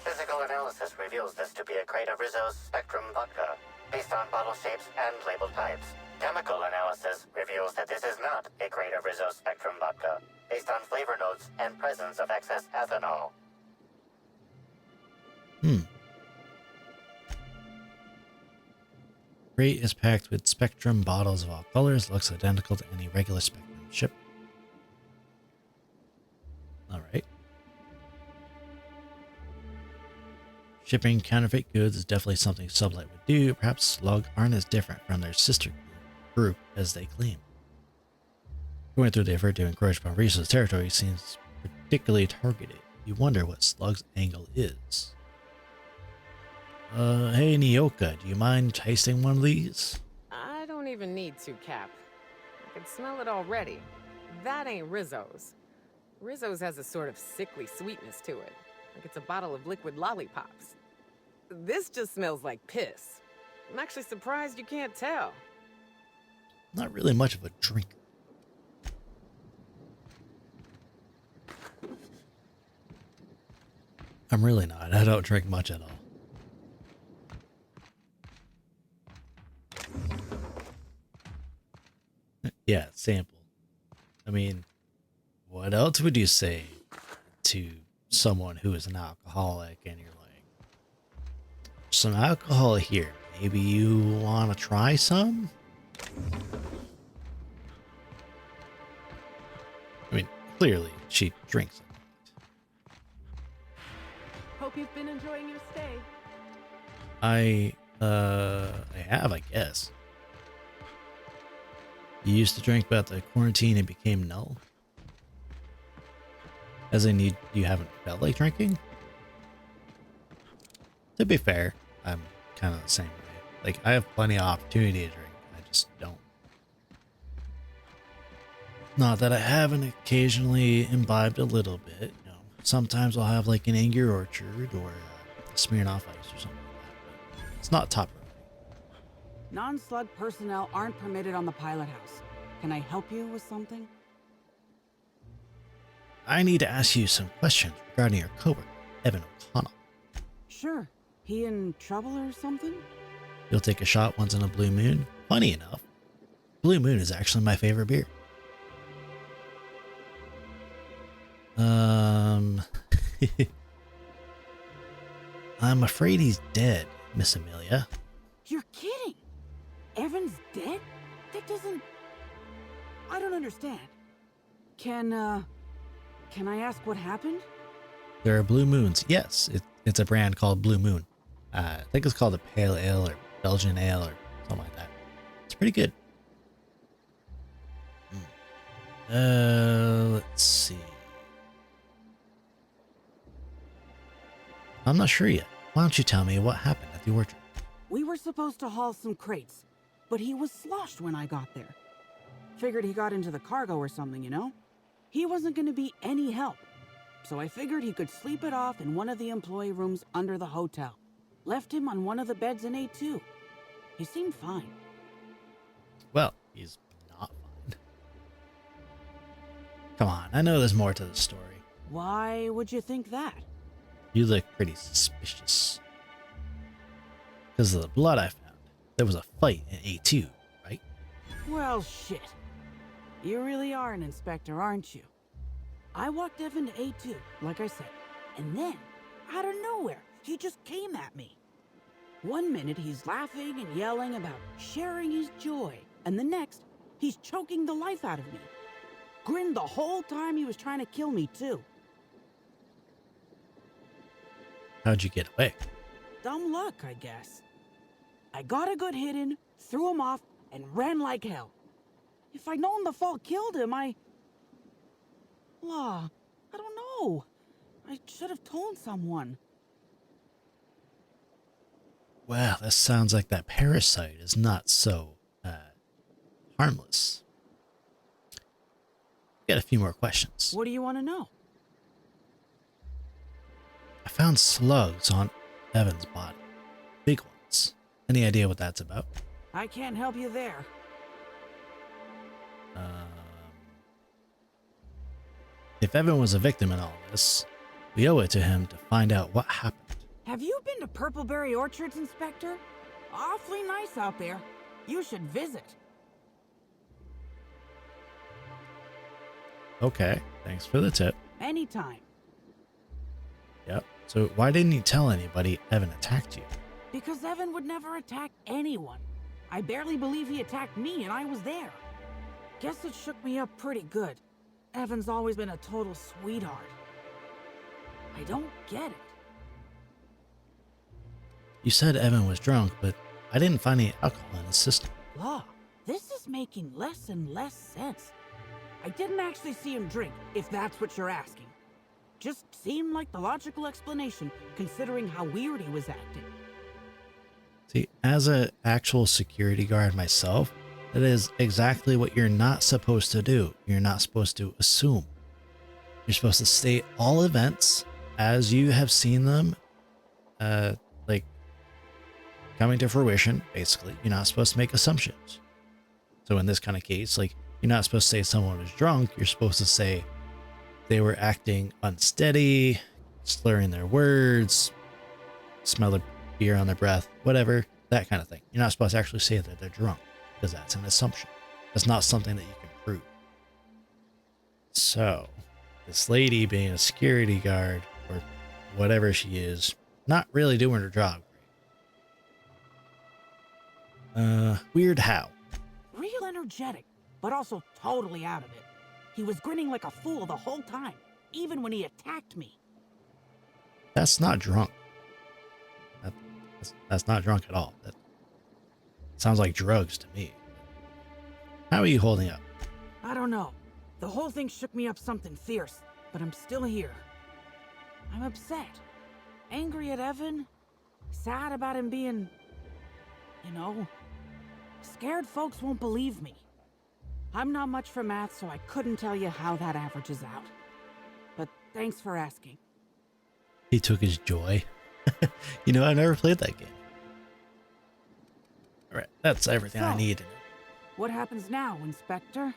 Physical analysis reveals this to be a crate of Rizzo's Spectrum vodka, based on bottle shapes and label types. Chemical analysis reveals that this is not a crate of Rizzo's Spectrum vodka, based on flavor notes and presence of excess ethanol. Crate is packed with Spectrum bottles of all colors. Looks identical to any regular Spectrum ship. Alright. Shipping counterfeit goods is definitely something Sublight would do. Perhaps Slug aren't as different from their sister group as they claim. Going through the effort to encroach upon Risa's territory seems particularly targeted. You wonder what Slug's angle is. Hey Nyoka, do you mind tasting one of these? I don't even need to, Cap. I can smell it already. That ain't Rizzo's. Rizzo's has a sort of sickly sweetness to it, like it's a bottle of liquid lollipops. This just smells like piss. I'm actually surprised you can't tell. Not really much of a drinker. I'm really not. I don't drink much at all. Yeah, sample. I mean, what else would you say to someone who is an alcoholic and you're like, some alcohol here, maybe you want to try some? I mean, clearly she drinks it. Hope you've been enjoying your stay. I have, I guess. You used to drink, but the quarantine it became null. As in, you haven't felt like drinking? To be fair, I'm kind of the same way. Like, I have plenty of opportunity to drink. I just don't. Not that I haven't occasionally imbibed a little bit. You know, sometimes I'll have like an Angry Orchard or a Smirnoff Ice or something like that. But it's not top. Non-slug personnel aren't permitted on the pilot house. Can I help you with something? I need to ask you some questions regarding your coworker, Evan O'Connell. Sure. He in trouble or something? You'll take a shot once in a blue moon? Funny enough, Blue Moon is actually my favorite beer. I'm afraid he's dead, Miss Amelia. You're kidding! Evan's dead? That doesn't... I don't understand. Can I ask what happened? There are Blue Moons. Yes, it's a brand called Blue Moon. I think it's called a Pale Ale or Belgian Ale or something like that. It's pretty good. Let's see. I'm not sure yet. Why don't you tell me what happened at the orchard? We were supposed to haul some crates, but he was sloshed when I got there. Figured he got into the cargo or something, you know? He wasn't going to be any help. So I figured he could sleep it off in one of the employee rooms under the hotel. Left him on one of the beds in A2. He seemed fine. Well, he's not fine. Come on, I know there's more to the story. Why would you think that? You look pretty suspicious. Because of the blood I found. There was a fight in A2, right? Well, shit. You really are an inspector, aren't you? I walked Evan to A2, like I said, and then, out of nowhere, he just came at me. One minute he's laughing and yelling about sharing his joy, and the next, he's choking the life out of me. Grinned the whole time he was trying to kill me, too. How'd you get away? Dumb luck, I guess. I got a good hit in, threw him off, and ran like hell. If I'd known the fall killed him, I don't know. I should have told someone. Well, that sounds like that parasite is not so harmless. Got a few more questions. What do you want to know? I found slugs on Evan's body. Big ones. Any idea what that's about? I can't help you there. If Evan was a victim in all this, we owe it to him to find out what happened. Have you been to Purpleberry Orchards, Inspector? Awfully nice out there. You should visit. Okay, thanks for the tip. Anytime. Yep. So why didn't you tell anybody Evan attacked you? Because Evan would never attack anyone. I barely believe he attacked me, and I was there. Guess it shook me up pretty good. Evan's always been a total sweetheart. I don't get it. You said Evan was drunk, but I didn't find any alcohol in his system. Law, this is making less and less sense. I didn't actually see him drink, if that's what you're asking. Just seemed like the logical explanation, considering how weird he was acting. See, as an actual security guard myself, that is exactly what you're not supposed to do. You're not supposed to assume. You're supposed to state all events as you have seen them, like coming to fruition, basically. You're not supposed to make assumptions. So in this kind of case, like, you're not supposed to say someone was drunk. You're supposed to say they were acting unsteady, slurring their words, smell the beer on their breath, whatever, that kind of thing. You're not supposed to actually say that they're drunk, because that's an assumption. That's not something that you can prove. So, this lady being a security guard, or whatever she is, not really doing her job great. Weird how? Real energetic, but also totally out of it. He was grinning like a fool the whole time, even when he attacked me. That's not drunk. That's not drunk at all. That sounds like drugs to me. How are you holding up? I don't know. The whole thing shook me up something fierce, but I'm still here. I'm upset. Angry at Evan. Sad about him being, scared folks won't believe me. I'm not much for math, so I couldn't tell you how that averages out. But thanks for asking. He took his joy. I never played that game. Alright, that's everything I need to know. What happens now, Inspector?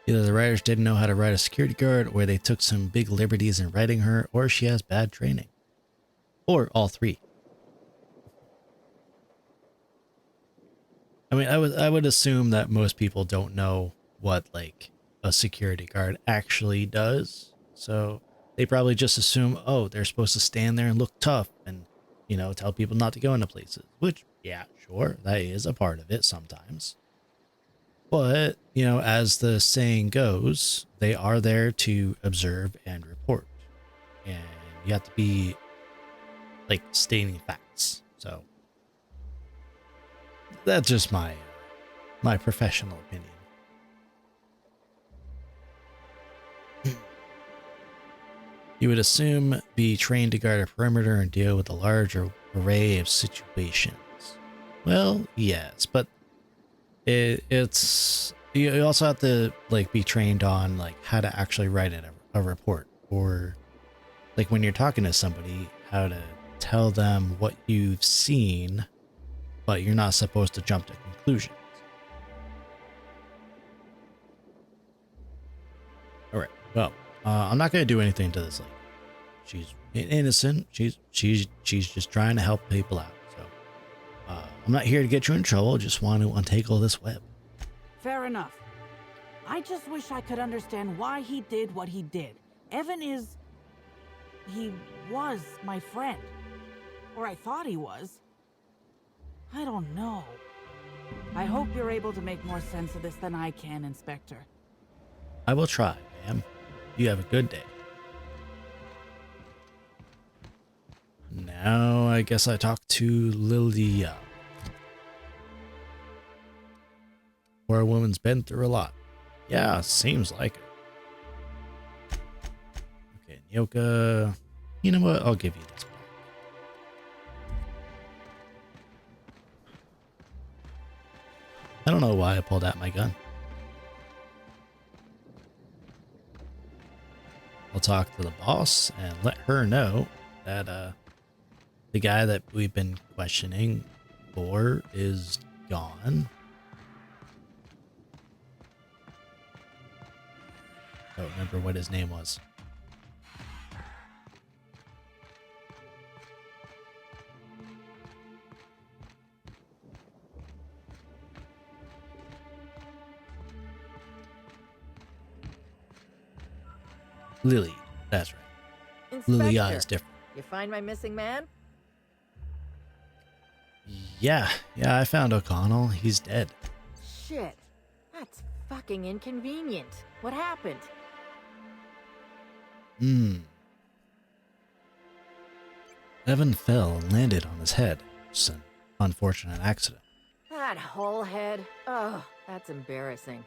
Either the writers didn't know how to write a security guard, or they took some big liberties in writing her, or she has bad training. Or all three. I mean, I would assume that most people don't know what, like, a security guard actually does. So they probably just assume, oh, they're supposed to stand there and look tough and, tell people not to go into places. Which, yeah, sure, that is a part of it sometimes. But, as the saying goes, they are there to observe and report. And you have to be, like, stating facts. So that's just my professional opinion. You would assume be trained to guard a perimeter and deal with a large array of situations. Well, yes, but it's you also have to be trained on how to actually write a report, or when you're talking to somebody, how to tell them what you've seen, but you're not supposed to jump to conclusions. All right. Well, I'm not going to do anything to this lady. She's innocent. She's just trying to help people out. So I'm not here to get you in trouble. Just want to untangle this web. Fair enough. I just wish I could understand why he did what he did. Evan is... he was my friend. Or I thought he was. I don't know. I hope you're able to make more sense of this than I can, Inspector. I will try, ma'am. You have a good day. Now, I guess I talk to Lilia. Poor woman's been through a lot. Yeah, seems like it. Okay, Nyoka. You know what? I'll give you this back. I don't know why I pulled out my gun. I'll talk to the boss and let her know that the guy that we've been questioning for is gone. I don't remember what his name was. Lily, that's right. Inspector, Lilia is different. you find my missing man? Yeah, I found O'Connell. He's dead. Shit. That's fucking inconvenient. What happened? Evan fell and landed on his head. It's an unfortunate accident. That whole head. Oh, that's embarrassing.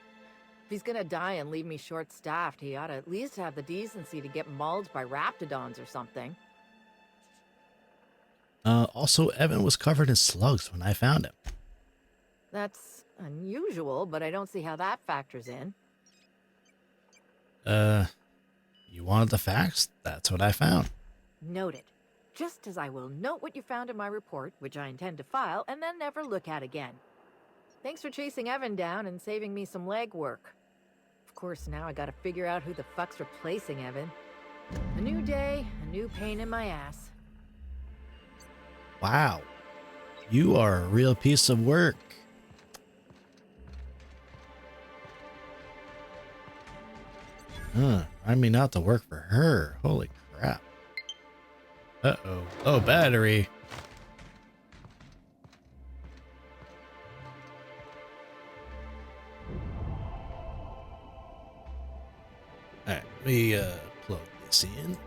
If he's gonna die and leave me short-staffed, he ought to at least have the decency to get mauled by raptidons or something. Also, Evan was covered in slugs when I found him. That's unusual, but I don't see how that factors in. You wanted the facts? That's what I found. Noted. Just as I will note what you found in my report, which I intend to file, and then never look at again. Thanks for chasing Evan down and saving me some legwork. Of course, now I gotta figure out who the fuck's replacing Evan. A new day, a new pain in my ass. Wow. You are a real piece of work. I mean, not to work for her. Holy crap. Uh-oh. Oh, battery. Alright, let me plug this in.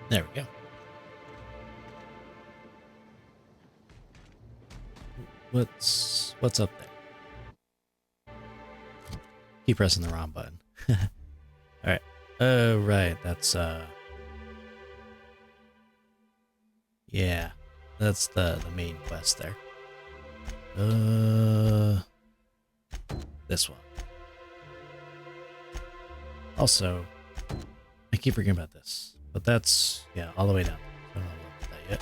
There we go. What's up there? Keep pressing the wrong button. Alright. Right, that's yeah. That's the main quest there. This one. Also, I keep forgetting about this. But that's, yeah, all the way down. I don't know about that yet.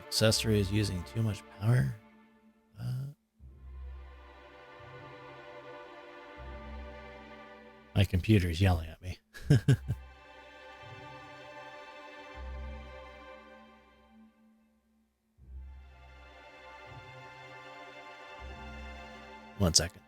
Accessory is using too much power. My computer's yelling at me. One second.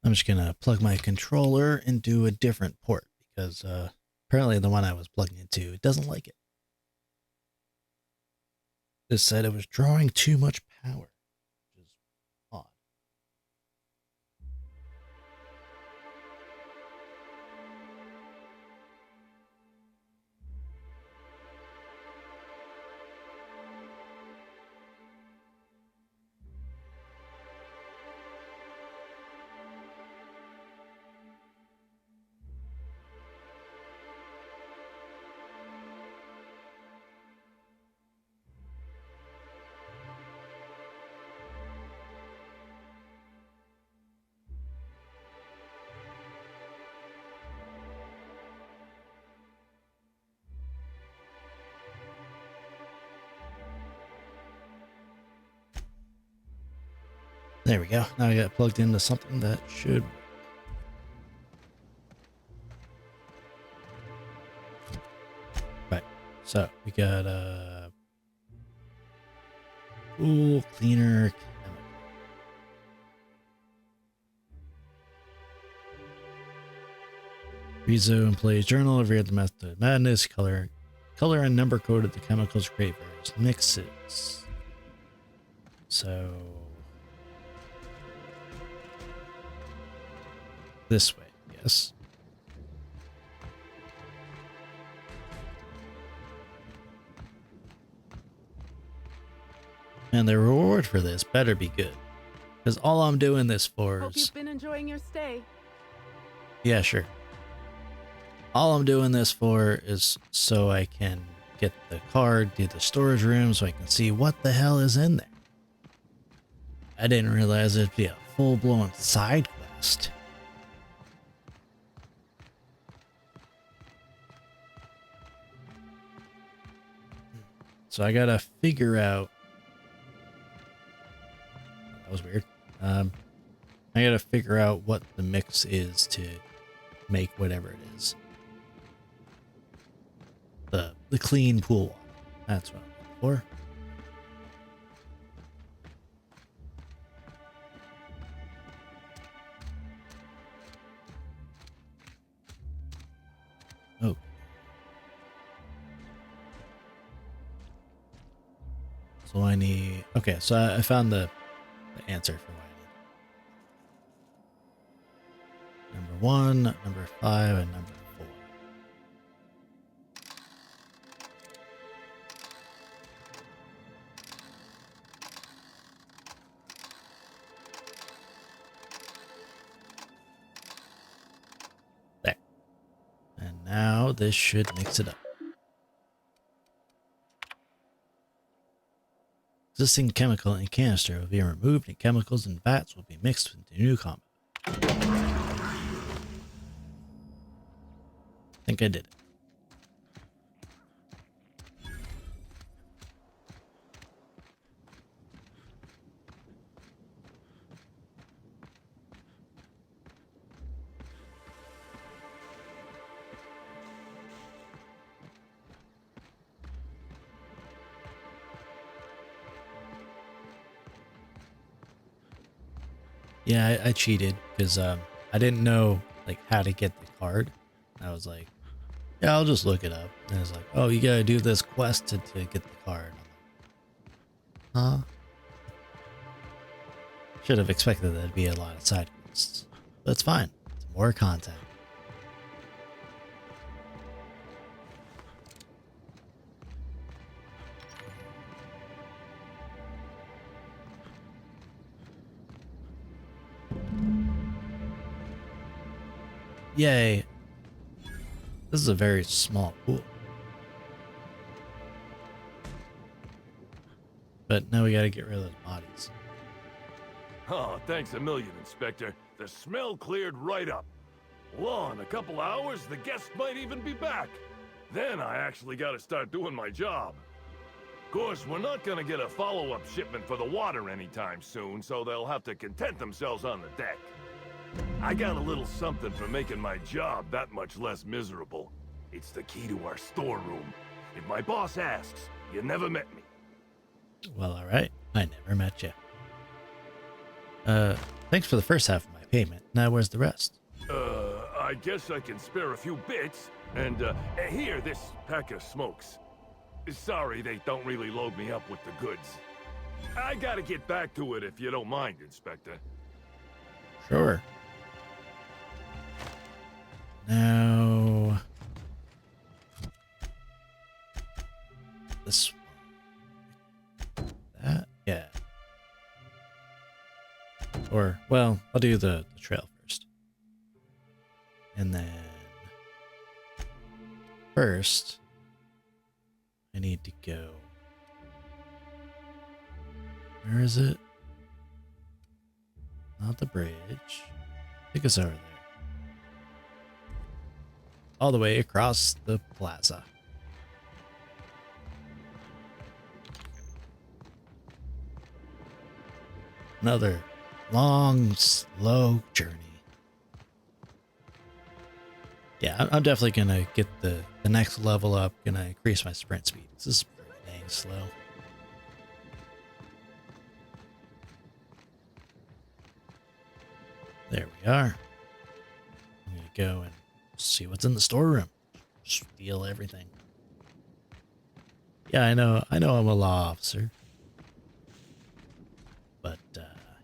I'm just going to plug my controller into a different port because apparently the one I was plugging into, it doesn't like it. It said it was drawing too much power, which is odd. There we go. Now I got plugged into something that should work. Right. So we got a cool cleaner chemical. Rizzo employees journal revered the method of madness. Color and number coded the chemicals, create various mixes. So this way, yes. And the reward for this better be good. Because all I'm doing this for Hope is... you've been enjoying your stay. Yeah, sure. All I'm doing this for is so I can get the card, do the storage room, so I can see what the hell is in there. I didn't realize it'd be a full-blown side quest. So I gotta figure out... That was weird. I gotta figure out what the mix is to make whatever it is. The clean pool water. That's what I'm looking for. Oh. So I need... Okay, so I found the answer for what I need. Number 1, number 5, and number 4. There. And now this should mix it up. Existing chemical and canister will be removed and chemicals and vats will be mixed into new combo. I think I did it. Yeah, I cheated because I didn't know like how to get the card. I was like, yeah, I'll just look it up. And it's like, oh, you gotta do this quest to get the card. Huh? Should have expected that to be a lot of side quests. But it's fine. It's more content. Yay. This is a very small pool. But now we gotta get rid of those bodies. Oh, thanks a million, Inspector. The smell cleared right up. Well, in a couple hours, the guests might even be back. Then I actually gotta start doing my job. Of course, we're not gonna get a follow-up shipment for the water anytime soon, so they'll have to content themselves on the deck. I got a little something for making my job that much less miserable. It's the key to our storeroom. If my boss asks, you never met me. Well, alright. I never met you. Thanks for the first half of my payment. Now where's the rest? I guess I can spare a few bits. And, here, this pack of smokes. Sorry, they don't really load me up with the goods. I gotta get back to it if you don't mind, Inspector. Sure. Now... this one. That? Yeah. Or, well, I'll do the trail first. And then... first, I need to go... where is it? Not the bridge. I think it's over there. All the way across the plaza. Another long, slow journey. Yeah, I'm definitely gonna get the next level up. Gonna increase my sprint speed. This is pretty dang slow. There we are. I'm gonna go and see what's in the storeroom. Steal everything. Yeah, I know I'm a law officer. But,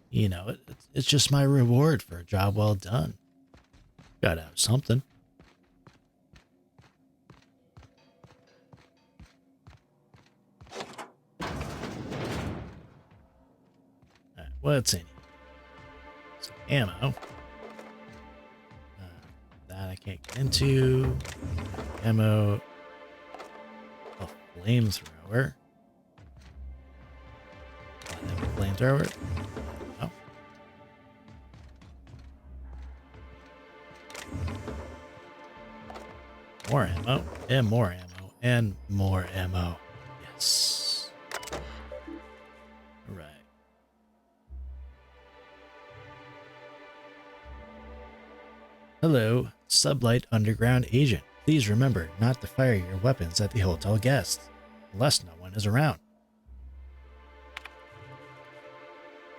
you know, it's just my reward for a job well done. Gotta have something. Alright, what's in here? Some ammo. That I can't get into. Ammo. A flamethrower. Flamethrower. Oh. More ammo. And more ammo. And more ammo. Yes. Alright. Hello, Sublight Underground Agent. Please remember not to fire your weapons at the hotel guests, unless no one is around.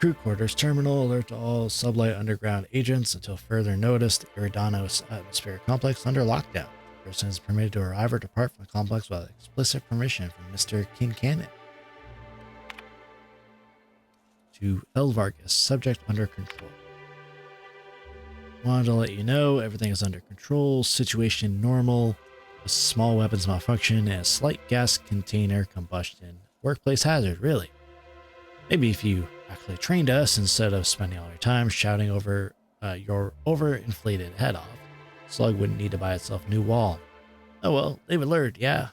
Crew quarters terminal, alert to all Sublight Underground agents until further notice. The Eridanos atmospheric complex under lockdown. The person is permitted to arrive or depart from the complex without explicit permission from Mr. Kincannon. To L. Vargas, subject under control. Wanted to let you know everything is under control, situation normal, a small weapons malfunction, and a slight gas container combustion. Workplace hazard, really. Maybe if you actually trained us instead of spending all your time shouting over your overinflated head off, Slug wouldn't need to buy itself a new wall. Oh well, they've alerted, yeah.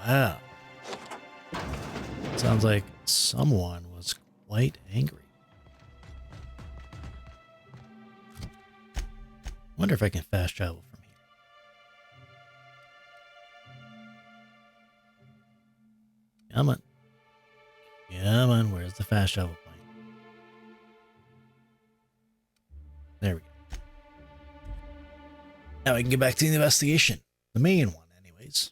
Wow. Sounds like someone was quite angry. Wonder if I can fast travel from here. Come on. Come on, where's the fast travel point? There we go. Now we can get back to the investigation. The main one, anyways.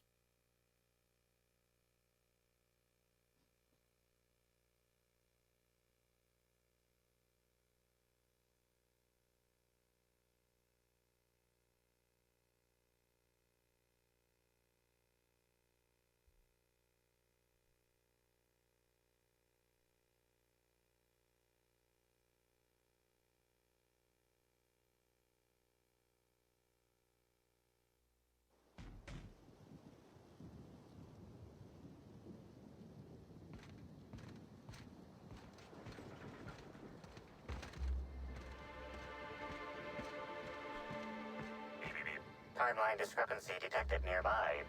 Timeline discrepancy detected nearby.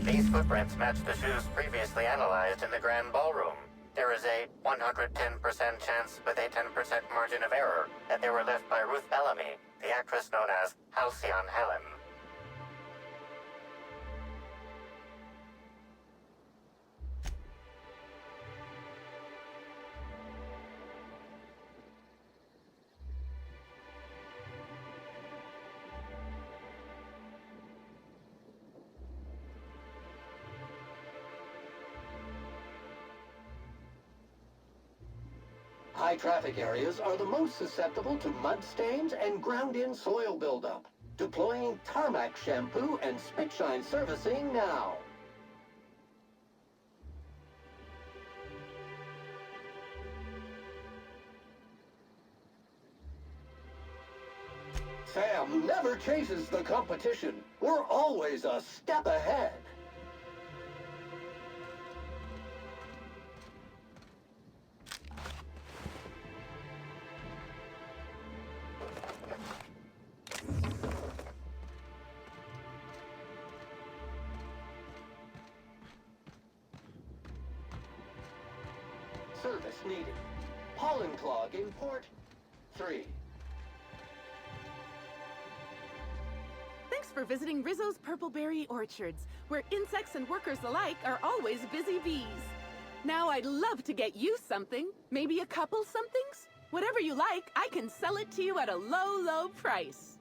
These footprints match the shoes previously analyzed in the Grand Ballroom. There is a 110% chance with a 10% margin of error that they were left by Ruth Bellamy, the actress known as Halcyon Helen. High-traffic areas are the most susceptible to mud stains and ground-in soil buildup. Deploying Tarmac shampoo and Spitshine servicing now. Sam never chases the competition. We're always a step ahead. Service needed. Pollen clog in port 3. Thanks for visiting Rizzo's Purpleberry Orchards, where insects and workers alike are always busy bees. Now I'd love to get you something, maybe a couple somethings. Whatever you like, I can sell it to you at a low, low price.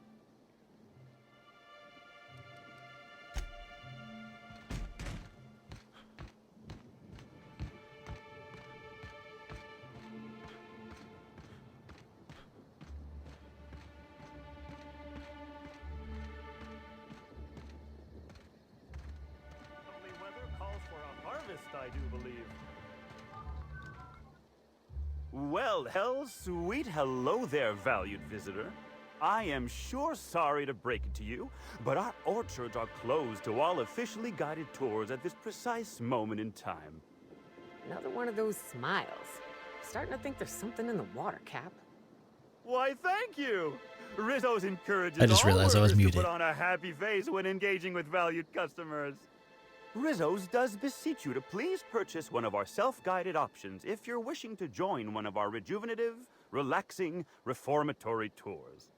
I do believe. Well, sweet hello there, valued visitor. I am sure sorry to break it to you, but our orchards are closed to all officially guided tours at this precise moment in time. Another one of those smiles. Starting to think there's something in the water, Cap. Why, thank you. Rizzo's encourages I just realized I was workers to muted. put on a happy face when engaging with valued customers. Rizzo's does beseech you to please purchase one of our self-guided options if you're wishing to join one of our rejuvenative, relaxing, reformatory tours.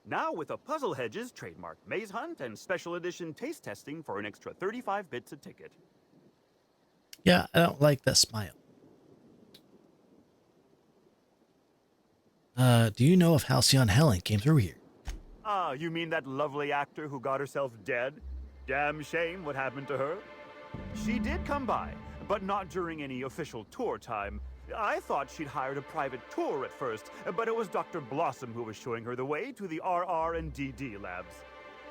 Now with a Puzzle Hedges trademark maze hunt and special edition taste testing for an extra 35 bits a ticket. Yeah, I don't like that smile. Do you know if Halcyon Helen came through here? Ah, you mean that lovely actor who got herself dead? Damn shame what happened to her. She did come by, but not during any official tour time. I thought she'd hired a private tour at first, but it was Dr. Blossom who was showing her the way to the RR and DD labs.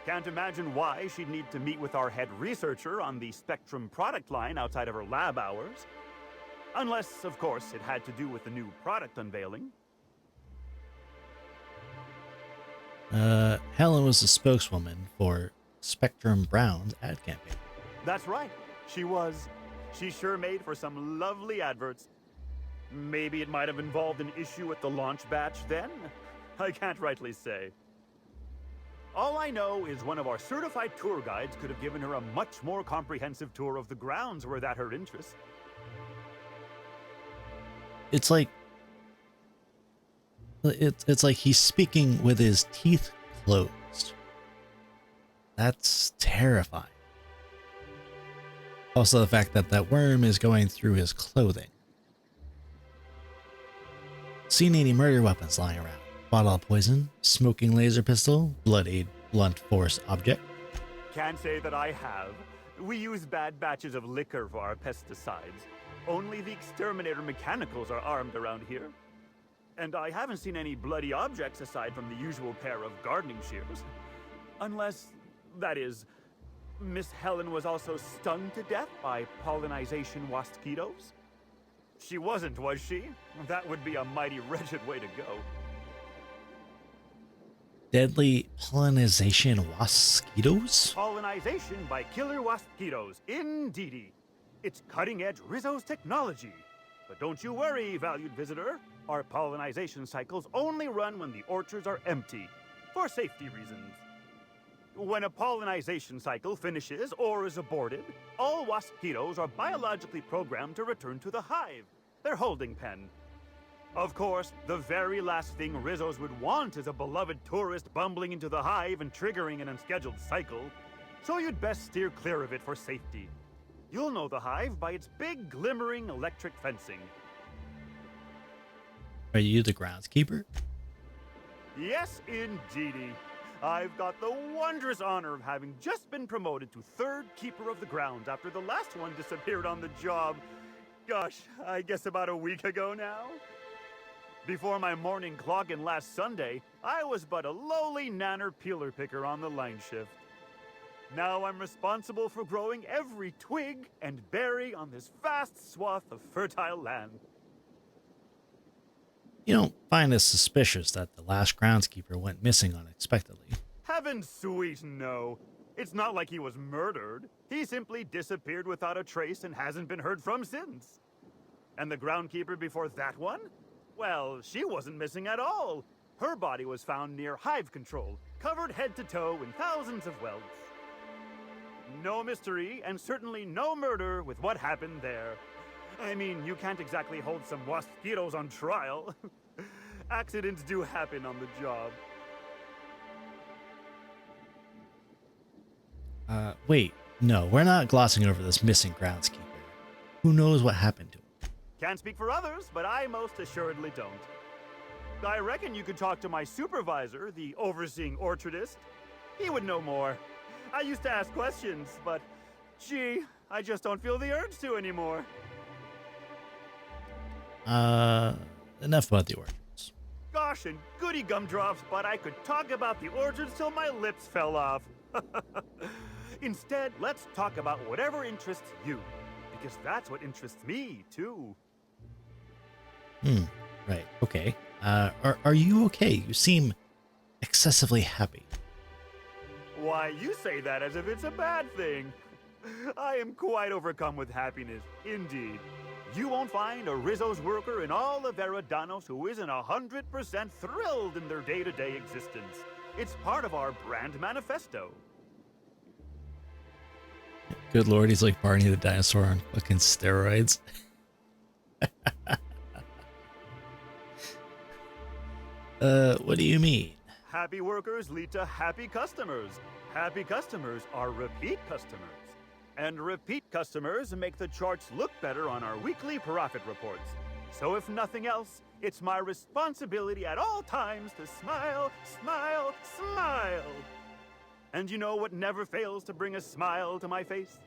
Can't imagine why she'd need to meet with our head researcher on the Spectrum product line outside of her lab hours. Unless, of course, it had to do with the new product unveiling. Helen was the spokeswoman for Spectrum Brown's ad campaign. That's right. She was. She sure made for some lovely adverts. Maybe it might have involved an issue with the launch batch then? I can't rightly say. All I know is one of our certified tour guides could have given her a much more comprehensive tour of the grounds were that her interest. It's like he's speaking with his teeth closed. That's terrifying. Also, the fact that that worm is going through his clothing. Seen any murder weapons lying around? Bottle of poison, smoking laser pistol, bloodied blunt force object. Can't say that I have. We use bad batches of liquor for our pesticides. Only the exterminator mechanicals are armed around here. And I haven't seen any bloody objects aside from the usual pair of gardening shears. Unless, that is, Miss Helen was also stung to death by pollinization mosquitoes? She wasn't, was she? That would be a mighty wretched way to go. Deadly pollinization mosquitoes? Pollinization by killer mosquitoes, indeedy. It's cutting-edge Rizzo's technology. But don't you worry, valued visitor. Our pollinization cycles only run when the orchards are empty, for safety reasons. When a pollinization cycle finishes or is aborted, all mosquitoes are biologically programmed to return to the hive, their holding pen. Of course, the very last thing Rizzo's would want is a beloved tourist bumbling into the hive and triggering an unscheduled cycle, so you'd best steer clear of it for safety. You'll know the hive by its big, glimmering electric fencing. Are you the groundskeeper? Yes, indeedy. I've got the wondrous honor of having just been promoted to third keeper of the grounds after the last one disappeared on the job. Gosh, I guess about a week ago now. Before my morning clock-in last Sunday, I was but a lowly nanner peeler picker on the line shift. Now I'm responsible for growing every twig and berry on this vast swath of fertile land. You don't find it suspicious that the last groundskeeper went missing unexpectedly? Heaven sweet, no. It's not like he was murdered. He simply disappeared without a trace and hasn't been heard from since. And the groundkeeper before that one? Well, she wasn't missing at all. Her body was found near hive control, covered head to toe in thousands of welts. No mystery, and certainly no murder with what happened there. I mean, you can't exactly hold some mosquitoes on trial. Accidents do happen on the job. Wait, no, we're not glossing over this missing groundskeeper. Who knows what happened to him? Can't speak for others, but I most assuredly don't. I reckon you could talk to my supervisor, the overseeing orchardist. He would know more. I used to ask questions, but gee, I just don't feel the urge to anymore. Enough about the orchards. Gosh, and goody gumdrops, but I could talk about the orchards till my lips fell off. Instead, let's talk about whatever interests you, because that's what interests me, too. Right, okay. Are you okay? You seem excessively happy. Why, you say that as if it's a bad thing. I am quite overcome with happiness, indeed. You won't find a Rizzo's worker in all of Eridanos who isn't 100% thrilled in their day-to-day existence. It's part of our brand manifesto. Good lord, he's like Barney the dinosaur on fucking steroids. What do you mean? Happy workers lead to happy customers. Happy customers are repeat customers. And repeat customers make the charts look better on our weekly profit reports. So if nothing else, it's my responsibility at all times to smile, smile, smile. And you know what never fails to bring a smile to my face?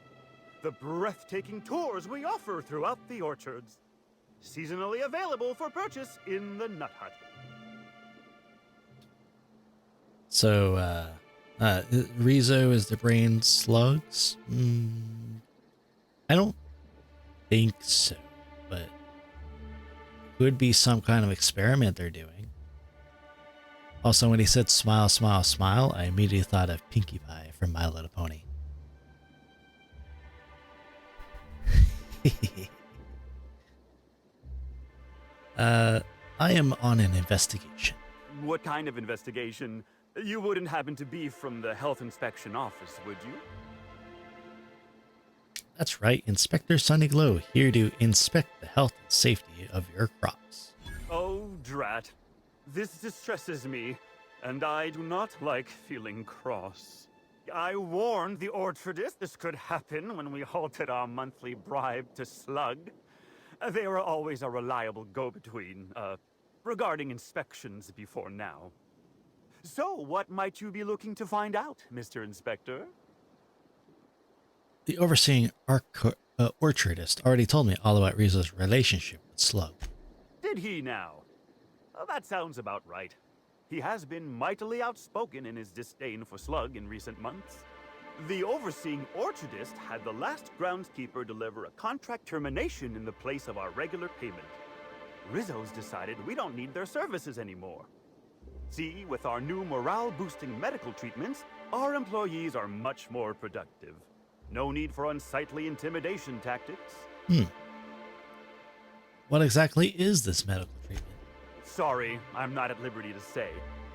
The breathtaking tours we offer throughout the orchards. Seasonally available for purchase in the Nut Hut. So, Rizzo is the brain slugs? I don't think so, but could be some kind of experiment they're doing. Also, when he said smile, smile, smile, I immediately thought of Pinkie Pie from My Little Pony. I am on an investigation. What kind of investigation? You wouldn't happen to be from the health inspection office, would you? That's right, Inspector Sunny Glow, here to inspect the health and safety of your crops. Oh, drat. This distresses me, and I do not like feeling cross. I warned the orchardist this could happen when we halted our monthly bribe to Slug. They were always a reliable go-between, regarding inspections before now. So, what might you be looking to find out, Mr. Inspector? The overseeing orchardist already told me all about Rizzo's relationship with Slug. Did he now? Well, that sounds about right. He has been mightily outspoken in his disdain for Slug in recent months. The overseeing orchardist had the last groundskeeper deliver a contract termination in the place of our regular payment. Rizzo's decided we don't need their services anymore. See, with our new morale-boosting medical treatments, our employees are much more productive. No need for unsightly intimidation tactics. What exactly is this medical treatment? Sorry, I'm not at liberty to say.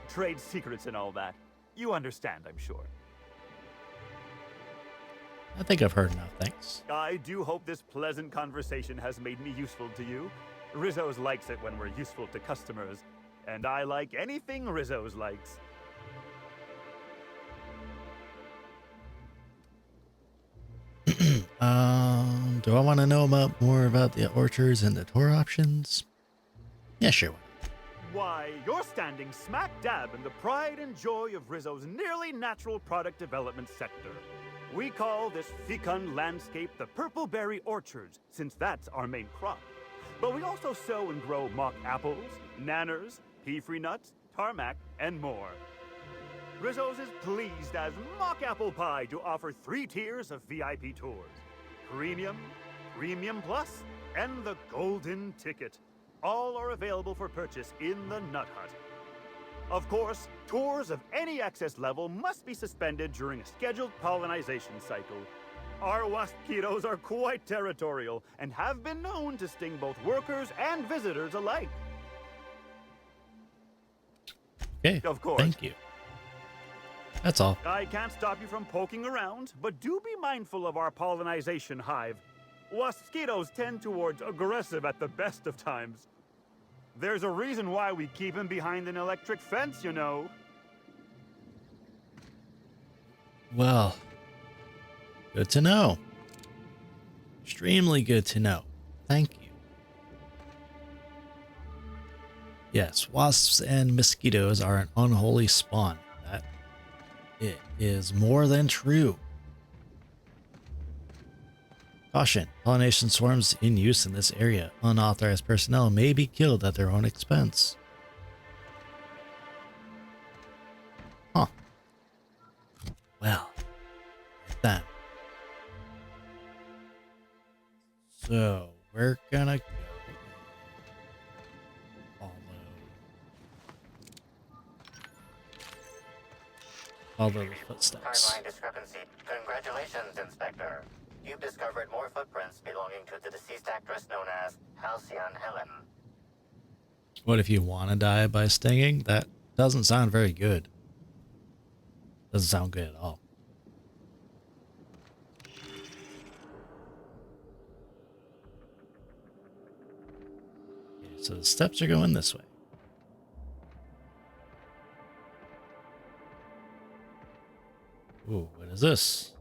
Trade secrets and all that. You understand, I'm sure. I think I've heard enough, thanks. I do hope this pleasant conversation has made me useful to you. Rizzo's likes it when we're useful to customers, and I like anything Rizzo's likes. Do I want to know more about the orchards and the tour options? Yeah, sure. Why, you're standing smack dab in the pride and joy of Rizzo's nearly natural product development sector. We call this fecund landscape the Purple Berry Orchards, since that's our main crop. But we also sow and grow mock apples, nanners, pea-free nuts, tarmac, and more. Rizzo's is pleased as Mock Apple Pie to offer 3 tiers of VIP tours. Premium, Premium Plus, and the Golden Ticket. All are available for purchase in the Nut Hut. Of course, tours of any excess level must be suspended during a scheduled pollinization cycle. Our waspitos are quite territorial and have been known to sting both workers and visitors alike. Okay, of course. Thank you. That's all. I can't stop you from poking around, but do be mindful of our pollinization hive. Waspitos tend towards aggressive at the best of times. There's a reason why we keep him behind an electric fence, you know. Well, good to know. Extremely good to know. Thank you. Yes, wasps and mosquitoes are an unholy spawn. That it is more than true. Caution, pollination swarms in use in this area. Unauthorized personnel may be killed at their own expense. Huh. Well, then. So, we're gonna go follow the footsteps. Timeline discrepancy. Congratulations, Inspector. You've discovered more footprints belonging to the deceased actress known as Halcyon Helen. What if you want to die by stinging? That doesn't sound very good. Doesn't sound good at all. Okay, so the steps are going this way. Ooh, what is this?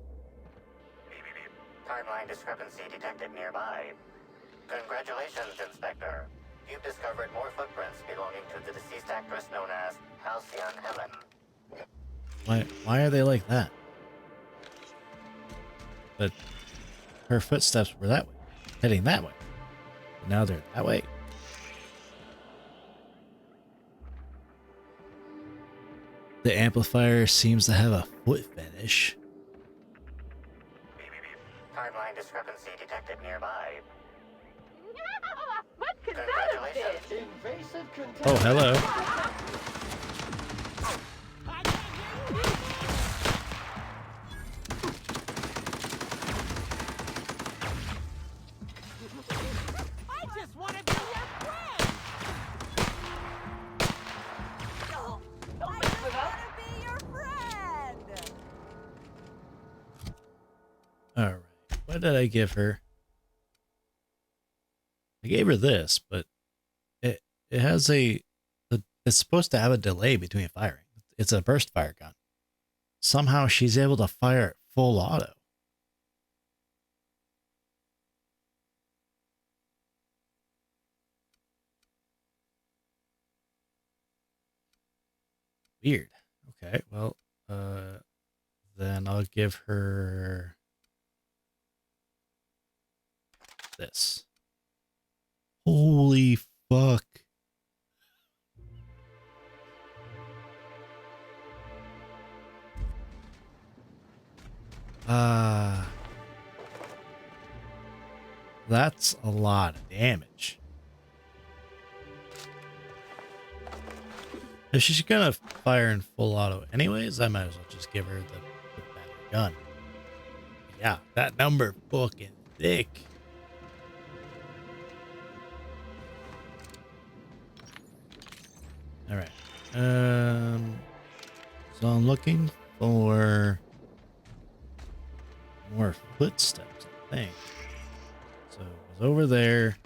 Timeline discrepancy detected nearby. Congratulations, Inspector. You've discovered more footprints belonging to the deceased actress known as Halcyon Helen. Why are they like that? But her footsteps were that way, heading that way. But now they're that way. The amplifier seems to have a foot fetish. Timeline discrepancy detected nearby. What could that have been? Invasive Oh, hello. I just want to be your friend. Don't mess with us. Be your friend. All right. What did I give her? I gave her this, but it has it's supposed to have a delay between firing. It's a burst fire gun. Somehow she's able to fire it full auto. Weird. Okay, well, then I'll give her this. Holy fuck. That's a lot of damage. If she's gonna fire in full auto anyways, I might as well just give her the better gun. Yeah, that number fucking thick. All right. So I'm looking for more footsteps, I think. So it was over there.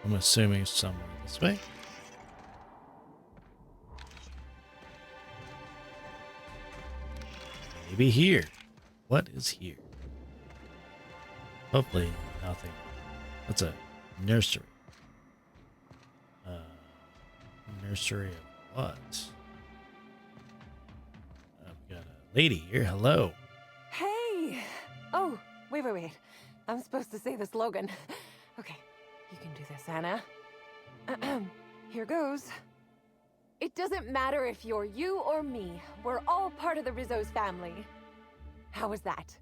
I'm assuming somewhere this way. Maybe here. What is here? Hopefully nothing. That's a nursery. Nursery of what? I've got a lady here. Hello. Hey! Oh, wait. I'm supposed to say the slogan. Okay, you can do this, Anna. Here goes. It doesn't matter if you're you or me. We're all part of the Rizzo's family. How was that?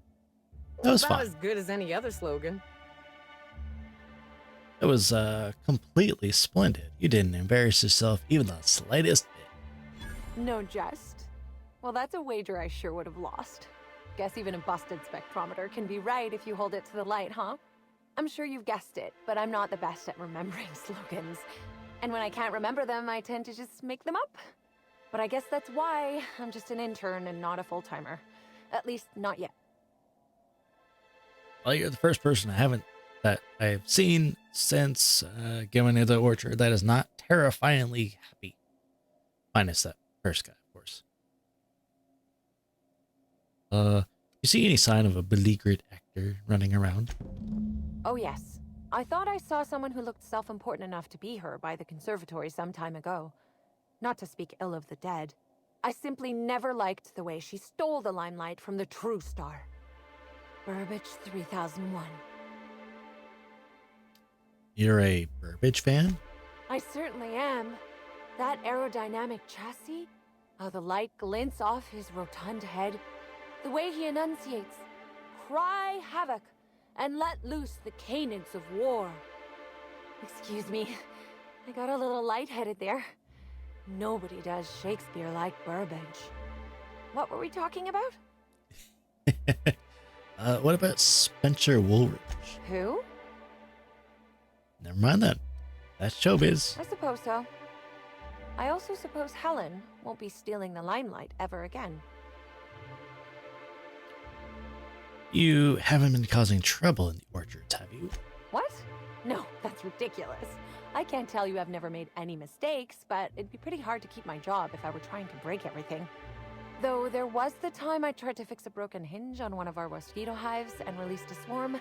That was About fine. as good as any other slogan. It was completely splendid. You didn't embarrass yourself even the slightest bit. No jest. Well, that's a wager I sure would have lost. Guess even a busted spectrometer can be right if you hold it to the light, huh? I'm sure you've guessed it, but I'm not the best at remembering slogans. And when I can't remember them, I tend to just make them up. But I guess that's why I'm just an intern and not a full-timer. At least, not yet. Well, you're the first person that I've seen since going into the orchard that is not terrifyingly happy. Minus that first guy, of course. You see any sign of a beleaguered actor running around? Oh yes. I thought I saw someone who looked self-important enough to be her by the conservatory some time ago. Not to speak ill of the dead. I simply never liked the way she stole the limelight from the true star. Burbage 3001. You're a Burbage fan? I certainly am. That aerodynamic chassis, how the light glints off his rotund head, the way he enunciates, cry havoc, and let loose the cadence of war. Excuse me, I got a little lightheaded there. Nobody does Shakespeare like Burbage. What were we talking about? What about Spencer Woolridge? Who? Never mind that. That's showbiz. I suppose so. I also suppose Helen won't be stealing the limelight ever again. You haven't been causing trouble in the orchards, have you? What? No, that's ridiculous. I can't tell you I've never made any mistakes, but it'd be pretty hard to keep my job if I were trying to break everything. Though there was the time I tried to fix a broken hinge on one of our mosquito hives and released a swarm.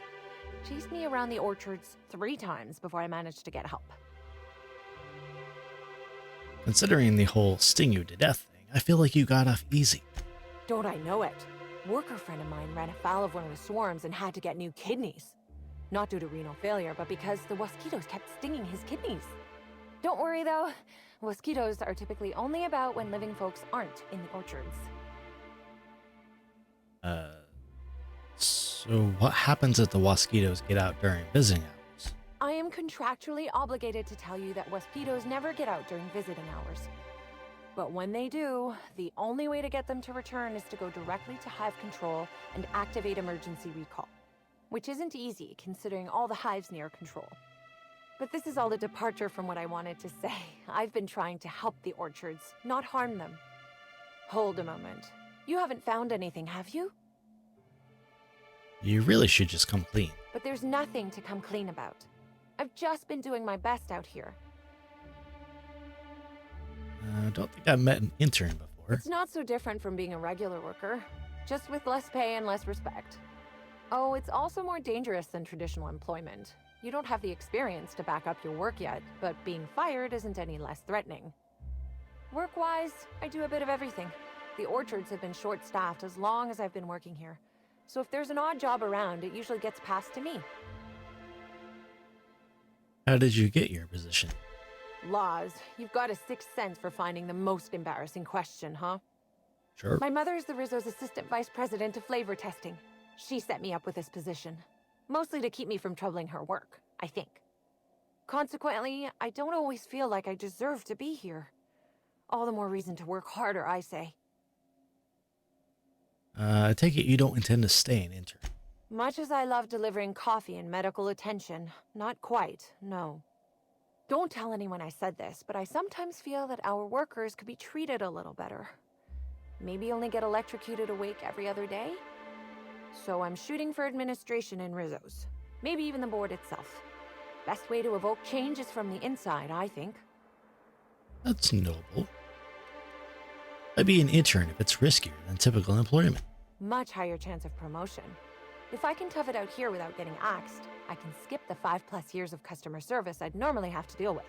Chased me around the orchards 3 times before I managed to get help. Considering the whole sting you to death thing, I feel like you got off easy. Don't I know it? Worker friend of mine ran afoul of one of the swarms and had to get new kidneys. Not due to renal failure, but because the mosquitoes kept stinging his kidneys. Don't worry though, mosquitoes are typically only about when living folks aren't in the orchards. So what happens if the mosquitoes get out during visiting hours? I am contractually obligated to tell you that mosquitoes never get out during visiting hours. But when they do, the only way to get them to return is to go directly to hive control and activate emergency recall. Which isn't easy, considering all the hives near control. But this is all a departure from what I wanted to say. I've been trying to help the orchards, not harm them. Hold a moment. You haven't found anything, have you? You really should just come clean. But there's nothing to come clean about. I've just been doing my best out here. I don't think I've met an intern before. It's not so different from being a regular worker, just with less pay and less respect. Oh, it's also more dangerous than traditional employment. You don't have the experience to back up your work yet, but being fired isn't any less threatening. Work-wise, I do a bit of everything. The orchards have been short-staffed as long as I've been working here. So if there's an odd job around, it usually gets passed to me. How did you get your position? Laws, you've got a sixth sense for finding the most embarrassing question, huh? Sure. My mother is the Rizzo's assistant vice president of flavor testing. She set me up with this position. Mostly to keep me from troubling her work, I think. Consequently, I don't always feel like I deserve to be here. All the more reason to work harder, I say. I take it you don't intend to stay an intern. Much as I love delivering coffee and medical attention, not quite, no. Don't tell anyone I said this, but I sometimes feel that our workers could be treated a little better. Maybe only get electrocuted awake every other day? So I'm shooting for administration in Rizzo's. Maybe even the board itself. Best way to evoke change is from the inside, I think. That's noble. I'd be an intern if it's riskier than typical employment. Much higher chance of promotion. If I can tough it out here without getting axed, I can skip the 5+ years of customer service I'd normally have to deal with.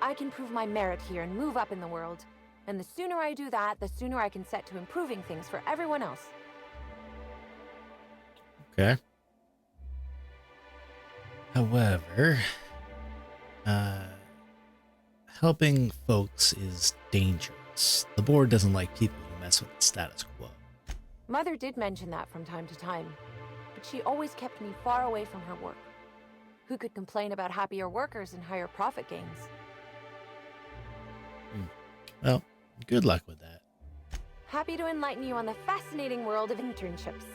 I can prove my merit here and move up in the world. And the sooner I do that, the sooner I can set to improving things for everyone else. Okay. However, helping folks is dangerous. The board doesn't like people who mess with the status quo. Mother did mention that from time to time, but she always kept me far away from her work. Who could complain about happier workers and higher profit gains? Well, good luck with that. Happy to enlighten you on the fascinating world of internships.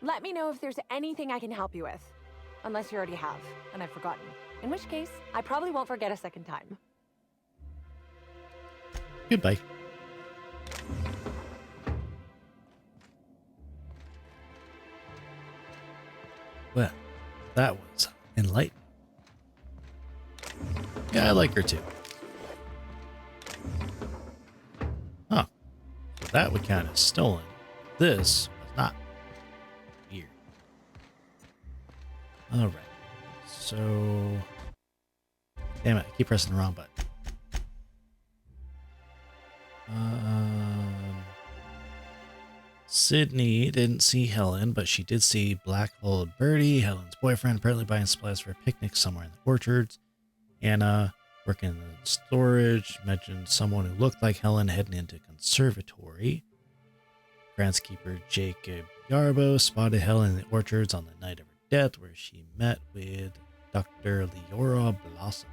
Let me know if there's anything I can help you with. Unless you already have, and I've forgotten. In which case, I probably won't forget a second time. Goodbye. Well, that was enlightening. Yeah, I like her too. Huh. So that would count as stolen. This was not. Weird. Alright. So... Damn it, I keep pressing the wrong button. Sydney didn't see Helen, but she did see Black Hole Birdie, Helen's boyfriend, apparently buying supplies for a picnic somewhere in the orchards. Anna, working in the storage, mentioned someone who looked like Helen heading into conservatory. Groundskeeper Jacob Yarbo spotted Helen in the orchards on the night of her death, where she met with Dr. Leora Blossom.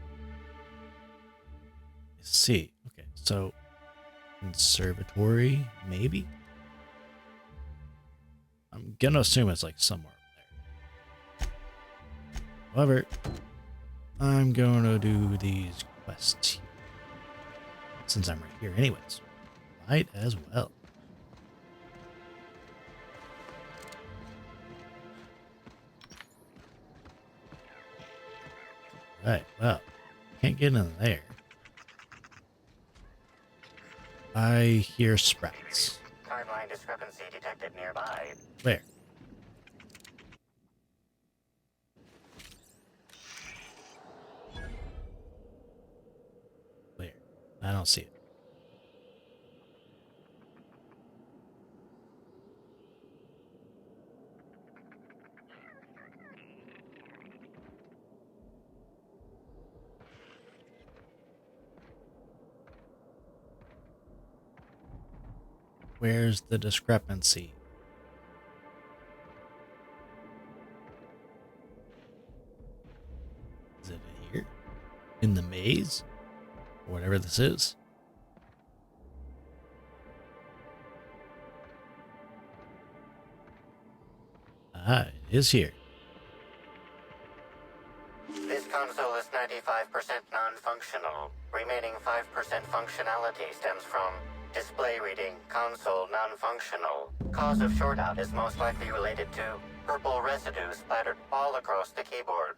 Let's see. Okay, so conservatory, maybe? I'm gonna assume it's like somewhere there. However, I'm gonna do these quests here. Since I'm right here anyways. Might as well. Right, well, can't get in there. I hear sprats. Timeline discrepancy detected nearby. Where? Where? I don't see it. Where's the discrepancy? Is it here? In the maze? Or whatever this is? Ah, it is here. This console is 95% non-functional. Remaining 5% functionality stems from display reading, console non-functional. Cause of shortout is most likely related to purple residue splattered all across the keyboard.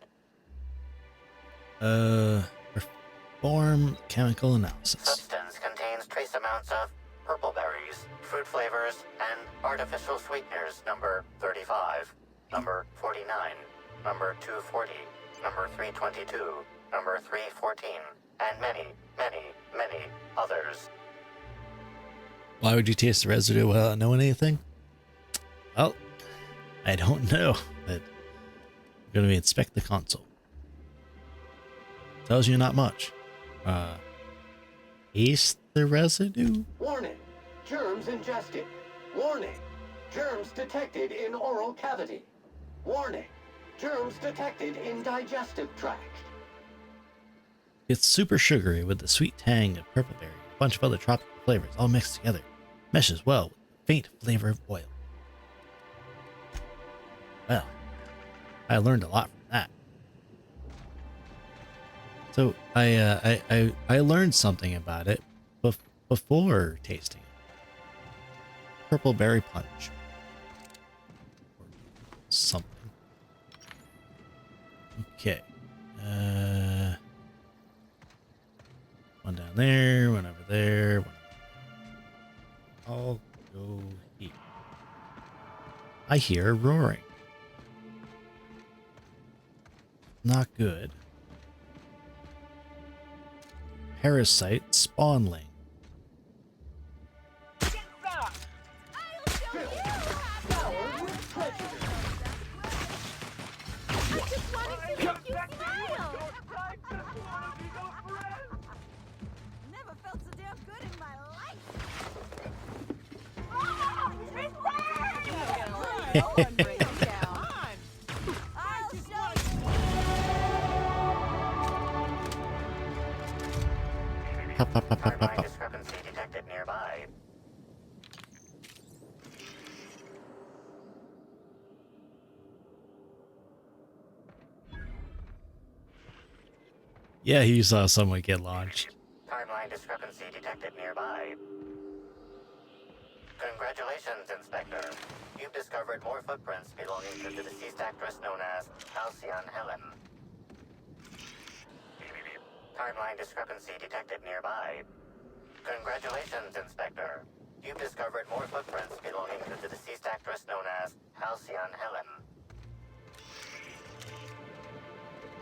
Perform chemical analysis. Substance contains trace amounts of purple berries, fruit flavors, and artificial sweeteners number 35, number 49, number 240, number 322, number 314, and many, many, many others. Why would you taste the residue without knowing anything? Well, I don't know, but I'm going to inspect the console. Tells you not much. Taste the residue? Warning! Germs ingested. Warning! Germs detected in oral cavity. Warning! Germs detected in digestive tract. It's super sugary with the sweet tang of purple berry, a bunch of other tropical flavors all mixed together. Meshes well with the faint flavor of oil. Well, I learned a lot from that. So I learned something about it before tasting it. Purple berry punch. Or something. Okay. One down there, one over there, one. I'll go here. I hear roaring. Not good. Parasite spawnling. Pop, pop, pop, pop, pop, Timeline pop. discrepancy detected nearby. Yeah, he saw someone get launched. Timeline discrepancy detected nearby. Congratulations, Inspector. You've discovered more footprints belonging to the deceased actress known as Halcyon Helen. Timeline discrepancy detected nearby. Congratulations, Inspector. You've discovered more footprints belonging to the deceased actress known as Halcyon Helen.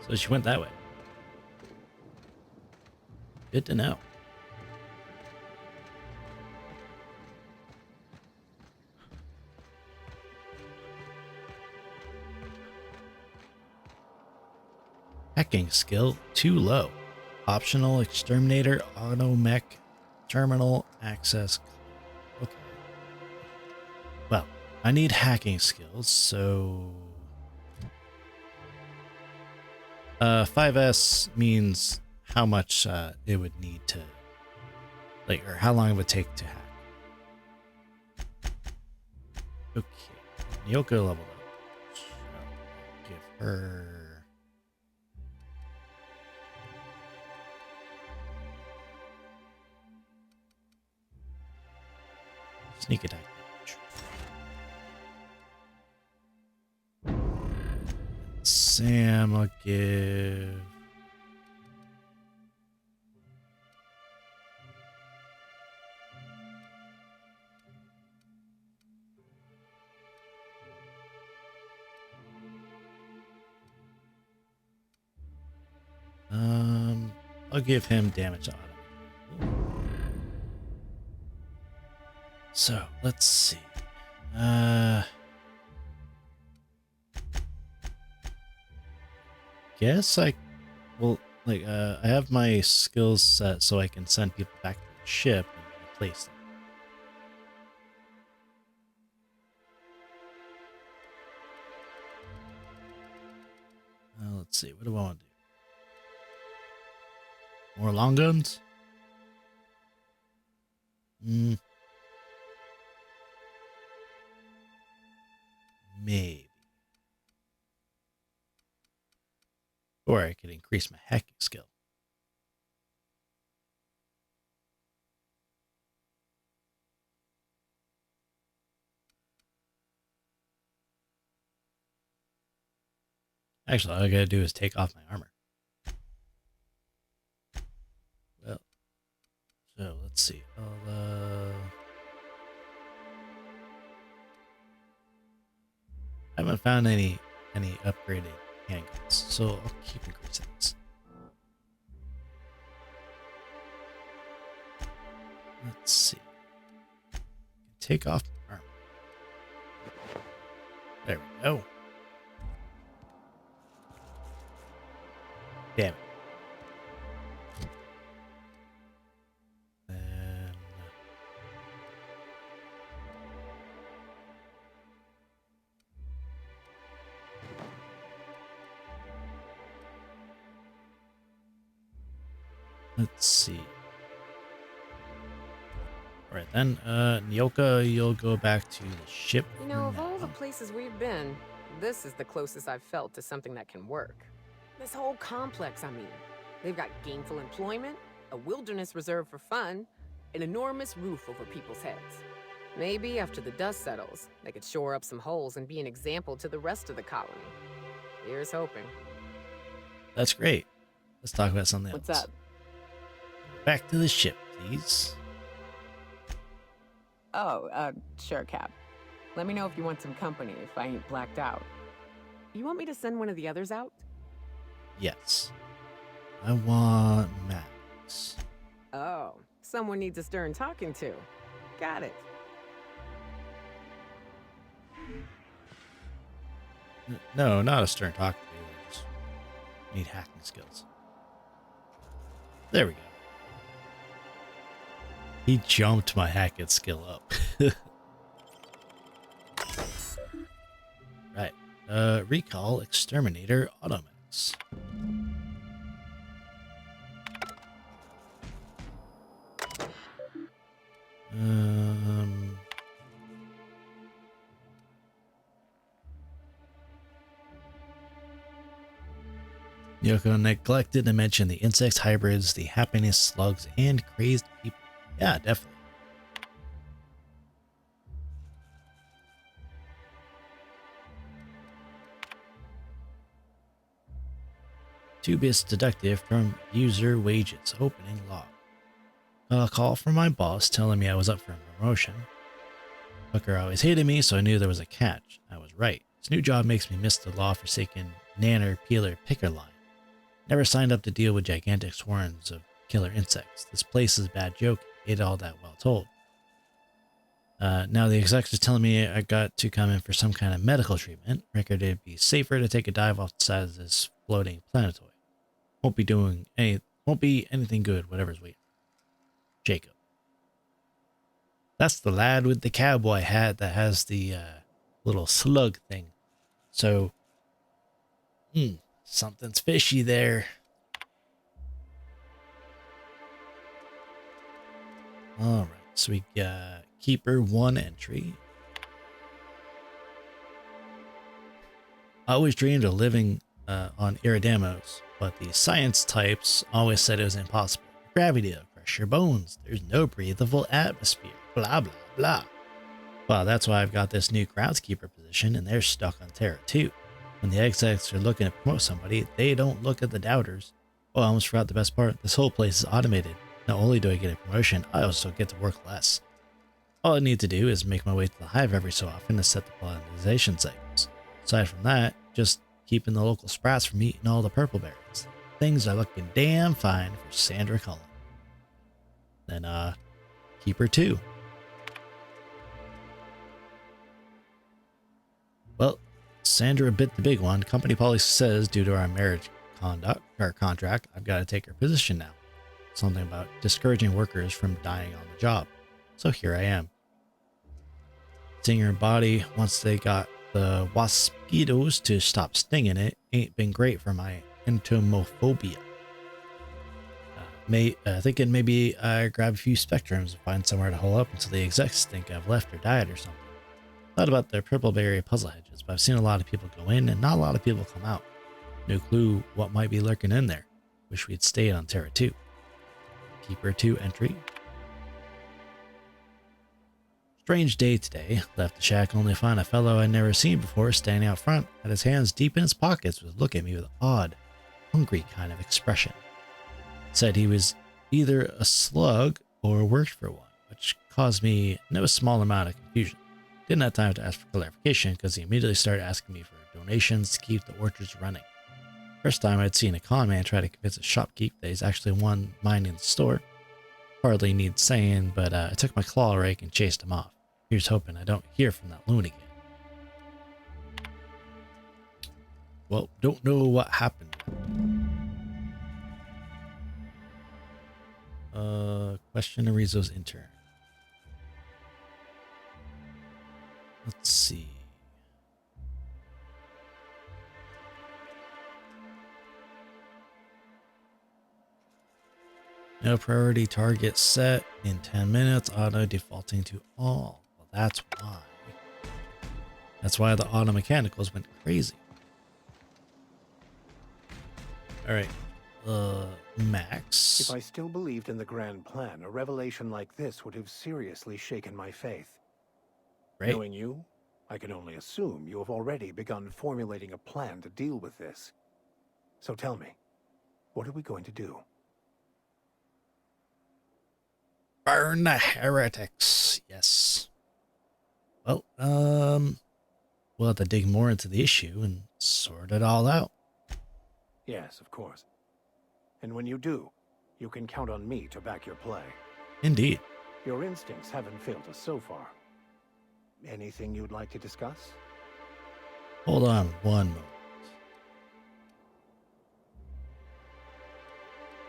So she went that way. Good to know. Hacking skill too low. Optional exterminator auto mech terminal access. Okay. Well, I need hacking skills, so 5S means how much it would need to, like, or how long it would take to hack. Okay, Yoko leveled up. So give her sneak attack damage. Sam, I'll give I'll give him damage to auto. So let's see. Guess I will, like, I have my skills set so I can send people back to the ship and replace them. Let's see. What do I want to do? More long guns? Maybe. Or I could increase my hacking skill. Actually, all I gotta do is take off my armor. Well, so let's see. I haven't found any upgraded handguns, so I'll keep increasing this. Let's see. Take off my armor. There we go. Damn it. Then let's see. Alright then, Nyoka, you'll go back to the ship. You know, of all the places we've been, this is the closest I've felt to something that can work. This whole complex, I mean. They've got gainful employment, a wilderness reserve for fun, an enormous roof over people's heads. Maybe after the dust settles, they could shore up some holes and be an example to the rest of the colony. Here's hoping. That's great. Let's talk about something What's else. up? Back to the ship, please. Oh, sure, Cap. Let me know if you want some company if I ain't blacked out. You want me to send one of the others out? Yes. I want Max. Oh, someone needs a stern talking to. Got it. No, not a stern talk to. I just need hacking skills. There we go. He jumped my hacking skill up. Recall Exterminator Automix. Yoko neglected to mention the insects, hybrids, the happiness slugs, and crazed people. Yeah, definitely. Dubious deductive from user wages. Opening log. Got a call from my boss telling me I was up for a promotion. Hooker always hated me, so I knew there was a catch. I was right. This new job makes me miss the law-forsaken nanner, peeler, picker line. Never signed up to deal with gigantic swarms of killer insects. This place is a bad joke. Ain't all that well told. Now the execs is telling me I got to come in for some kind of medical treatment. Record it'd be safer to take a dive off the side of this floating planetoid. Won't be anything good, whatever's waiting. Jacob. That's the lad with the cowboy hat that has the little slug thing. So, something's fishy there. Alright, so we got Keeper 1 entry. I always dreamed of living on Eridanos, but the science types always said it was impossible. Gravity will crush your bones. There's no breathable atmosphere. Blah, blah, blah. Well, that's why I've got this new groundskeeper position, and they're stuck on Terra 2. When the execs are looking to promote somebody, they don't look at the doubters. Oh, I almost forgot the best part. This whole place is automated. Not only do I get a promotion, I also get to work less. All I need to do is make my way to the hive every so often to set the pollination cycles. Aside from that, just keeping the local sprats from eating all the purple berries. Things are looking damn fine for Sandra Cullen. Then, Keeper 2. Well, Sandra bit the big one. Company policy says due to our marriage contract, I've got to take her position now. Something about discouraging workers from dying on the job. So here I am. Seeing her body once they got the waspitos to stop stinging it ain't been great for my entomophobia. Thinking maybe I grab a few spectrums and find somewhere to hole up until the execs think I've left or died or something. Thought about the purple berry puzzle hedges, but I've seen a lot of people go in and not a lot of people come out. No clue what might be lurking in there. Wish we'd stayed on Terra 2. Keeper 2 entry. Strange day today. Left the shack only to find a fellow I'd never seen before standing out front, had his hands deep in his pockets, was looking at me with an odd, hungry kind of expression. Said he was either a slug or worked for one, which caused me no small amount of confusion. Didn't have time to ask for clarification because he immediately started asking me for donations to keep the orchards running. First time I'd seen a con man try to convince a shopkeep that he's actually one minding the store. Hardly needs saying, but I took my claw rake and chased him off. Here's hoping I don't hear from that loon again. Well, don't know what happened. Question to Rizzo's intern. Let's see. No priority target set in 10 minutes, auto defaulting to all. Well, that's why. That's why the auto mechanicals went crazy. All right. Max. If I still believed in the grand plan, a revelation like this would have seriously shaken my faith. Right. Knowing you, I can only assume you have already begun formulating a plan to deal with this. So tell me, what are we going to do? Burn the heretics. Yes. Well, we'll have to dig more into the issue and sort it all out. Yes, of course. And when you do, you can count on me to back your play. Indeed. Your instincts haven't failed us so far. Anything you'd like to discuss? Hold on one moment.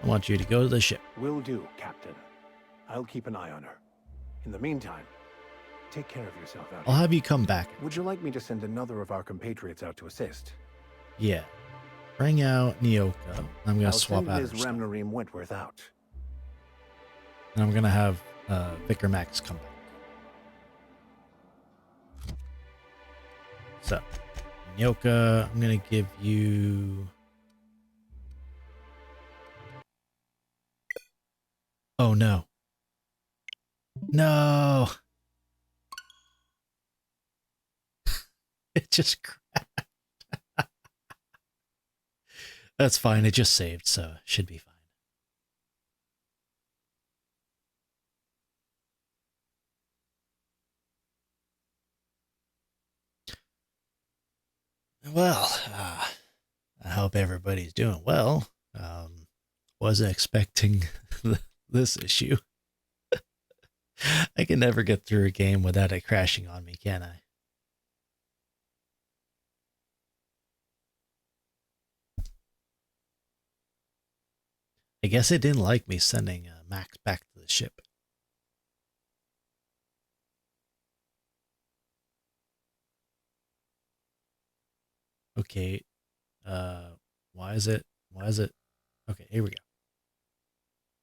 I want you to go to the ship. Will do, Captain. I'll keep an eye on her. In the meantime, Take care of yourself out I'll here. have you come back. Would you like me to send another of our compatriots out to assist? Yeah. Bring out Nyoka. I'm going I'll to swap send out her Ms. stuff. Ramnareem Wentworth out. And I'm going to have Vicar Max come back. So, Nyoka, I'm going to give you... Oh, no. No! It just crashed. That's fine. It just saved, so should be fine. Well, I hope everybody's doing well. Wasn't expecting this issue. I can never get through a game without it crashing on me, can I? I guess it didn't like me sending Max back to the ship. Okay. Why is it? Okay, here we go.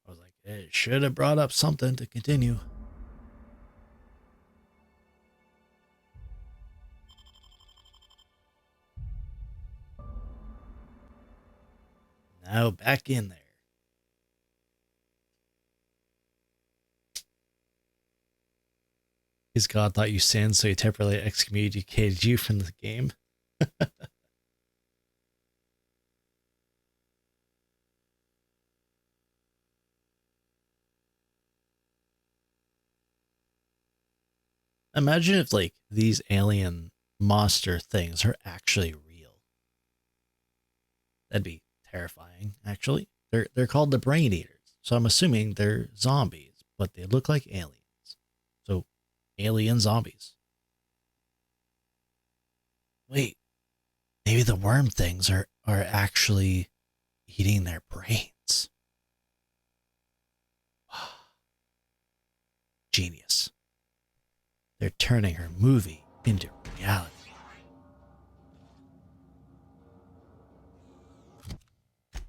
I was like, it should have brought up something to continue. Now back in there. His god thought you sinned, so he temporarily excommunicated you from the game. Imagine if, like, these alien monster things are actually real. That'd be terrifying, actually. They're called the Brain Eaters, so I'm assuming they're zombies, but they look like aliens. So, alien zombies. Wait, maybe the worm things are actually eating their brains. Genius. They're turning her movie into reality.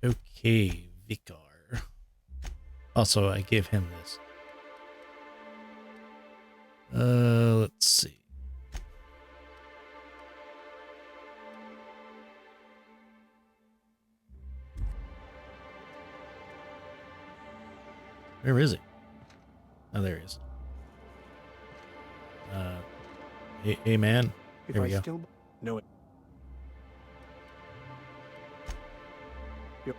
Okay, Vicar. Also, I gave him this. Let's see. Where is he? Oh, there he is. Hey man. Here we go. Still know it. Yep.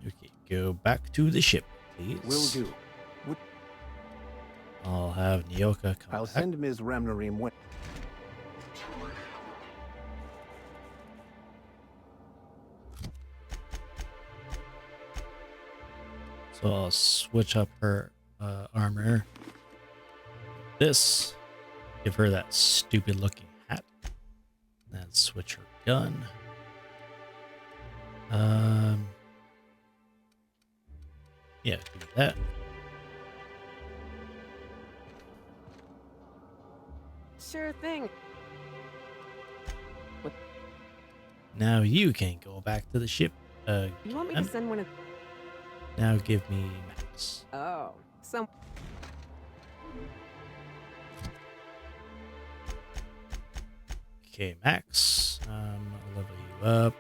Okay, go back to the ship, please. Will do. I'll have Nyoka come I'll back. send Ms. Ramnareem Wentworth. So I'll switch up her armor. This. Give her that stupid looking hat. Then switch her gun. Yeah, give me that. Sure thing. Now you can go back to the ship. You want me to send one of... Now give me Max. Oh, some... Okay, Max. I'll level you up.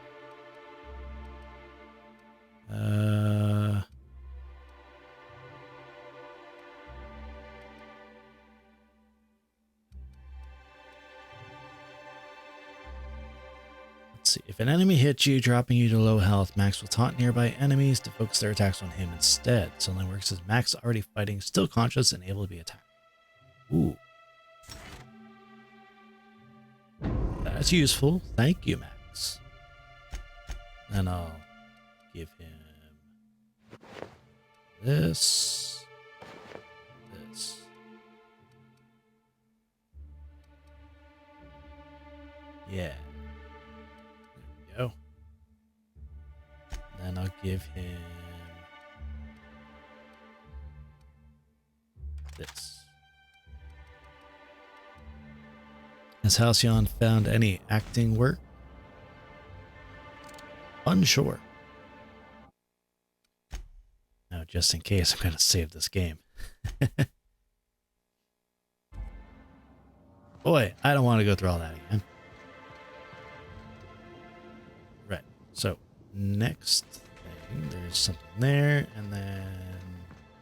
Let's see. If an enemy hits you, dropping you to low health, Max will taunt nearby enemies to focus their attacks on him instead. This only works as Max already fighting, still conscious and able to be attacked. Ooh. That's useful. Thank you, Max. And I'll give him this. Yeah. There we go. Then I'll give him this. Has Halcyon found any acting work? Unsure. Now, just in case, I'm going to save this game. Boy, I don't want to go through all that again. Right. So, next thing, there's something there, and then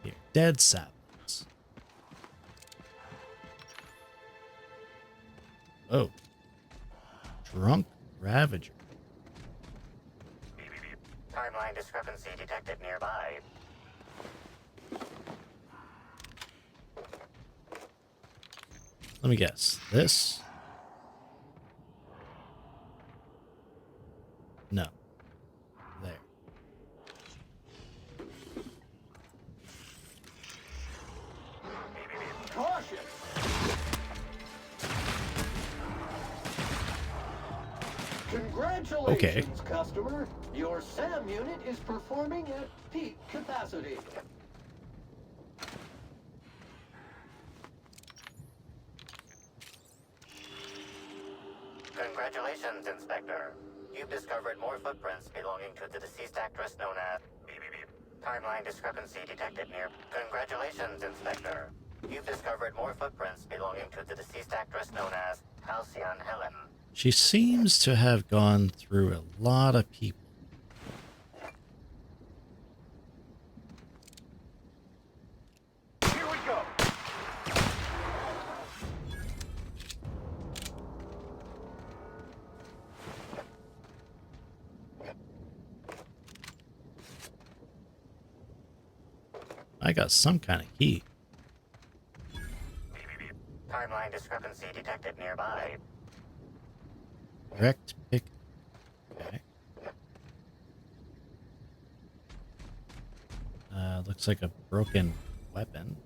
here. Dead saplings. Oh. Drunk Ravager. Timeline discrepancy detected nearby. Let me guess. This? No. There. Caution! Congratulations, customer. Your SAM unit is performing at peak capacity. Congratulations, Inspector. You've discovered more footprints belonging to the deceased actress known as... Timeline discrepancy detected near... Congratulations, Inspector. You've discovered more footprints belonging to the deceased actress known as Halcyon Helen. She seems to have gone through a lot of people. Here we go. I got some kind of key. Timeline discrepancy detected nearby. Direct pick. Okay. Looks like a broken weapon.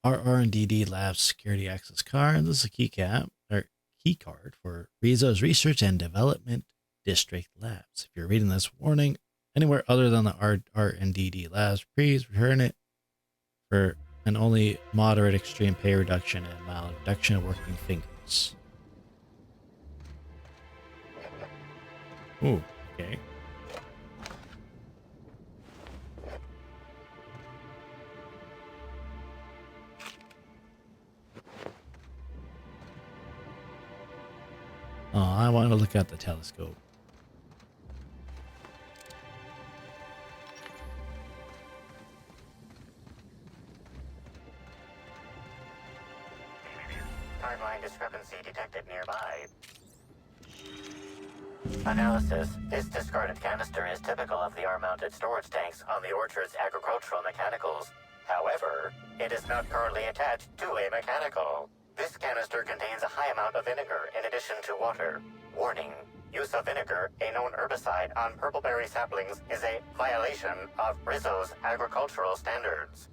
R&DD Labs security access card. This is a key card for Rizzo's Research and Development District Labs. If you're reading this warning anywhere other than the R&DD Labs, please return it for an only moderate extreme pay reduction and mild reduction of working fingers. Ooh, okay. Oh, I want to look at the telescope. Timeline discrepancy detected nearby. Analysis. This discarded canister is typical of the R-mounted storage tanks on the Orchard's agricultural mechanicals. However, it is not currently attached to a mechanical. This canister contains a high amount of vinegar in addition to water. Warning. Use of vinegar, a known herbicide on purpleberry saplings, is a violation of Rizzo's agricultural standards.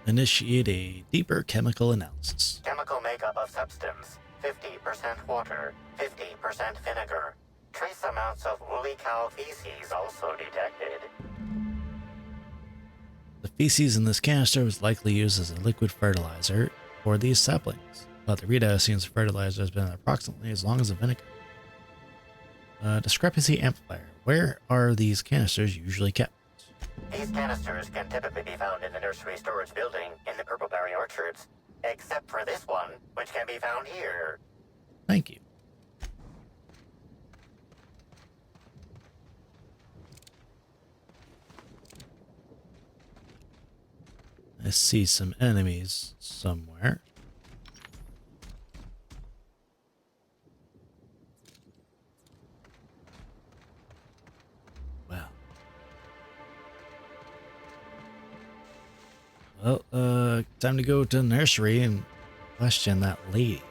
Initiate a deeper chemical analysis. Chemical makeup of substance. 50% water, 50% vinegar. Trace amounts of woolly cow feces also detected. The feces in this canister was likely used as a liquid fertilizer for these saplings, but the readout assumes the fertilizer has been approximately as long as the vinegar. Discrepancy amplifier. Where are these canisters usually kept? These canisters can typically be found in the nursery storage building in the Purpleberry Orchards, except for this one, which can be found here. Thank you. I see some enemies somewhere. Wow. Well, time to go to the nursery and question that lady.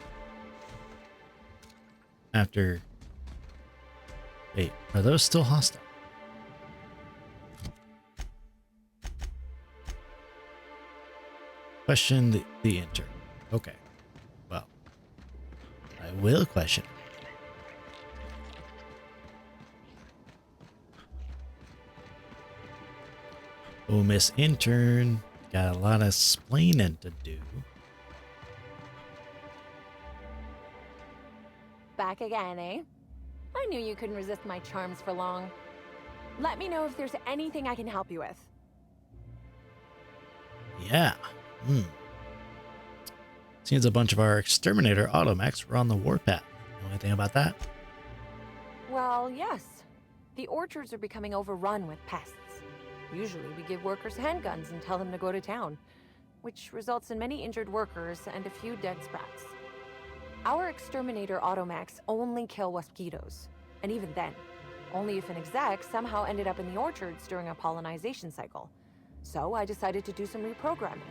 After... Wait, are those still hostile? Question the intern. Okay. Well, I will question. Oh, Miss Intern. Got a lot of explaining to do. Back again, eh? I knew you couldn't resist my charms for long. Let me know if there's anything I can help you with. Yeah. Seems a bunch of our exterminator automechs were on the warpath. Know anything about that? Well, yes. The orchards are becoming overrun with pests. Usually we give workers handguns and tell them to go to town, which results in many injured workers and a few dead sprats. Our exterminator automechs only kill mosquitoes, and even then, only if an exec somehow ended up in the orchards during a pollinization cycle. So I decided to do some reprogramming.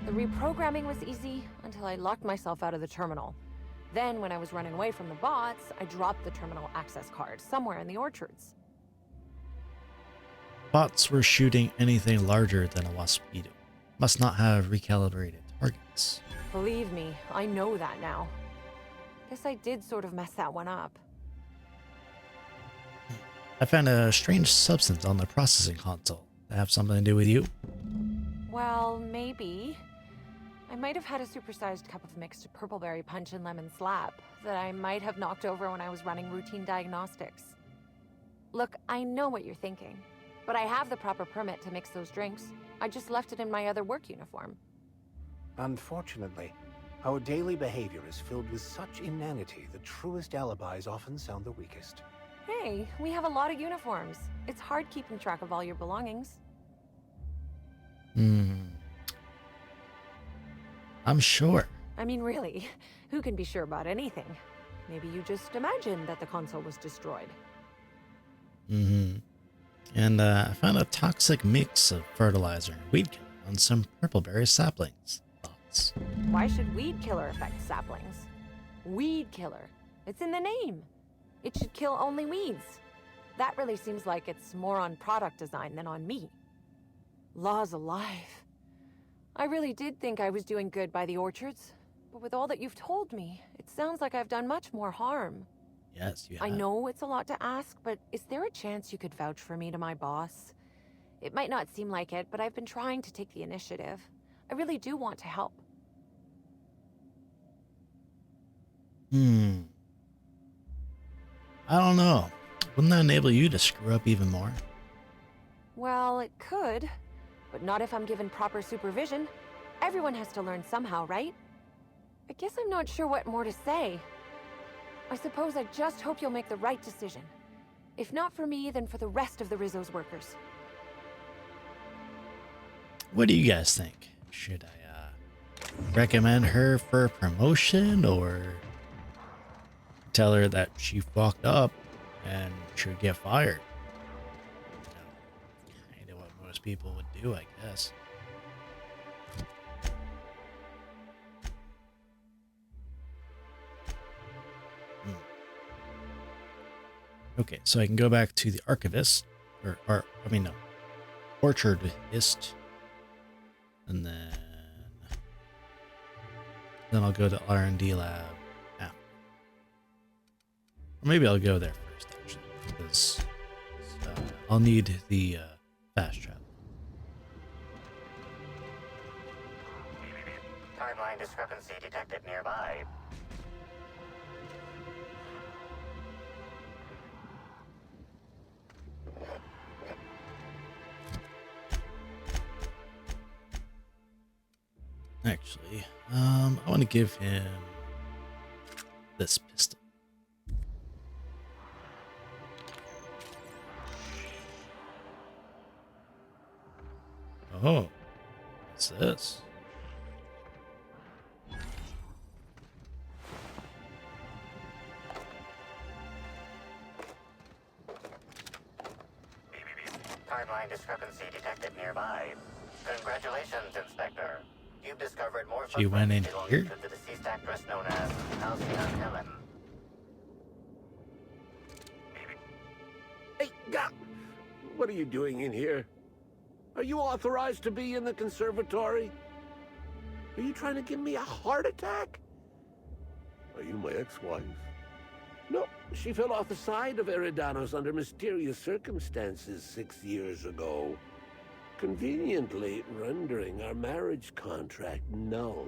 The reprogramming was easy until I locked myself out of the terminal. Then, when I was running away from the bots, I dropped the terminal access card somewhere in the orchards. Bots were shooting anything larger than a mosquito. Must not have recalibrated targets. Believe me, I know that now. Guess I did sort of mess that one up. I found a strange substance on the processing console. That have something to do with you? Well, maybe. I might have had a supersized cup of mixed purpleberry punch and lemon slap that I might have knocked over when I was running routine diagnostics. Look, I know what you're thinking, but I have the proper permit to mix those drinks. I just left it in my other work uniform. Unfortunately, our daily behavior is filled with such inanity that truest alibis often sound the weakest. Hey, we have a lot of uniforms. It's hard keeping track of all your belongings. I'm sure. I mean, really, who can be sure about anything? Maybe you just imagined that the console was destroyed. And I found a toxic mix of fertilizer and weed killer on some purpleberry saplings. Thoughts? Why should weed killer affect saplings? Weed killer. It's in the name. It should kill only weeds. That really seems like it's more on product design than on me. Laws alive. I really did think I was doing good by the orchards, but with all that you've told me, it sounds like I've done much more harm. Yes, you have. I know it's a lot to ask, but is there a chance you could vouch for me to my boss? It might not seem like it, but I've been trying to take the initiative. I really do want to help. I don't know. Wouldn't that enable you to screw up even more? Well, it could, but not if I'm given proper supervision. Everyone has to learn somehow, right? I guess I'm not sure what more to say. I suppose I just hope you'll make the right decision. If not for me, then for the rest of the Rizzo's workers. What do you guys think? Should I recommend her for promotion or tell her that she fucked up and should get fired? Kind of what most people would do, I guess. Okay, so I can go back to the archivist, orchardist, and then I'll go to R&D lab after. Or maybe I'll go there first, actually, because I'll need the fast travel. Timeline discrepancy detected nearby. Actually, I want to give him this pistol. Oh, what's this? Timeline discrepancy detected nearby. Congratulations, Inspector. You've discovered more She went in here? to the deceased actress known as Halcyon Helen. Hey, what are you doing in here? Are you authorized to be in the conservatory? Are you trying to give me a heart attack? Are you my ex-wife? No, she fell off the side of Eridanos under mysterious circumstances 6 years ago. conveniently rendering our marriage contract null.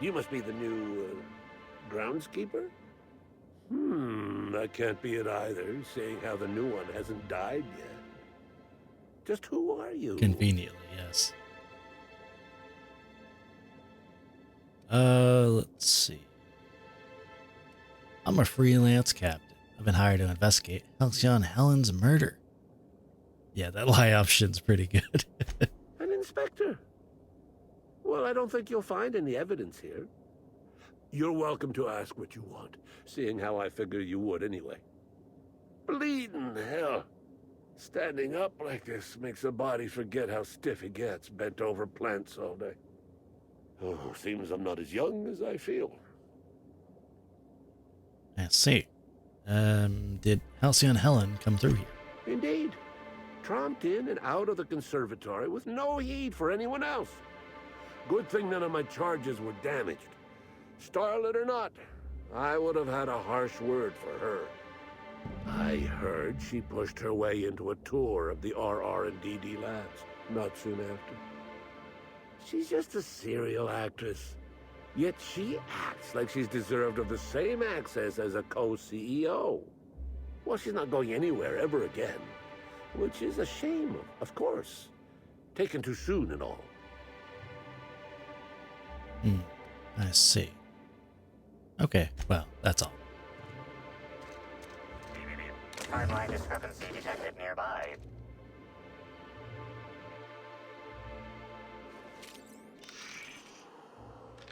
You must be the new, groundskeeper? That can't be it either, seeing how the new one hasn't died yet. Just who are you? Conveniently, yes. Let's see. I'm a freelance captain. I've been hired to investigate Halcyon Helen's murder. Yeah, that lie option's pretty good. An inspector? Well, I don't think you'll find any evidence here. You're welcome to ask what you want, seeing how I figure you would anyway. Bleeding hell. Standing up like this makes a body forget how stiff he gets, bent over plants all day. Oh, seems I'm not as young as I feel. I see. Did Halcyon Helen come through here? Indeed. Tromped in and out of the conservatory with no heed for anyone else. Good thing none of my charges were damaged. Starlet or not, I would have had a harsh word for her. I heard she pushed her way into a tour of the RR&DD labs not soon after. She's just a serial actress. Yet she acts like she's deserved of the same access as a co-CEO. Well, she's not going anywhere ever again. Which is a shame, of course. Taken too soon and all. I see. Okay, well, that's all. Timeline discrepancy detected nearby.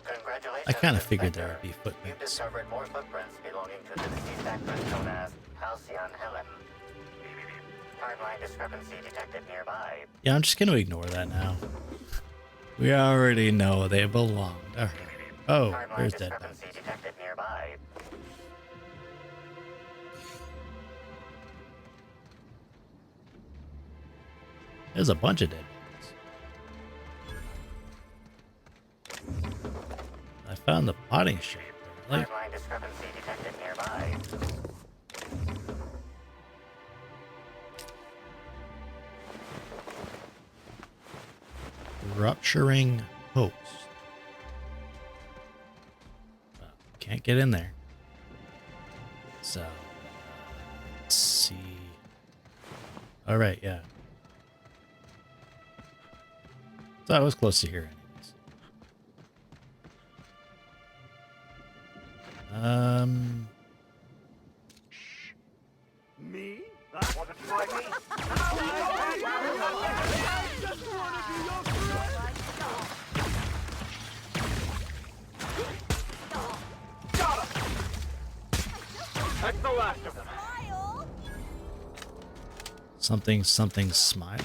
Congratulations. I kind of figured there Inspector. would be You've footprints. discovered more footprints belonging to the deceased actress known as Halcyon Helen. Timeline discrepancy detected nearby. Yeah, I'm just going to ignore that now. We already know they belong to her. Oh, Timeline there's dead discrepancy bodies. detected nearby. There's a bunch of dead bodies. I found the potting shape. Like, Timeline discrepancy detected nearby. rupturing host. Well, can't get in there. So, let's see. All right, yeah. So I was close to here anyways. Me? Want to try me? I just want to be your friend! Got him! That's the last of them. Something smile.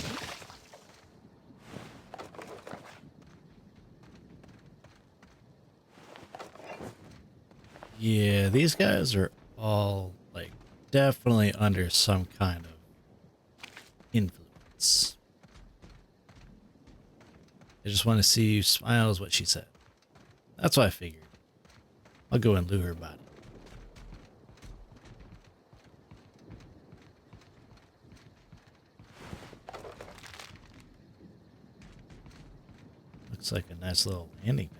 Yeah, these guys are all like definitely under some kind of influence. I just want to see you smile is what she said. That's what I figured. I'll go and lure her body. Looks like a nice little landing pad.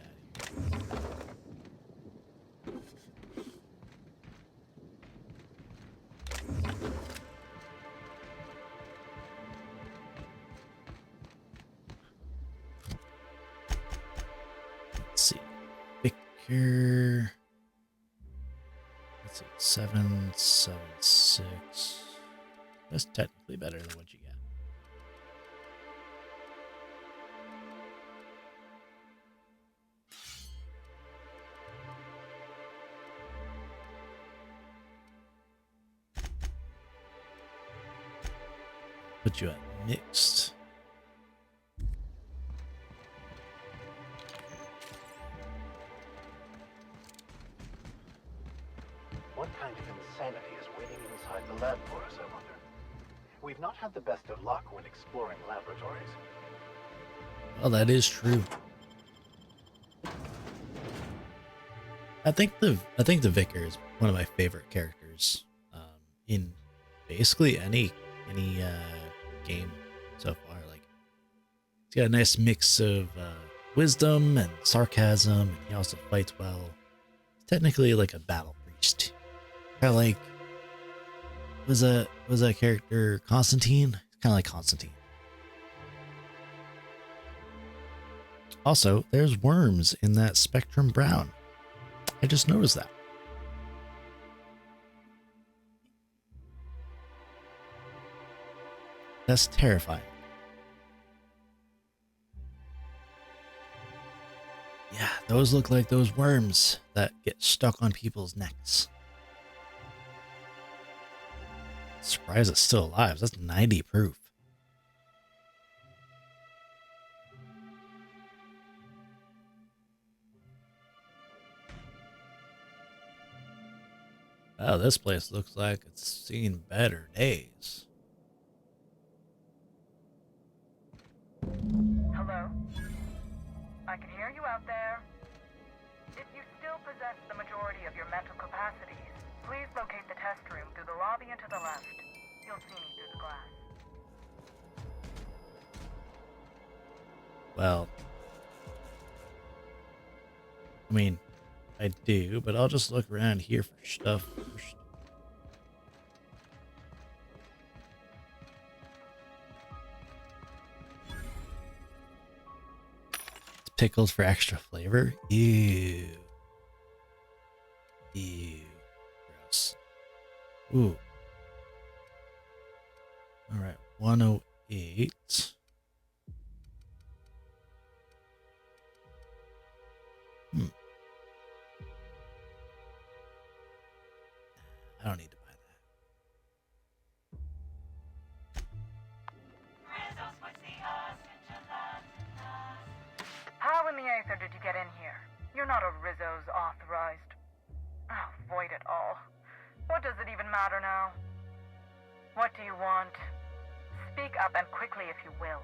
Let's see. Vicar. Let's see. 776. That's technically better than what you got. Put you at mixed. What kind of insanity is waiting inside the lab for us, I wonder? We've not had the best of luck when exploring laboratories. Well, that is true. I think the Vicar is one of my favorite characters in basically any game so far. Like He's got a nice mix of wisdom and sarcasm, and he also fights well. He's technically like a battle priest. Kind of like was that character Constantine? Kind of like Constantine. Also, there's worms in that Spectrum Brown. I just noticed that. That's terrifying. Yeah, those look like those worms that get stuck on people's necks. Surprised it's still alive. That's 90 proof. Oh, this place looks like it's seen better days. Hello? I can hear you out there. If you still possess the majority of your mental capacities, please locate the test room through the lobby and to the left. You'll see me through the glass. Well, I mean, I do, but I'll just look around here for stuff first. It's pickled for extra flavor. Ew. Ew. Gross. Ooh. All right, 108. I don't need to buy that. How in the Aether did you get in here? You're not a Rizzo's authorized. Oh, void it all. What does it even matter now? What do you want? Speak up and quickly if you will.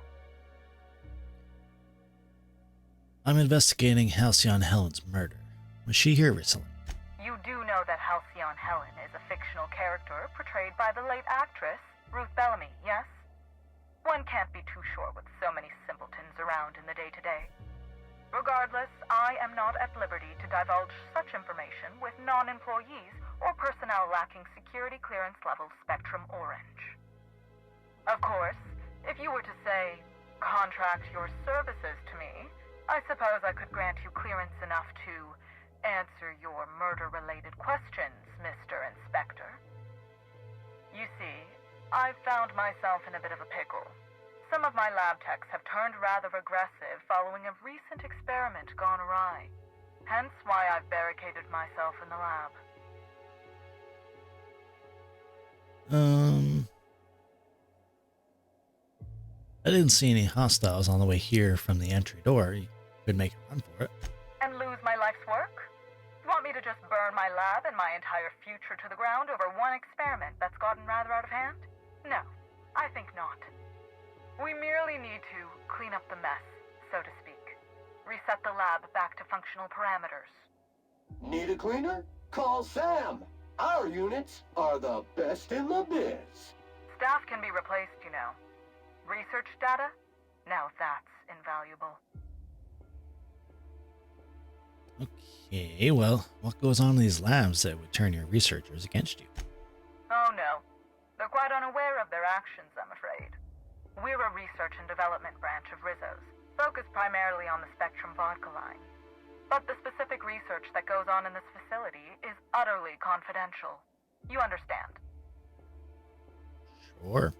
I'm investigating Halcyon Helen's murder. Was she here recently? You do know that Halcyon Helen is a fictional character portrayed by the late actress, Ruth Bellamy, yes? One can't be too sure with so many simpletons around in the day-to-day. Regardless, I am not at liberty to divulge such information with non-employees or personnel lacking security clearance level Spectrum Orange. Of course, if you were to say, contract your services to me, I suppose I could grant you clearance enough to answer your murder-related questions, Mr. Inspector. You see, I've found myself in a bit of a pickle. Some of my lab techs have turned rather aggressive following a recent experiment gone awry. Hence why I've barricaded myself in the lab. I didn't see any hostiles on the way here from the entry door. You could make a run for it. And lose my life's work? You want me to just burn my lab and my entire future to the ground over one experiment that's gotten rather out of hand? No, I think not. We merely need to clean up the mess, so to speak. Reset the lab back to functional parameters. Need a cleaner? Call Sam. Our units are the best in the biz. Staff can be replaced, you know. Research data? Now that's invaluable. Okay, well, what goes on in these labs that would turn your researchers against you? Oh no. They're quite unaware of their actions, I'm afraid. We're a research and development branch of Rizzo's, focused primarily on the Spectrum vodka line. But the specific research that goes on in this facility is utterly confidential. You understand? Sure.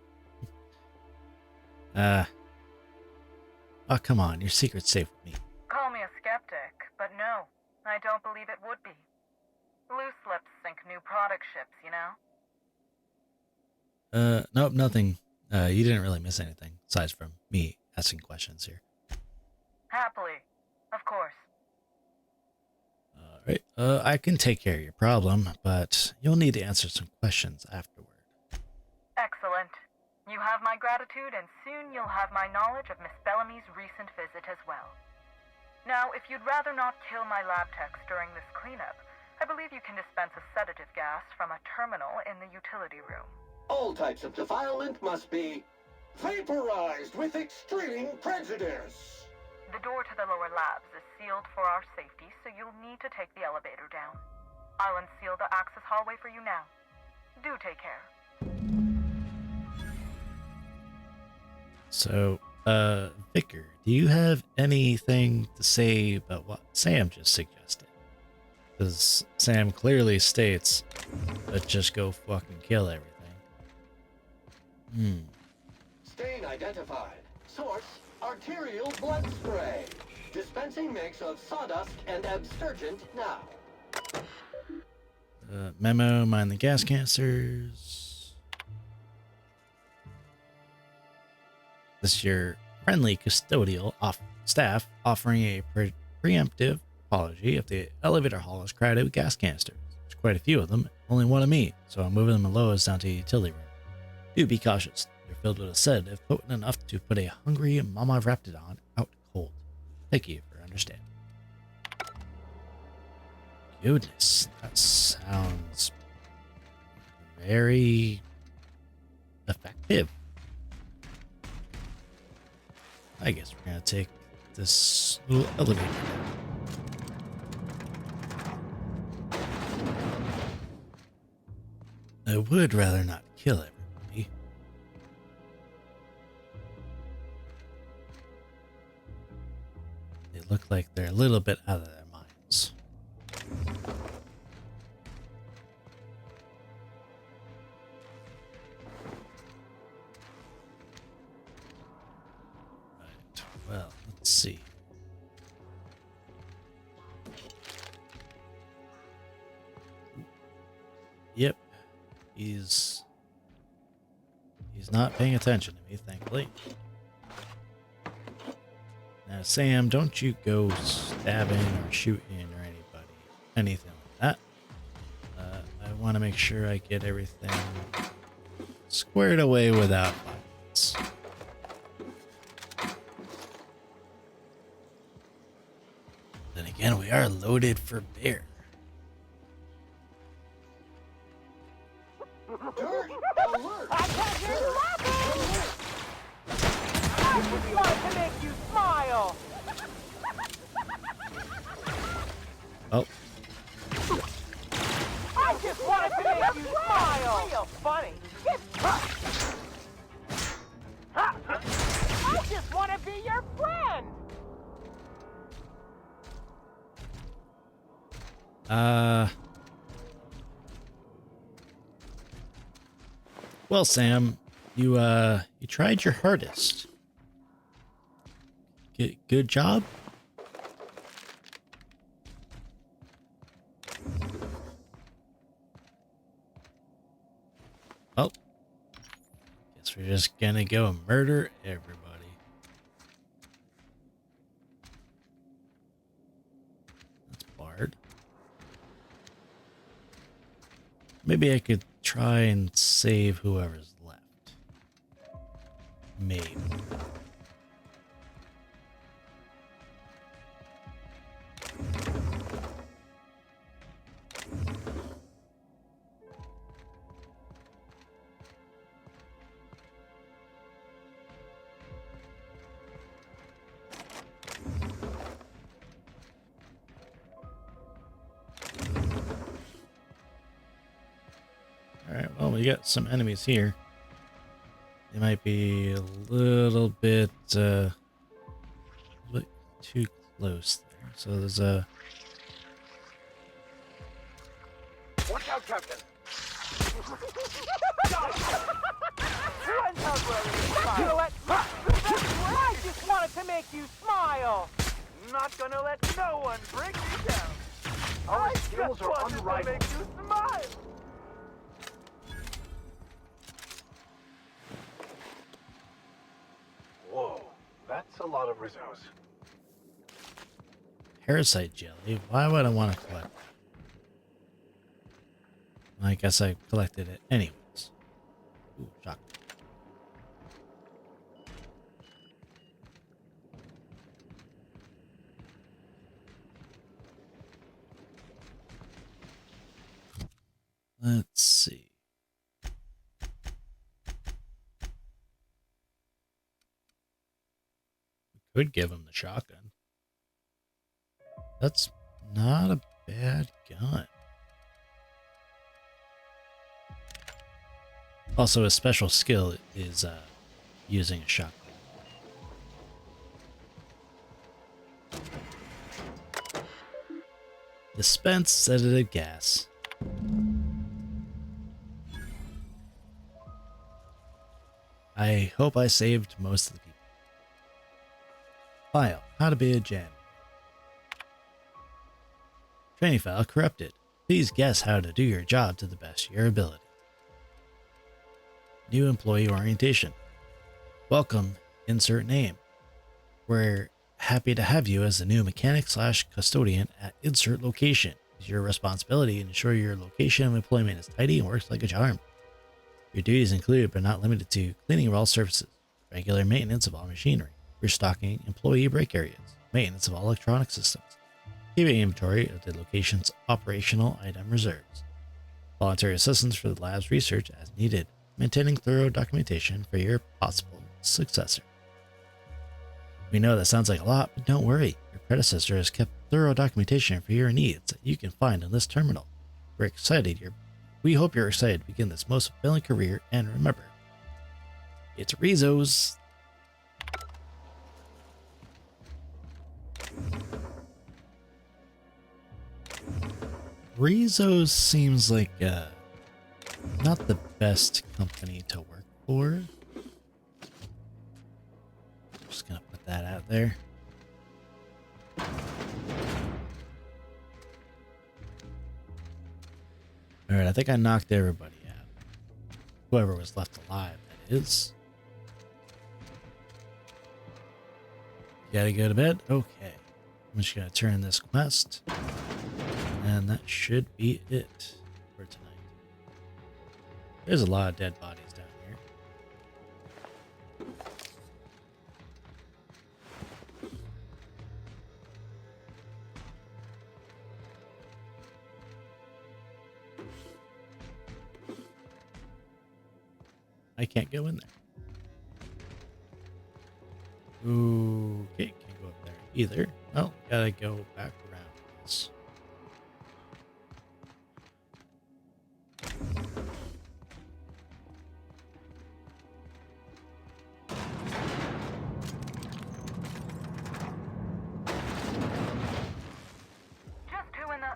Oh, come on, your secret's safe with me. Call me a skeptic, but no, I don't believe it would be. Loose lips sink new product ships, you know? Nope, nothing. You didn't really miss anything, aside from me asking questions here. Happily, of course. Alright, I can take care of your problem, but you'll need to answer some questions afterward. Excellent. You have my gratitude, and soon you'll have my knowledge of Miss Bellamy's recent visit as well. Now, if you'd rather not kill my lab techs during this cleanup, I believe you can dispense a sedative gas from a terminal in the utility room. All types of defilement must be Vaporized with extreme prejudice. The door to the lower labs is sealed for our safety, so you'll need to take the elevator down. I'll unseal the access hallway for you now. Do take care. So, Vicar, do you have anything to say about what Sam just suggested? Because Sam clearly states, let's just go fucking kill everything. Stain identified. Source, arterial blood spray. Dispensing mix of sawdust and abstergent now. Memo, mind the gas canisters. This is your friendly custodial staff offering a preemptive apology if the elevator hall is crowded with gas canisters. There's quite a few of them, only one of me, so I'm moving them lowest down to the utility room. Do be cautious. They're filled with a sedative potent enough to put a hungry mama raptidon out cold. Thank you for understanding. Goodness, that sounds very effective. I guess we're gonna take this little elevator down. I would rather not kill everybody. They look like they're a little bit out of their minds. Right, well, let's see. Yep, he's not paying attention to me, thankfully. Now, Sam, don't you go stabbing or shooting or anything like that. I want to make sure I get everything squared away without violence. Then again, we are loaded for bear. Dirt alert! I can't hear you laughing! I just wanted to make you smile! Oh. I just wanted to make you smile! Real funny! I just want to be your friend! Well, Sam, you tried your hardest. Good job. Oh, guess we're just gonna go murder everybody. That's Bard. Maybe I could try and save whoever's left. Maybe. Alright, well, we got some enemies here. They might be a little bit too close there. So there's a... Watch out, Captain! I just wanted to make you smile! Not gonna let no one bring me down! Our skills are unrivaled. To make you smile! Whoa, that's a lot of Rizzos. Parasite jelly? Why would I want to collect that? I guess I collected it anyways. Ooh, shock. Let's see. Could give him the shotgun. That's not a bad gun. Also, a special skill is using a shotgun. Dispense sedative gas. I hope I saved most of the people. File. How to be a gen. Training file corrupted. Please guess how to do your job to the best of your ability. New employee orientation. Welcome, insert name. We're happy to have you as the new mechanic / custodian at insert location. It's your responsibility to ensure your location of employment is tidy and works like a charm. Your duties include, but not limited to, cleaning of all surfaces, regular maintenance of all machinery, restocking employee break areas, maintenance of all electronic systems, keeping inventory of the location's operational item reserves, voluntary assistance for the lab's research as needed, maintaining thorough documentation for your possible successor. We know that sounds like a lot, but don't worry. Your predecessor has kept thorough documentation for your needs that you can find in this terminal. We hope you're excited to begin this most fulfilling career, and remember, it's Rizzo's. Rizzo's seems like not the best company to work for. Just gonna put that out there. Alright, I think I knocked everybody out. Whoever was left alive, that is. You gotta go to bed? Okay. I'm just gonna turn this quest. And that should be it for tonight. There's a lot of dead bodies down here. I can't go in there. Okay, can't go up there either. Well, gotta go back around this. Just who in the...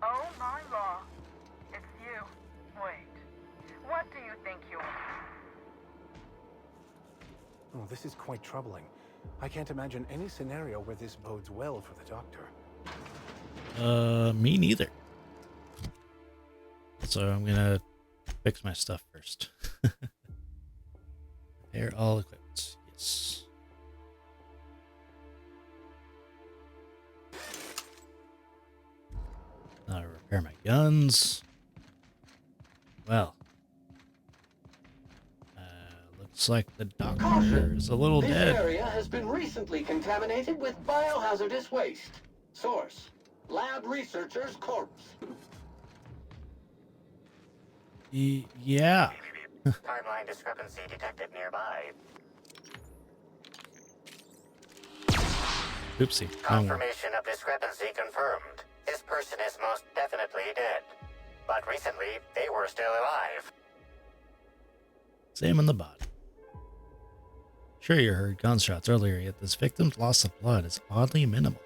Oh my law. It's you. Wait. What do you think you are? Oh, this is quite troubling. I can't imagine any scenario where this bodes well for the doctor. Me neither. So I'm gonna fix my stuff first. They're all equipped. Yes. Now repair my guns. Well. Looks like the doctor is a little This dead. area has been recently contaminated with biohazardous waste. Source: lab researcher's corpse. Yeah. Timeline discrepancy detected nearby. Oopsie. Confirmation of discrepancy confirmed. This person is most definitely dead. But recently, they were still alive. Examine the body. Sure, you heard gunshots earlier, yet this victim's loss of blood is oddly minimal.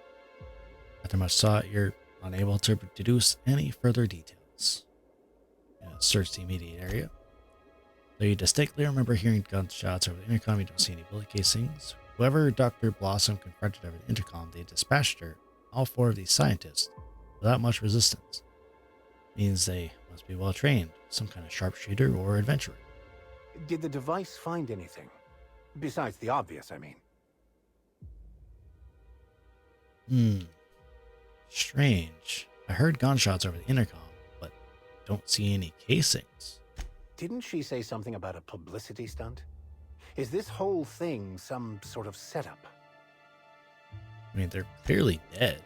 After much thought, you're unable to deduce any further details. Search the immediate area. Though you distinctly remember hearing gunshots over the intercom, you don't see any bullet casings. Whoever Dr. Blossom confronted over the intercom, they dispatched her, all four of these scientists, without much resistance. Means they must be well trained, some kind of sharpshooter or adventurer. Did the device find anything? Besides the obvious, I mean. Strange. I heard gunshots over the intercom, but don't see any casings. Didn't she say something about a publicity stunt? Is this whole thing some sort of setup? I mean, they're clearly dead.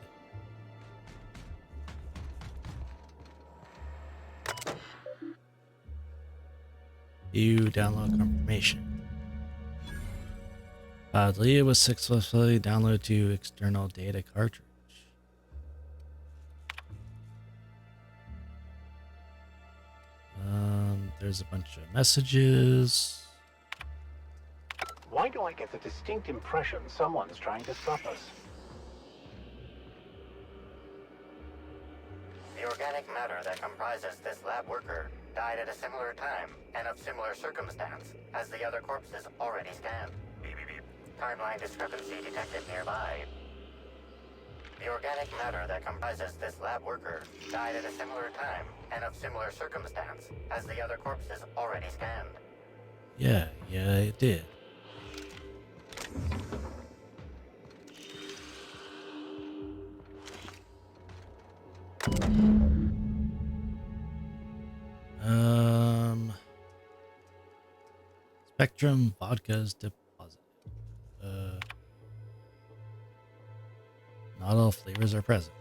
You download confirmation. Deleted was successfully downloaded to external data cartridge. There's a bunch of messages. Why do I get the distinct impression someone's trying to stop us? The organic matter that comprises this lab worker died at a similar time and of similar circumstance as the other corpses already scanned. Timeline discrepancy detected nearby. The organic matter that comprises this lab worker died at a similar time and of similar circumstance as the other corpses already scanned. Yeah, it did. Spectrum vodka's deposit. Not all flavors are present.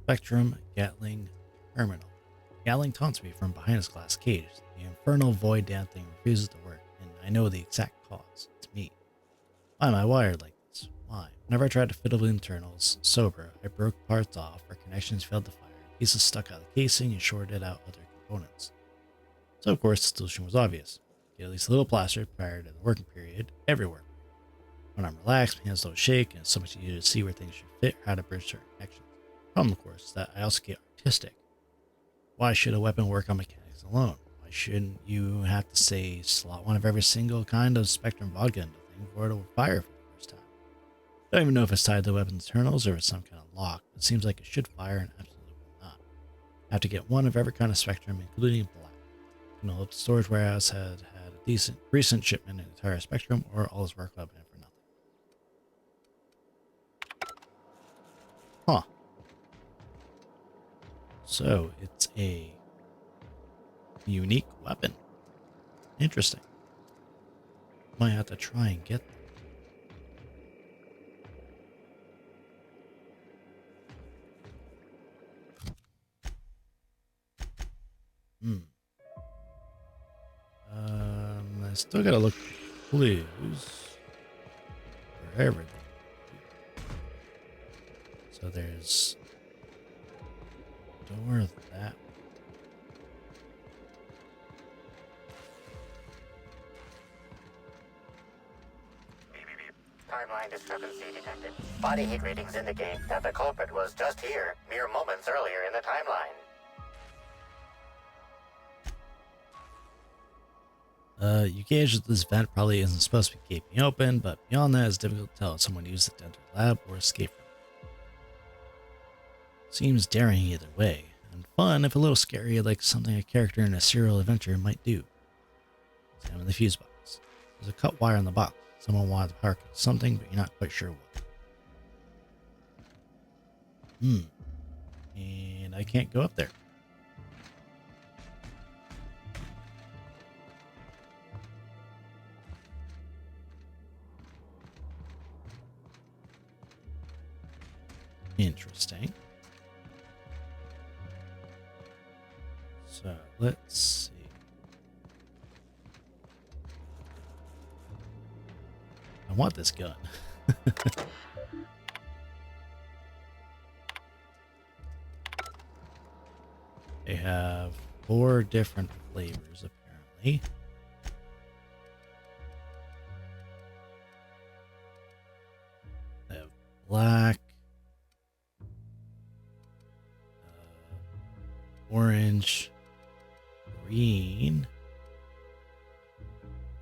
Spectrum Gatling Terminal. Gatling taunts me from behind his glass cage. The infernal void damn thing refuses to work, and I know the exact cause. It's me. Why am I wired like this? Why? Whenever I tried to fiddle with internals, sober, I broke parts off, or connections failed to fire, pieces stuck out of the casing, and shorted out other components. So of course the solution was obvious. Get at least a little plaster prior to the working period, everywhere. When I'm relaxed, my hands don't shake, and it's so much easier to see where things should fit or how to bridge certain connections. Problem, of course, is that I also get artistic. Why should a weapon work on mechanics alone? Why shouldn't you have to say slot one of every single kind of Spectrum vodka into the thing for it to fire for the first time? I don't even know if it's tied to the weapon's internals or if it's some kind of lock, but it seems like it should fire and absolutely will not. I have to get one of every kind of Spectrum, including black. You know, the storage warehouse had a recent shipment in entire Spectrum, or all his work lab in for nothing. Huh. So, it's a unique weapon. Interesting. Might have to try and get them. I still gotta look for clues for everything. So there's door that. Timeline discrepancy detected. Body heat readings indicate that the culprit was just here mere moments earlier in the timeline. You gauge that this vent probably isn't supposed to be keeping open, but beyond that, it's difficult to tell if someone used it to enter the lab or escape from it. Seems daring either way, and fun if a little scary, like something a character in a serial adventure might do. Examine the fuse box. There's a cut wire on the box. Someone wanted to power something, but you're not quite sure what. And I can't go up there. Interesting. So let's see. I want this gun. They have 4 different flavors apparently. They have black, orange, green,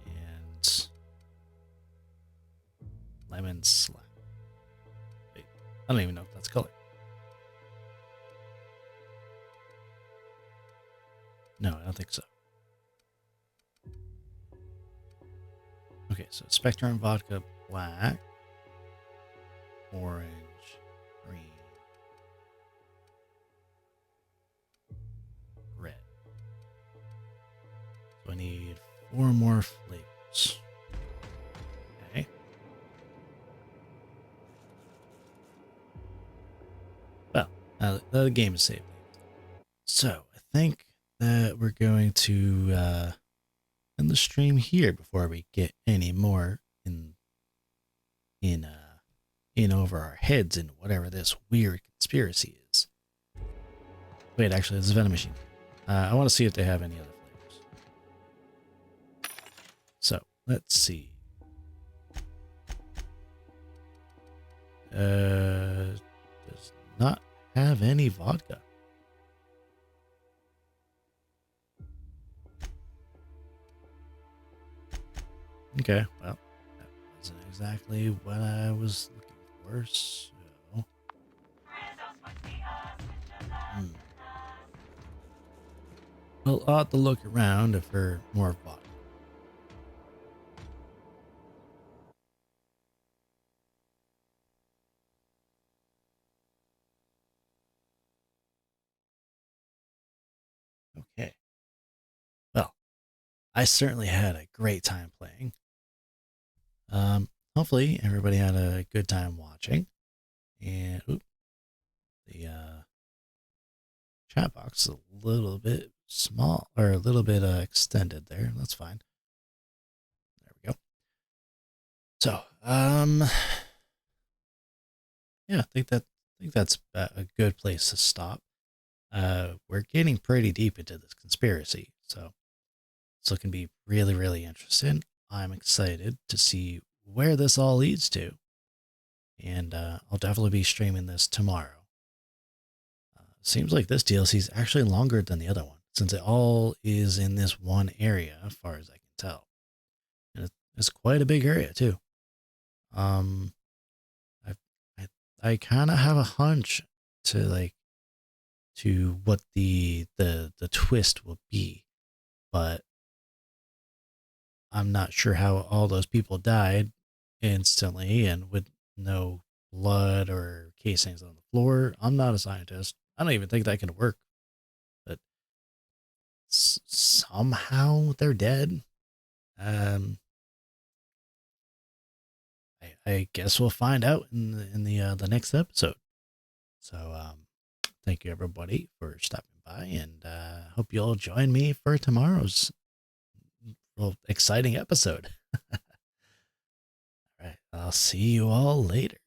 and lemon slap. Wait, I don't even know if that's color. No, I don't think so. Okay, so Spectrum vodka black, orange, green, red. So I need 4 more flavors. Okay. Well, the game is saved. So I think that we're going to end the stream here before we get any more in over our heads in whatever this weird conspiracy is. Wait, actually, it's a vending machine. I want to see if they have any other flavors. So let's see. Does not have any vodka. Okay, well, that wasn't exactly what I was looking for, so... Well, I'll have to look around for more vodka. Okay. Well, I certainly had a great time playing. Hopefully everybody had a good time watching. And the chat box is a little bit small, or a little bit extended there. That's fine. There we go. So, yeah, I think that's a good place to stop. We're getting pretty deep into this conspiracy, so it can be really, really interesting. I'm excited to see where this all leads to, and I'll definitely be streaming this tomorrow. Seems like this DLC is actually longer than the other one, since it all is in this one area, as far as I can tell, and it's quite a big area too. I kind of have a hunch to what the twist will be, but I'm not sure how all those people died instantly and with no blood or casings on the floor. I'm not a scientist. I don't even think that can work, but somehow they're dead. I guess we'll find out in the next episode. So thank you everybody for stopping by, and hope you'll join me for tomorrow's exciting episode. All right, I'll see you all later.